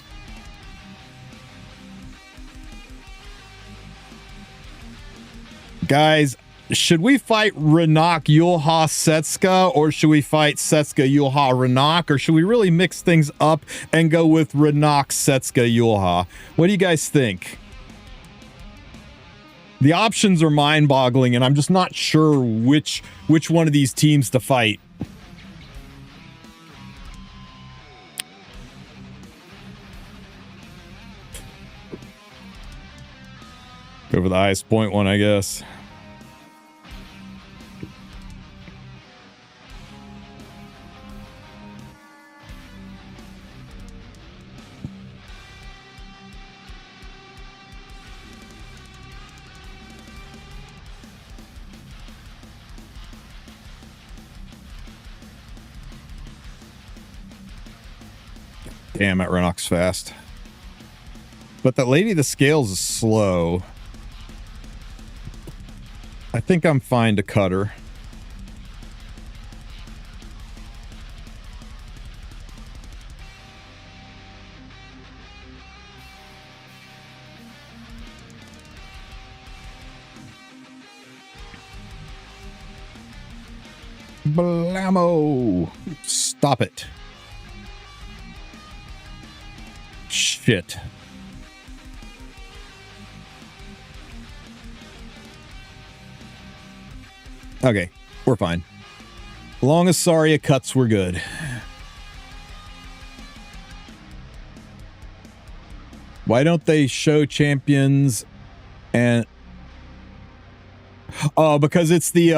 Guys, should we fight Renok, Yulha, Setska, or should we fight Setska, Yulha, Renok, or should we really mix things up and go with Renok, Setska, Yulha? What do you guys think? The options are mind-boggling, and I'm just not sure which one of these teams to fight. Go for the highest point one, I guess. Damn, that Renok's fast. But that Lady of the Scales is slow. I think I'm fine to cut her. Blammo! Stop it. Shit. Okay, we're fine. Long as Saria cuts, we're good. Why don't they show champions and... Oh, because it's the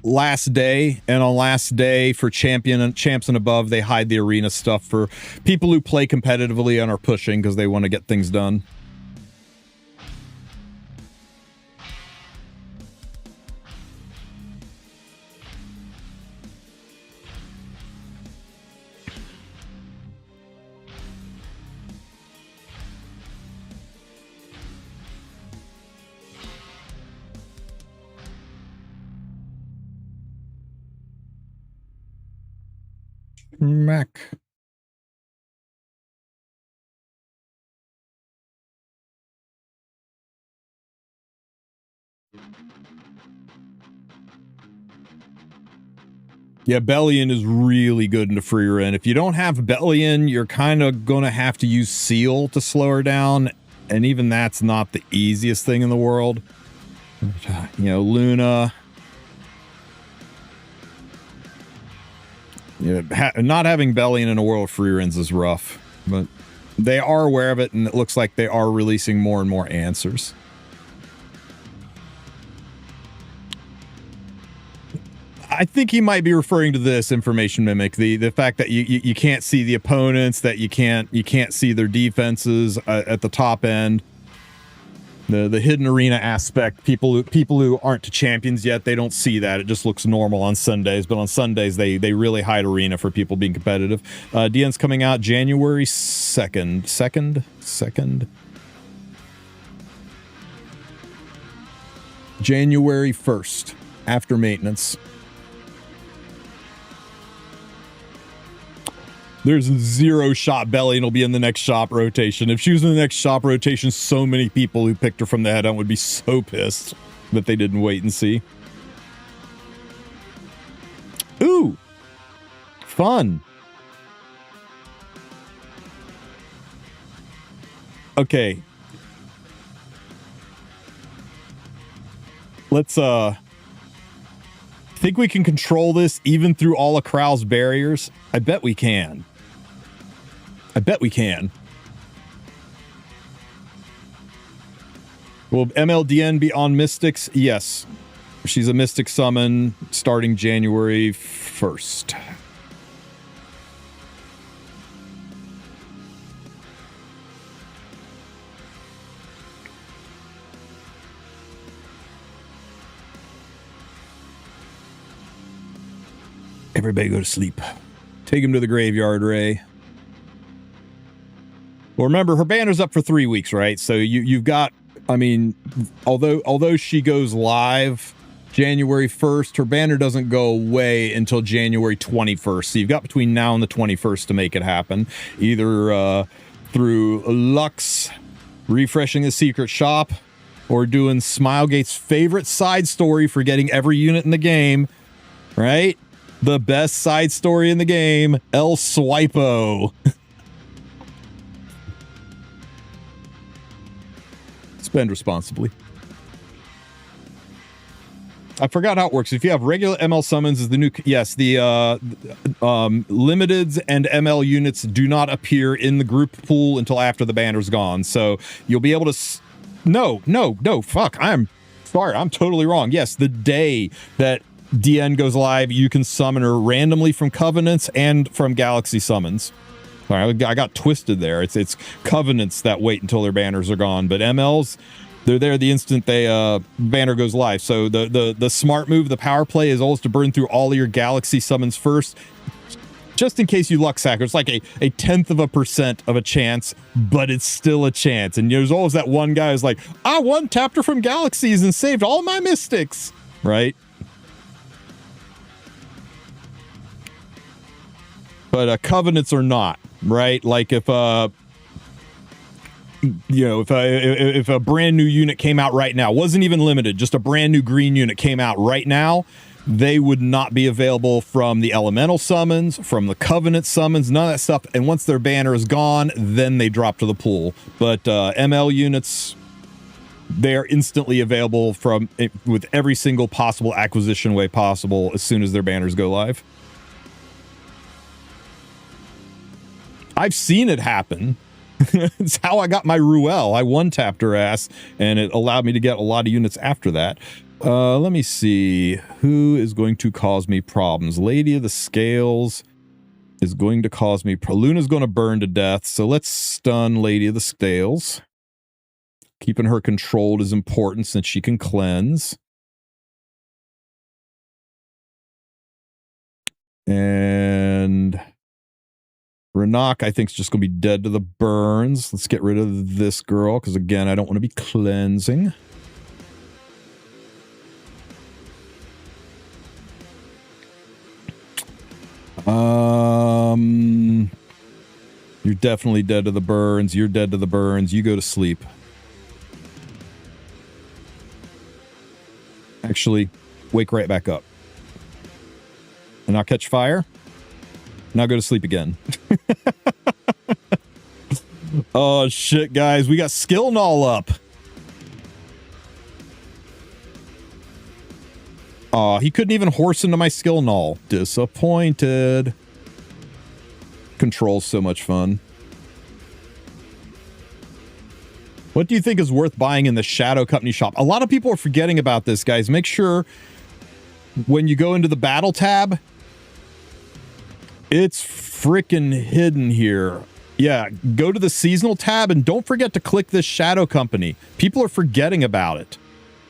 last day, and on last day for champs and above, they hide the arena stuff for people who play competitively and are pushing because they want to get things done. Mac. Yeah, Bellion is really good into free run. If you don't have Bellion, you're kind of going to have to use Seal to slow her down. And even that's not the easiest thing in the world. You know, Luna. Yeah, not having Bellion in a world of free runs is rough. But they are aware of it, and it looks like they are releasing more and more answers. I think he might be referring to this information mimic, the fact that you can't see the opponents, that you can't see their defenses at the top end. The hidden arena aspect. People who aren't champions yet, they don't see that. It just looks normal on Sundays, but on Sundays they really hide arena for people being competitive. DN's coming out January 2nd. January 1st, after maintenance. There's 0 shot belly and it'll be in the next shop rotation. If she was in the next shop rotation, so many people who picked her from the head-on would be so pissed that they didn't wait and see. Ooh! Fun! Okay. Let's, think we can control this even through all of Kral's barriers? I bet we can. I bet we can. Will MLDN be on Mystics? Yes. She's a Mystic summon starting January 1st. Everybody go to sleep. Take him to the graveyard, Ray. Well, remember, her banner's up for 3 weeks, right? So you've got, I mean, although she goes live January 1st, her banner doesn't go away until January 21st. So you've got between now and the 21st to make it happen. Either through Lux, refreshing the secret shop, or doing Smilegate's favorite side story for getting every unit in the game, right? The best side story in the game, El Swipo. Spend responsibly. I forgot how it works. If you have regular ML summons, is the new... Yes, the limiteds and ML units do not appear in the group pool until after the banner's gone. So you'll be able to... No, fuck. I'm sorry. I'm totally wrong. Yes, the day that DN goes live, you can summon her randomly from Covenants and from Galaxy summons. Sorry, I got twisted there. It's Covenants that wait until their banners are gone, but MLs, they're there the instant they banner goes live. So the smart move, the power play, is always to burn through all of your Galaxy summons first, just in case you luck sack. It's like a 0.1% of a chance, but it's still a chance. And there's always that one guy who's like, I one-tapped her from Galaxies and saved all my Mystics, right? But Covenants are not, right? Like if if a brand new unit came out right now, wasn't even limited, just a brand new green unit came out right now, they would not be available from the elemental summons, from the Covenant summons, none of that stuff. And once their banner is gone, then they drop to the pool. But ML units, they're instantly available from with every single possible acquisition way possible as soon as their banners go live. I've seen it happen. It's how I got my Ruel. I one-tapped her ass, and it allowed me to get a lot of units after that. Let me see. Who is going to cause me problems? Lady of the Scales is going to cause me... Luna's going to burn to death, so let's stun Lady of the Scales. Keeping her controlled is important since she can cleanse. And... Renak, I think, is just going to be dead to the burns. Let's get rid of this girl, because, again, I don't want to be cleansing. You're definitely dead to the burns. You're dead to the burns. You go to sleep. Actually, wake right back up. And I'll catch fire. Now go to sleep again. Oh, shit, guys. We got skill null up. Oh, he couldn't even horse into my skill null. Disappointed. Control's so much fun. What do you think is worth buying in the Shadow Company shop? A lot of people are forgetting about this, guys. Make sure when you go into the battle tab, it's freaking hidden here. Yeah, go to the seasonal tab and don't forget to click this Shadow Company. People are forgetting about it.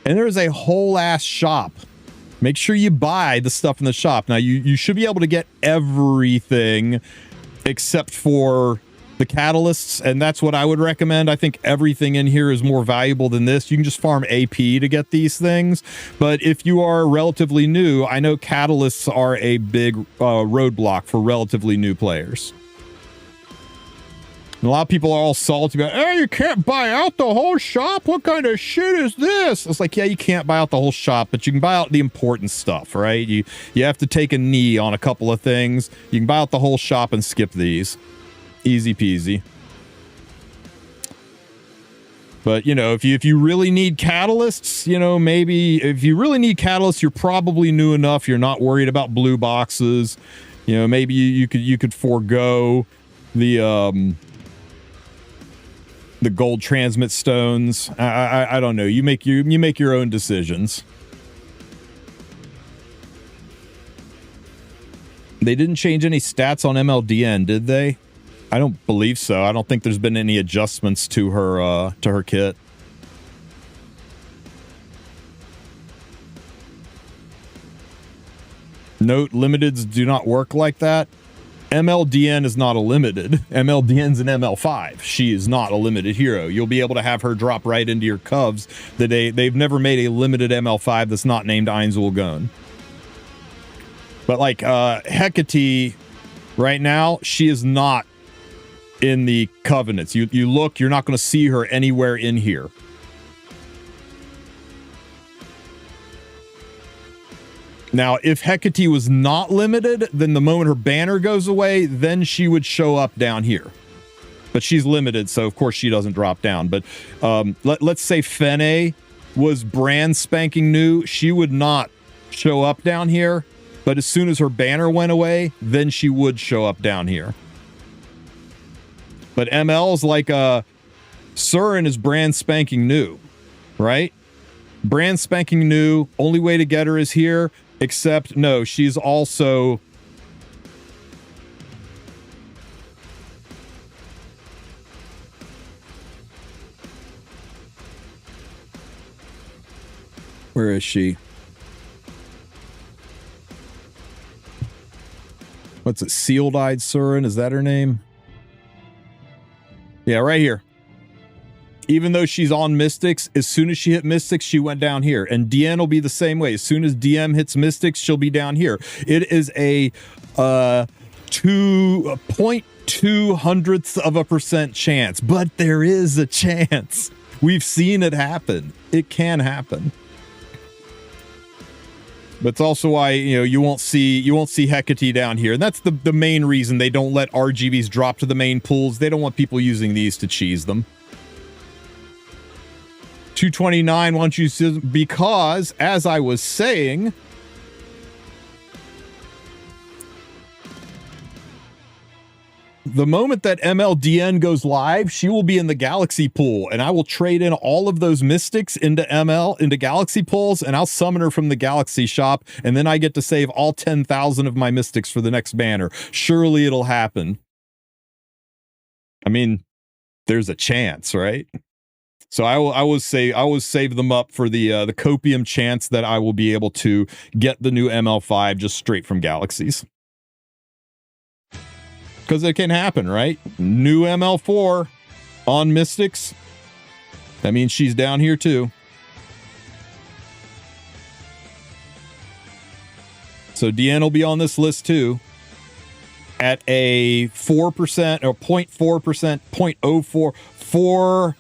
And there's a whole ass shop. Make sure you buy the stuff in the shop. Now, you should be able to get everything except for the catalysts, and that's what I would recommend. I think everything in here is more valuable than this. You can just farm AP to get these things, but if you are relatively new, I know catalysts are a big roadblock for relatively new players. And a lot of people are all salty about, hey, you can't buy out the whole shop? What kind of shit is this? It's like, yeah, you can't buy out the whole shop, but you can buy out the important stuff, right? You have to take a knee on a couple of things. You can buy out the whole shop and skip these. Easy peasy. But, you know, if you really need catalysts, you know, maybe if you really need catalysts, you're probably new enough. You're not worried about blue boxes. You know, maybe you could forego the gold transmit stones. I don't know. You make your own decisions. They didn't change any stats on MLDN, did they? I don't believe so. I don't think there's been any adjustments to her kit. Note, limiteds do not work like that. MLDN is not a limited. MLDN's an ML5. She is not a limited hero. You'll be able to have her drop right into your cubs. They've never made a limited ML5 that's not named Ainzul. But like Hecate, right now, she is not in the covenants. You look, you're not going to see her anywhere in here. Now, if Hecate was not limited, then the moment her banner goes away, then she would show up down here. But she's limited, so of course she doesn't drop down. But let's say Fene was brand spanking new. She would not show up down here. But as soon as her banner went away, then she would show up down here. But ML's like Surin is brand spanking new, right? Brand spanking new. Only way to get her is here. Except, no, she's also... Where is she? What's it? Sealed-eyed Surin? Is that her name? Yeah, right here. Even though she's on Mystics, as soon as she hit Mystics, she went down here. And DN will be the same way. As soon as DM hits Mystics, she'll be down here. It is a 0.02% chance, but there is a chance. We've seen it happen. It can happen. But it's also why, you know, you won't see Hecate down here. And that's the main reason they don't let RGBs drop to the main pools. They don't want people using these to cheese them. 229 wants you to, because, as I was saying, the moment that MLDN goes live, she will be in the Galaxy pool, and I will trade in all of those Mystics into Galaxy pools, and I'll summon her from the Galaxy shop, and then I get to save all 10,000 of my Mystics for the next banner. Surely it'll happen. I mean, there's a chance, right? So I will save them up for the copium chance that I will be able to get the new ML5 just straight from Galaxies. Because it can happen, right? New ML4 on Mystics. That means she's down here too. So DN will be on this list too. At a 4% or 0.4%, 0.04, 4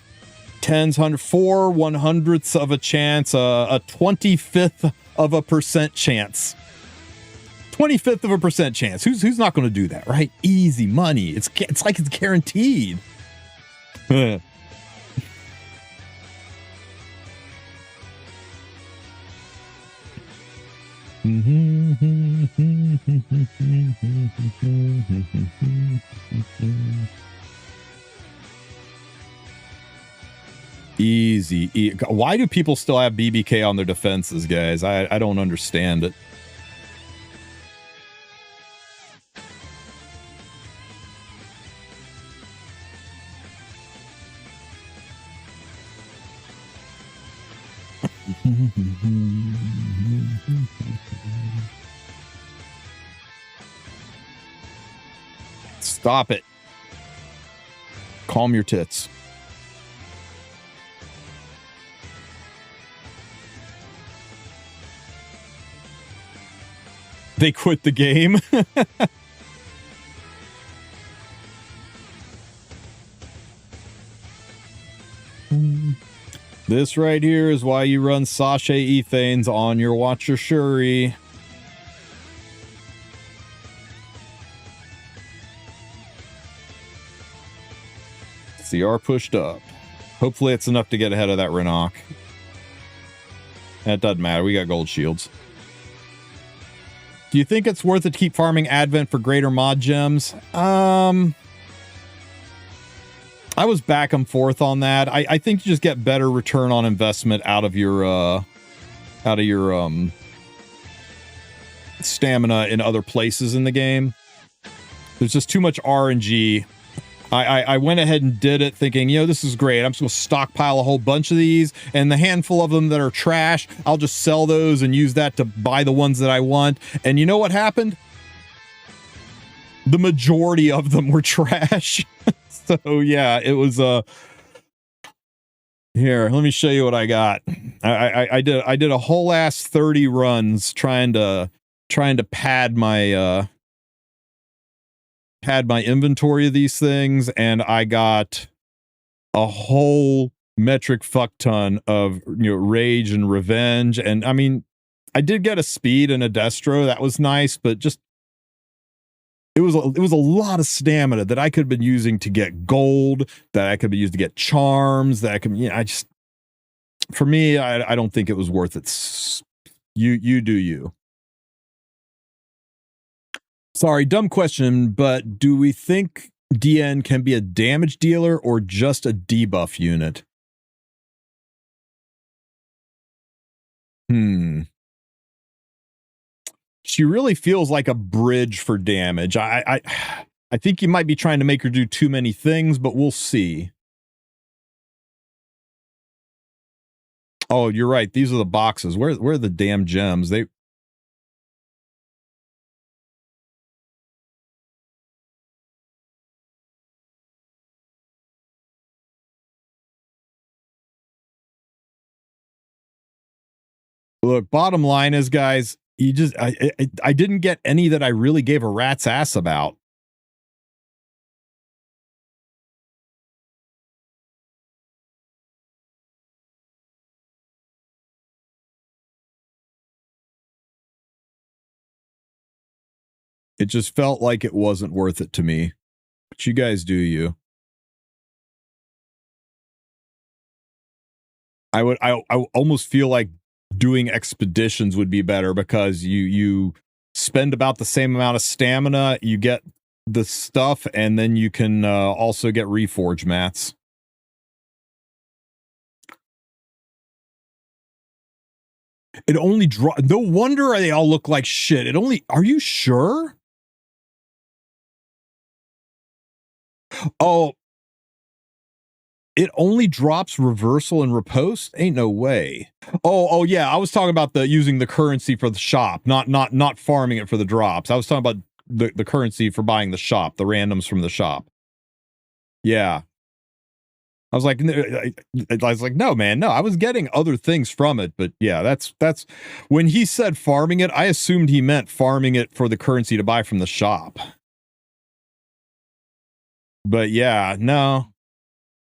tens, 4 100ths of a chance, a 25th of a percent chance. 25th of a percent chance. Who's not going to do that, right? Easy money. It's like it's guaranteed. Easy. Why do people still have BBK on their defenses, guys? I don't understand it. Stop it. Calm your tits. They quit the game. This right here is why you run sachet ethanes on your Watcher Shuri. CR pushed up. Hopefully it's enough to get ahead of that Renok. That doesn't matter. We got gold shields. Do you think it's worth it to keep farming Advent for greater mod gems? I was back and forth on that. I think you just get better return on investment out of your stamina in other places in the game. There's just too much RNG. I went ahead and did it thinking, you know, this is great. I'm just going to stockpile a whole bunch of these, and the handful of them that are trash, I'll just sell those and use that to buy the ones that I want. And you know what happened? The majority of them were trash. So yeah, it was here, let me show you what I got. I did a whole ass 30 runs trying to pad my inventory of these things, and I got a whole metric fuck ton of, you know, rage and revenge. And I mean, I did get a speed and a destro, that was nice, but just it was a lot of stamina that I could have been using to get gold, that I could be used to get charms, that I could, you know, for me, I don't think it was worth it. You do you. Sorry, dumb question, but do we think DN can be a damage dealer or just a debuff unit? She really feels like a bridge for damage. I think you might be trying to make her do too many things, but we'll see. Oh, you're right. These are the boxes. Where are the damn gems? Look, bottom line is, guys, I didn't get any that I really gave a rat's ass about. It just felt like it wasn't worth it to me. But you guys do you. I almost feel like doing expeditions would be better, because you spend about the same amount of stamina, you get the stuff, and then you can also get Reforge mats. It only no wonder they all look like shit. Are you sure? Oh, it only drops reversal and riposte? Ain't no way. Oh yeah, I was talking about using the currency for the shop, not farming it for the drops. I was talking about the currency for buying the shop, the randoms from the shop. Yeah. I was like, no, man, no. I was getting other things from it, but yeah, that's when he said farming it, I assumed he meant farming it for the currency to buy from the shop. But yeah, no.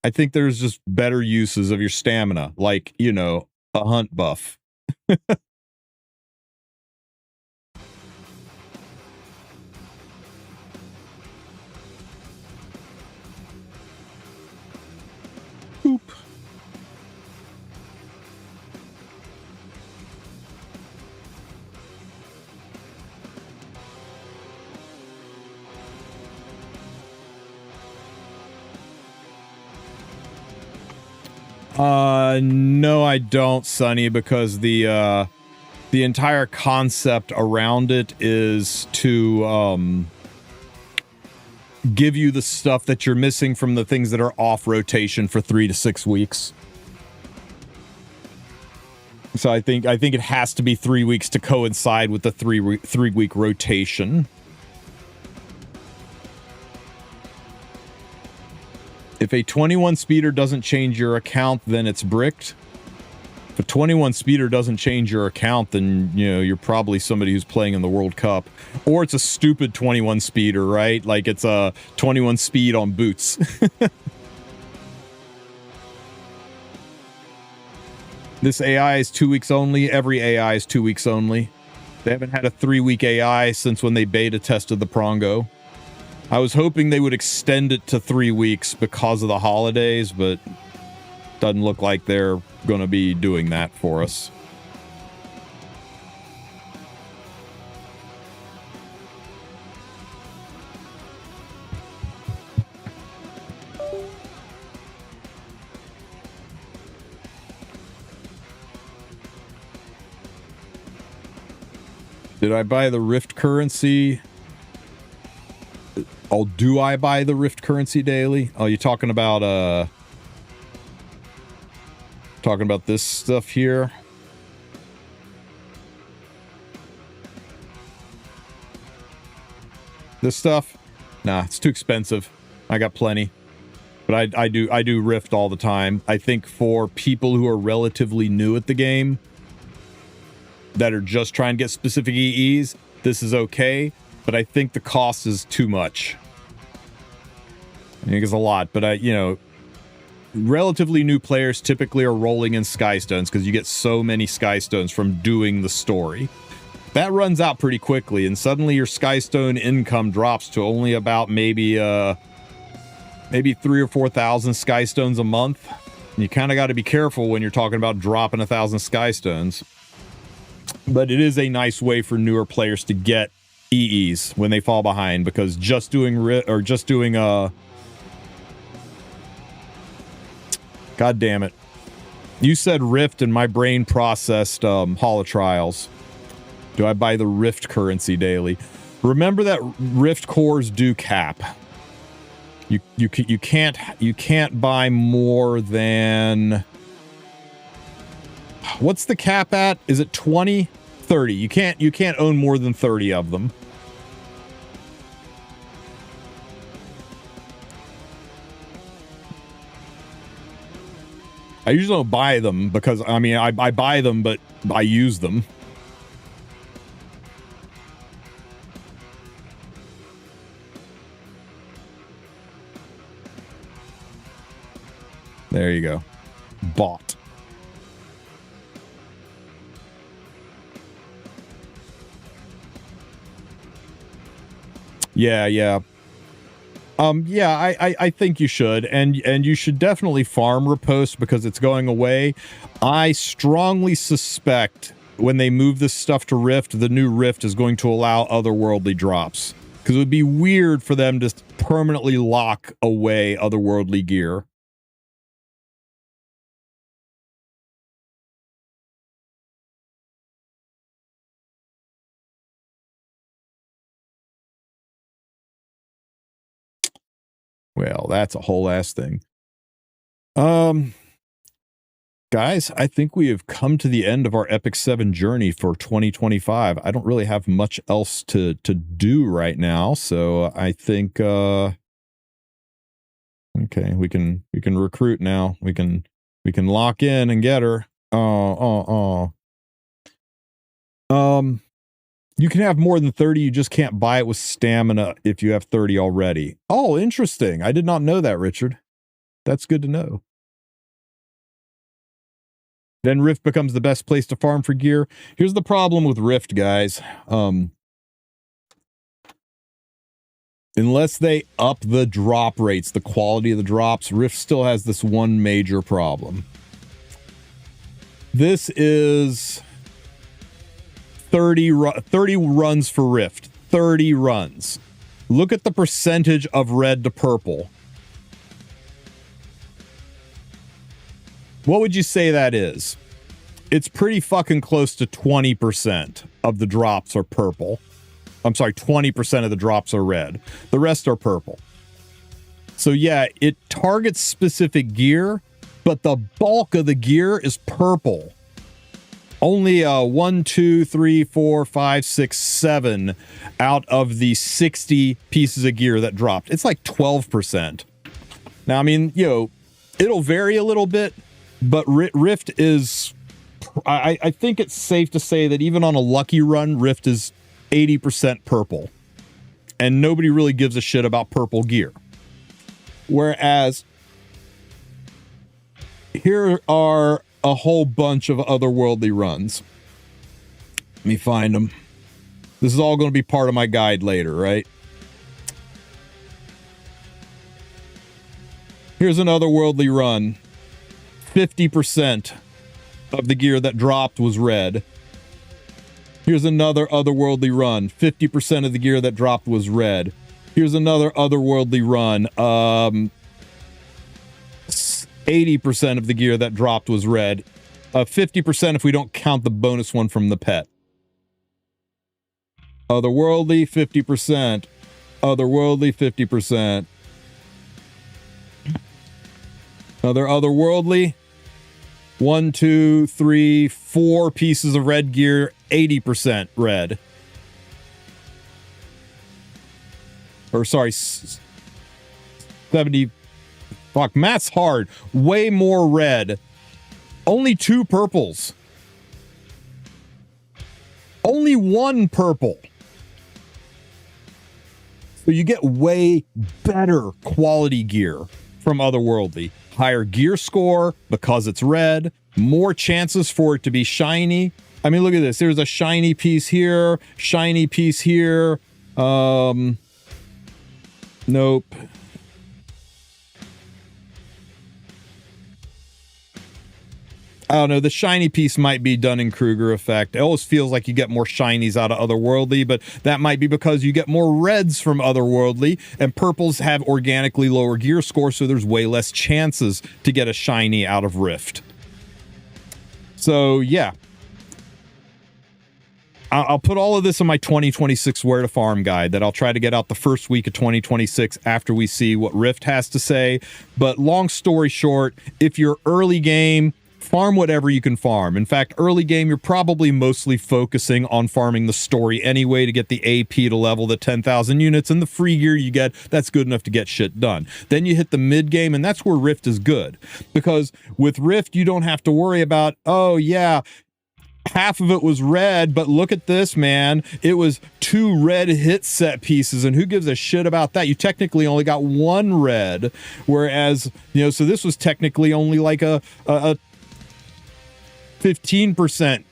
I think there's just better uses of your stamina, like, you know, a hunt buff. Boop. No, I don't, Sonny, because the entire concept around it is to give you the stuff that you're missing from the things that are off rotation for 3 to 6 weeks. So I think it has to be 3 weeks to coincide with the three-week rotation. If a 21 speeder doesn't change your account, then it's bricked. If a 21 speeder doesn't change your account, then, you know, you're probably somebody who's playing in the World Cup. Or it's a stupid 21 speeder, right? Like it's a 21 speed on boots. This AI is 2 weeks only. Every AI is 2 weeks only. They haven't had a 3-week AI since when they beta tested the Prongo. I was hoping they would extend it to 3 weeks because of the holidays, but doesn't look like they're going to be doing that for us. Did I buy the Rift currency? Oh, do I buy the Rift currency daily? Oh, you talking about this stuff here? This stuff? Nah, it's too expensive. I got plenty. But I do Rift all the time. I think for people who are relatively new at the game, that are just trying to get specific EEs, this is okay, but I think the cost is too much. I think it's a lot, but you know, relatively new players typically are rolling in Skystones because you get so many Skystones from doing the story. That runs out pretty quickly, and suddenly your Skystone income drops to only about maybe 3,000 or 4,000 Skystones a month. And you kind of got to be careful when you're talking about dropping 1,000 Skystones. But it is a nice way for newer players to get EEs when they fall behind, because just doing God damn it. You said Rift and my brain processed Holotrials. Do I buy the Rift currency daily? Remember that Rift cores do cap. You can't buy more than... What's the cap at? Is it 20? 30. You can't own more than 30 of them. I usually don't buy them because, I mean, I buy them, but I use them. There you go. Bought. Yeah. Yeah, I think you should, and you should definitely farm riposte because it's going away. I strongly suspect when they move this stuff to Rift, the new Rift is going to allow otherworldly drops, because it would be weird for them to permanently lock away otherworldly gear. Well, that's a whole ass thing. Guys, I think we have come to the end of our Epic 7 journey for 2025. I don't really have much else to do right now, so I think okay, we can recruit now. We can lock in and get her. You can have more than 30, you just can't buy it with stamina if you have 30 already. Oh, interesting. I did not know that, Richard. That's good to know. Then Rift becomes the best place to farm for gear. Here's the problem with Rift, guys. Unless they up the drop rates, the quality of the drops, Rift still has this one major problem. This is 30 runs for Rift. 30 runs. Look at the percentage of red to purple. What would you say that is? It's pretty fucking close to 20% of the drops are purple. I'm sorry, 20% of the drops are red. The rest are purple. So yeah, it targets specific gear, but the bulk of the gear is purple. Only 1, 2, 3, 4, 5, 6, 7 out of the 60 pieces of gear that dropped. It's like 12%. Now, I mean, you know, it'll vary a little bit, but Rift is, I think it's safe to say that even on a lucky run, Rift is 80% purple. And nobody really gives a shit about purple gear. Whereas, here are a whole bunch of otherworldly runs. Let me find them. This is all going to be part of my guide later, right? Here's an otherworldly run. 50% of the gear that dropped was red. Here's another otherworldly run. 50% of the gear that dropped was red. Here's another otherworldly run. 80% of the gear that dropped was red. 50% if we don't count the bonus one from the pet. Otherworldly, 50%. Otherworldly, 50%. Another otherworldly. 1, 2, 3, 4 pieces of red gear, 80% red. Or sorry, 70. Fuck, math's hard. Way more red. Only 2 purples. Only 1 purple. So you get way better quality gear from Otherworldly. Higher gear score because it's red. More chances for it to be shiny. I mean, look at this. There's a shiny piece here. Shiny piece here. Nope. I don't know, the shiny piece might be Dunning-Kruger effect. It always feels like you get more shinies out of Otherworldly, but that might be because you get more reds from Otherworldly, and purples have organically lower gear score, so there's way less chances to get a shiny out of Rift. So, yeah. I'll put all of this in my 2026 Where to Farm guide that I'll try to get out the first week of 2026 after we see what Rift has to say. But long story short, if you're early game, farm whatever you can farm. In fact, early game, you're probably mostly focusing on farming the story anyway to get the AP to level the 10,000 units, and the free gear you get, that's good enough to get shit done. Then you hit the mid game, and that's where Rift is good. Because with Rift, you don't have to worry about, oh yeah, half of it was red, but look at this, man. It was 2 red hit set pieces, and who gives a shit about that? You technically only got 1 red, whereas, you know, so this was technically only like a 15%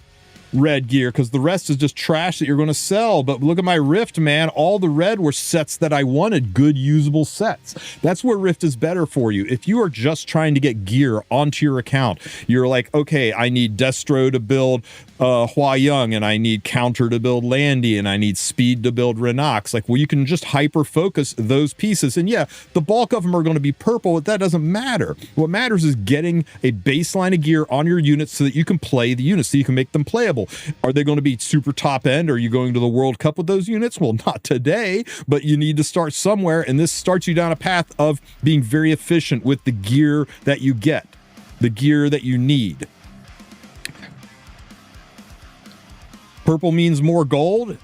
red gear, because the rest is just trash that you're going to sell. But look at my Rift, man. All the red were sets that I wanted, good usable sets. That's where Rift is better for you. If you are just trying to get gear onto your account, you're like, okay, I need Destro to build Hua Young, and I need Counter to build Landy, and I need Speed to build Renox. Like, well, you can just hyper focus those pieces, and yeah, the bulk of them are going to be purple, but that doesn't matter. What matters is getting a baseline of gear on your units so that you can play the units, so you can make them playable. Are they going to be super top end? Are you going to the World Cup with those units? Well, not today, but you need to start somewhere, and this starts you down a path of being very efficient with the gear that you get, the gear that you need. Purple means more gold?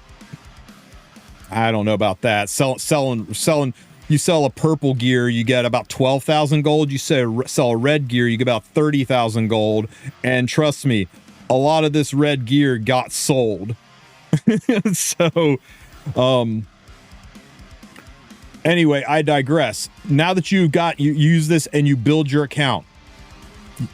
I don't know about that. Selling. You sell a purple gear, you get about 12,000 gold. You sell a red gear, you get about 30,000 gold. And trust me, a lot of this red gear got sold. So, anyway, I digress. Now that you use this and you build your account,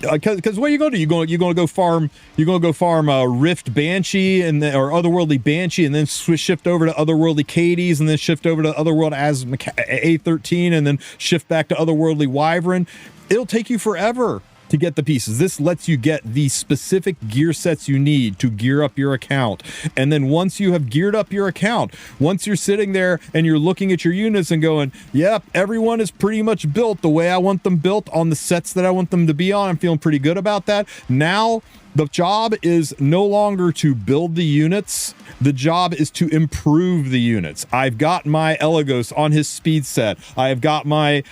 because what are you going to do? You're going to go farm. You're going to go farm Rift Banshee or Otherworldly Banshee, and then shift over to Otherworldly Cadies, and then shift over to Otherworld as A13, and then shift back to Otherworldly Wyvern. It'll take you forever to get the pieces. This lets you get the specific gear sets you need to gear up your account. And then once you have geared up your account, once you're sitting there and you're looking at your units and going, yep, everyone is pretty much built the way I want them built on the sets that I want them to be on. I'm feeling pretty good about that. Now, the job is no longer to build the units. The job is to improve the units. I've got my Elegos on his speed set. I've got my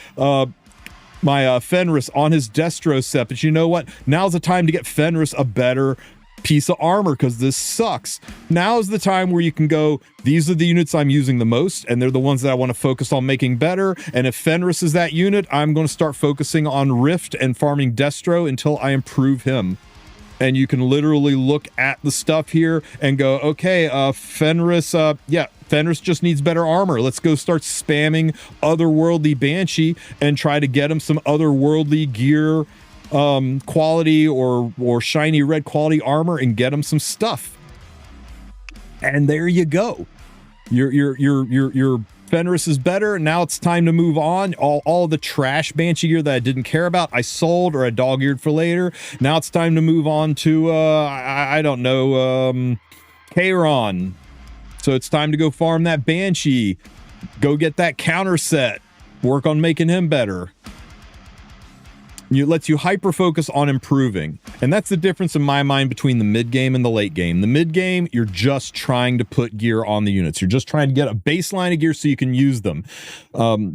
Fenris on his Destro set, but you know what? Now's the time to get Fenris a better piece of armor because this sucks. Now is the time where you can go, these are the units I'm using the most, and they're the ones that I want to focus on making better. And if Fenris is that unit, I'm going to start focusing on Rift and farming Destro until I improve him. And you can literally look at the stuff here and go, okay, Fenris, Fenris just needs better armor. Let's go start spamming otherworldly Banshee and try to get him some otherworldly gear quality or shiny red quality armor and get him some stuff. And there you go. Your Fenris is better. Now it's time to move on. All the trash Banshee gear that I didn't care about, I sold or I dog-eared for later. Now it's time to move on to I don't know, Kairon. So it's time to go farm that Banshee. Go get that counter set. Work on making him better. It lets you hyper-focus on improving. And that's the difference in my mind between the mid-game and the late game. The mid-game, you're just trying to put gear on the units. You're just trying to get a baseline of gear so you can use them.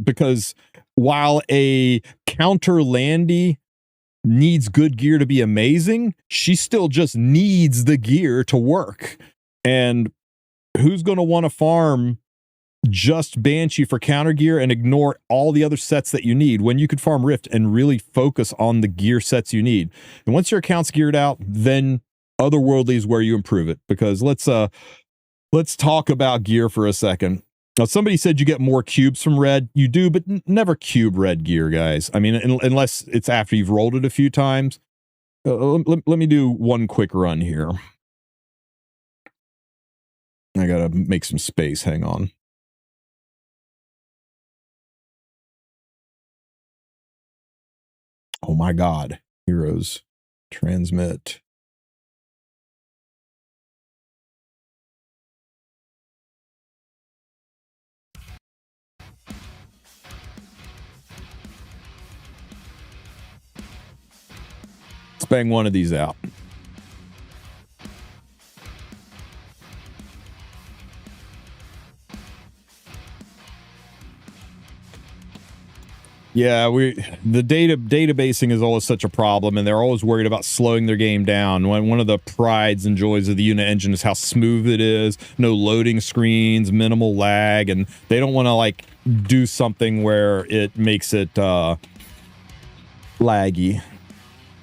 Because while a counter Landy needs good gear to be amazing, she still just needs the gear to work. And who's going to want to farm just Banshee for counter gear and ignore all the other sets that you need when you could farm Rift and really focus on the gear sets you need? And once your account's geared out, then otherworldly is where you improve it. Because let's talk about gear for a second. Now, somebody said you get more cubes from red. You do, but never cube red gear, guys. I mean, unless it's after you've rolled it a few times. Let me do one quick run here. I gotta make some space. Hang on. Oh my God. Heroes. Transmit. Let's bang one of these out. Yeah, the databasing is always such a problem, and they're always worried about slowing their game down. One of the prides and joys of the unit engine is how smooth it is, no loading screens, minimal lag, and they don't want to like do something where it makes it laggy.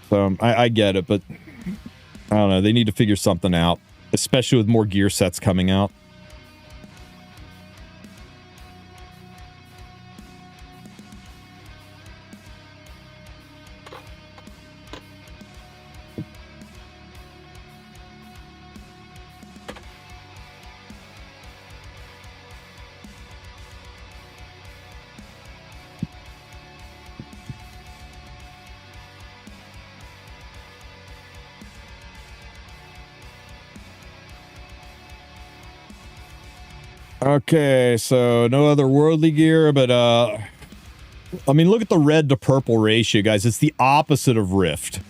So I get it, but I don't know. They need to figure something out, especially with more gear sets coming out. Okay, so no other worldly gear, but I mean, look at the red to purple ratio, guys. It's the opposite of Rift.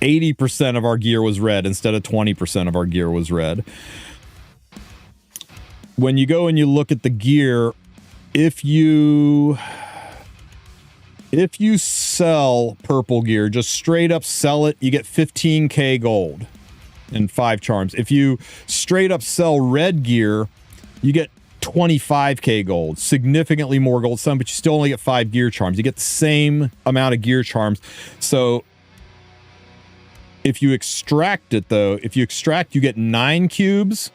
80% of our gear was red instead of 20% of our gear was red. When you go and you look at the gear, if you sell purple gear, just straight up sell it, you get 15k gold and 5 charms. If you straight up sell red gear, you get 25k gold, significantly more gold some, but you still only get 5 gear charms. You get the same amount of gear charms. So if you extract it though, if you extract, you get 9 cubes,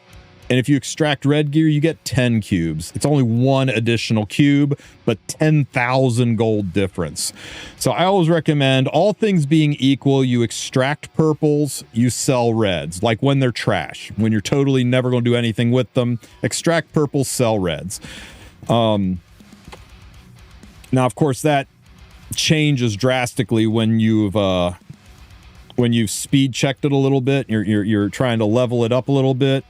and if you extract red gear, you get 10 cubes. It's only 1 additional cube, but 10,000 gold difference. So I always recommend, all things being equal, you extract purples, you sell reds. Like when they're trash, when you're totally never going to do anything with them, extract purples, sell reds. Now, of course, that changes drastically when you've speed checked it a little bit. You're trying to level it up a little bit.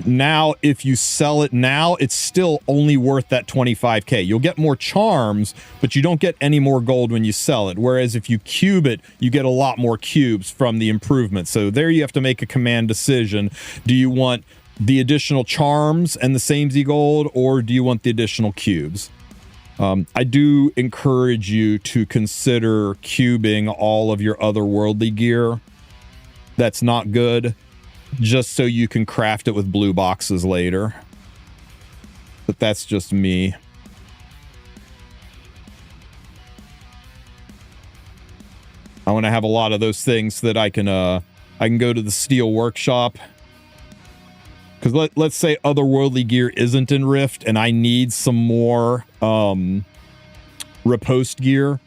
Now, if you sell it now, it's still only worth that 25k. You'll get more charms, but you don't get any more gold when you sell it. Whereas if you cube it, you get a lot more cubes from the improvement. So there you have to make a command decision. Do you want the additional charms and the same Z gold, or do you want the additional cubes? I do encourage you to consider cubing all of your otherworldly gear. that's not good, just so you can craft it with blue boxes later. But that's just me. I want to have a lot of those things so that I can go to the steel workshop. Because let's say otherworldly gear isn't in Rift and I need some more riposte gear.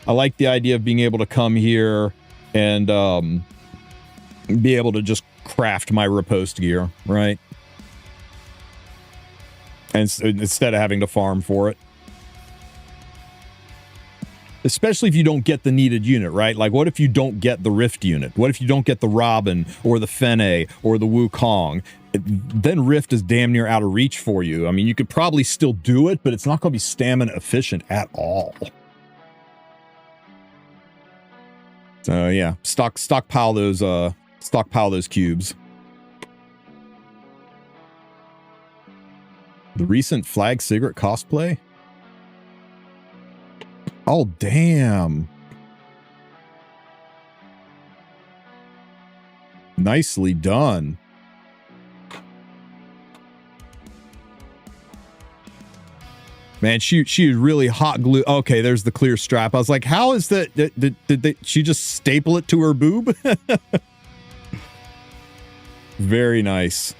I like the idea of being able to come here and be able to just craft my riposte gear, right? And instead of having to farm for it. Especially if you don't get the needed unit, right? Like, what if you don't get the Rift unit? What if you don't get the Robin or the Fene or the Wukong? Then Rift is damn near out of reach for you. I mean, you could probably still do it, but it's not going to be stamina efficient at all. So yeah, stockpile those cubes. The recent Flag Cigarette cosplay? Oh, damn. Nicely done. Man, she is really hot glue. Okay, there's the clear strap. I was like, how is that? Did she just staple it to her boob? Very nice.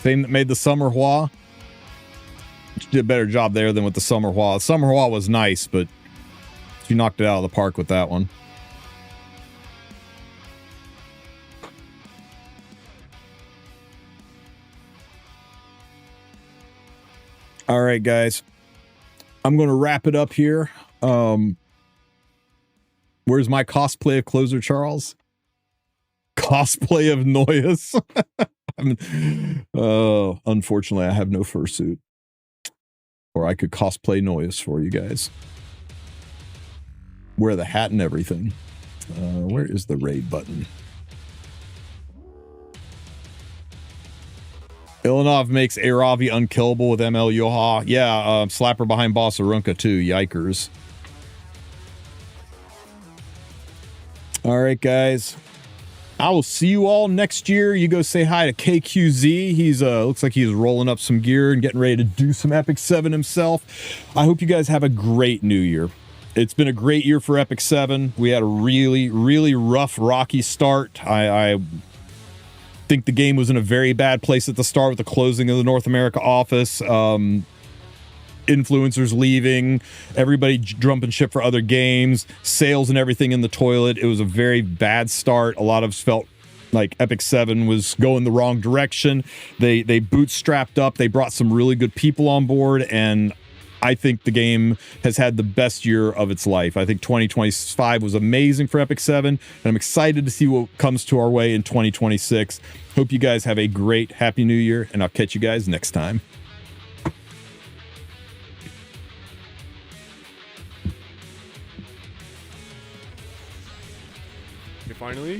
Same that made the Summer Hua. She did a better job there than with the Summer Hua. The Summer Hua was nice, but she knocked it out of the park with that one. All right, guys. I'm going to wrap it up here. Where's my cosplay of Closer Charles? Cosplay of Noyes. Unfortunately, I have no fursuit. Or I could cosplay Noyes for you guys. Wear the hat and everything. Where is the raid button? Ilanov makes Aravi unkillable with ML Yoha. Yeah, slapper behind boss Arunka too. Yikers. All right, guys. I will see you all next year. You go say hi to KQZ. He's looks like he's rolling up some gear and getting ready to do some Epic 7 himself. I hope you guys have a great new year. It's been a great year for Epic 7. We had a really, really rough, rocky start. I think the game was in a very bad place at the start with the closing of the North America office. Influencers leaving, everybody jumping ship for other games, sales and everything in the toilet. It was a very bad start. A lot of us felt like Epic 7 was going the wrong direction. They bootstrapped up. They brought some really good people on board, and I think the game has had the best year of its life. I think 2025 was amazing for Epic 7, and I'm excited to see what comes to our way in 2026. Hope you guys have a great, happy new year, and I'll catch you guys next time. Finally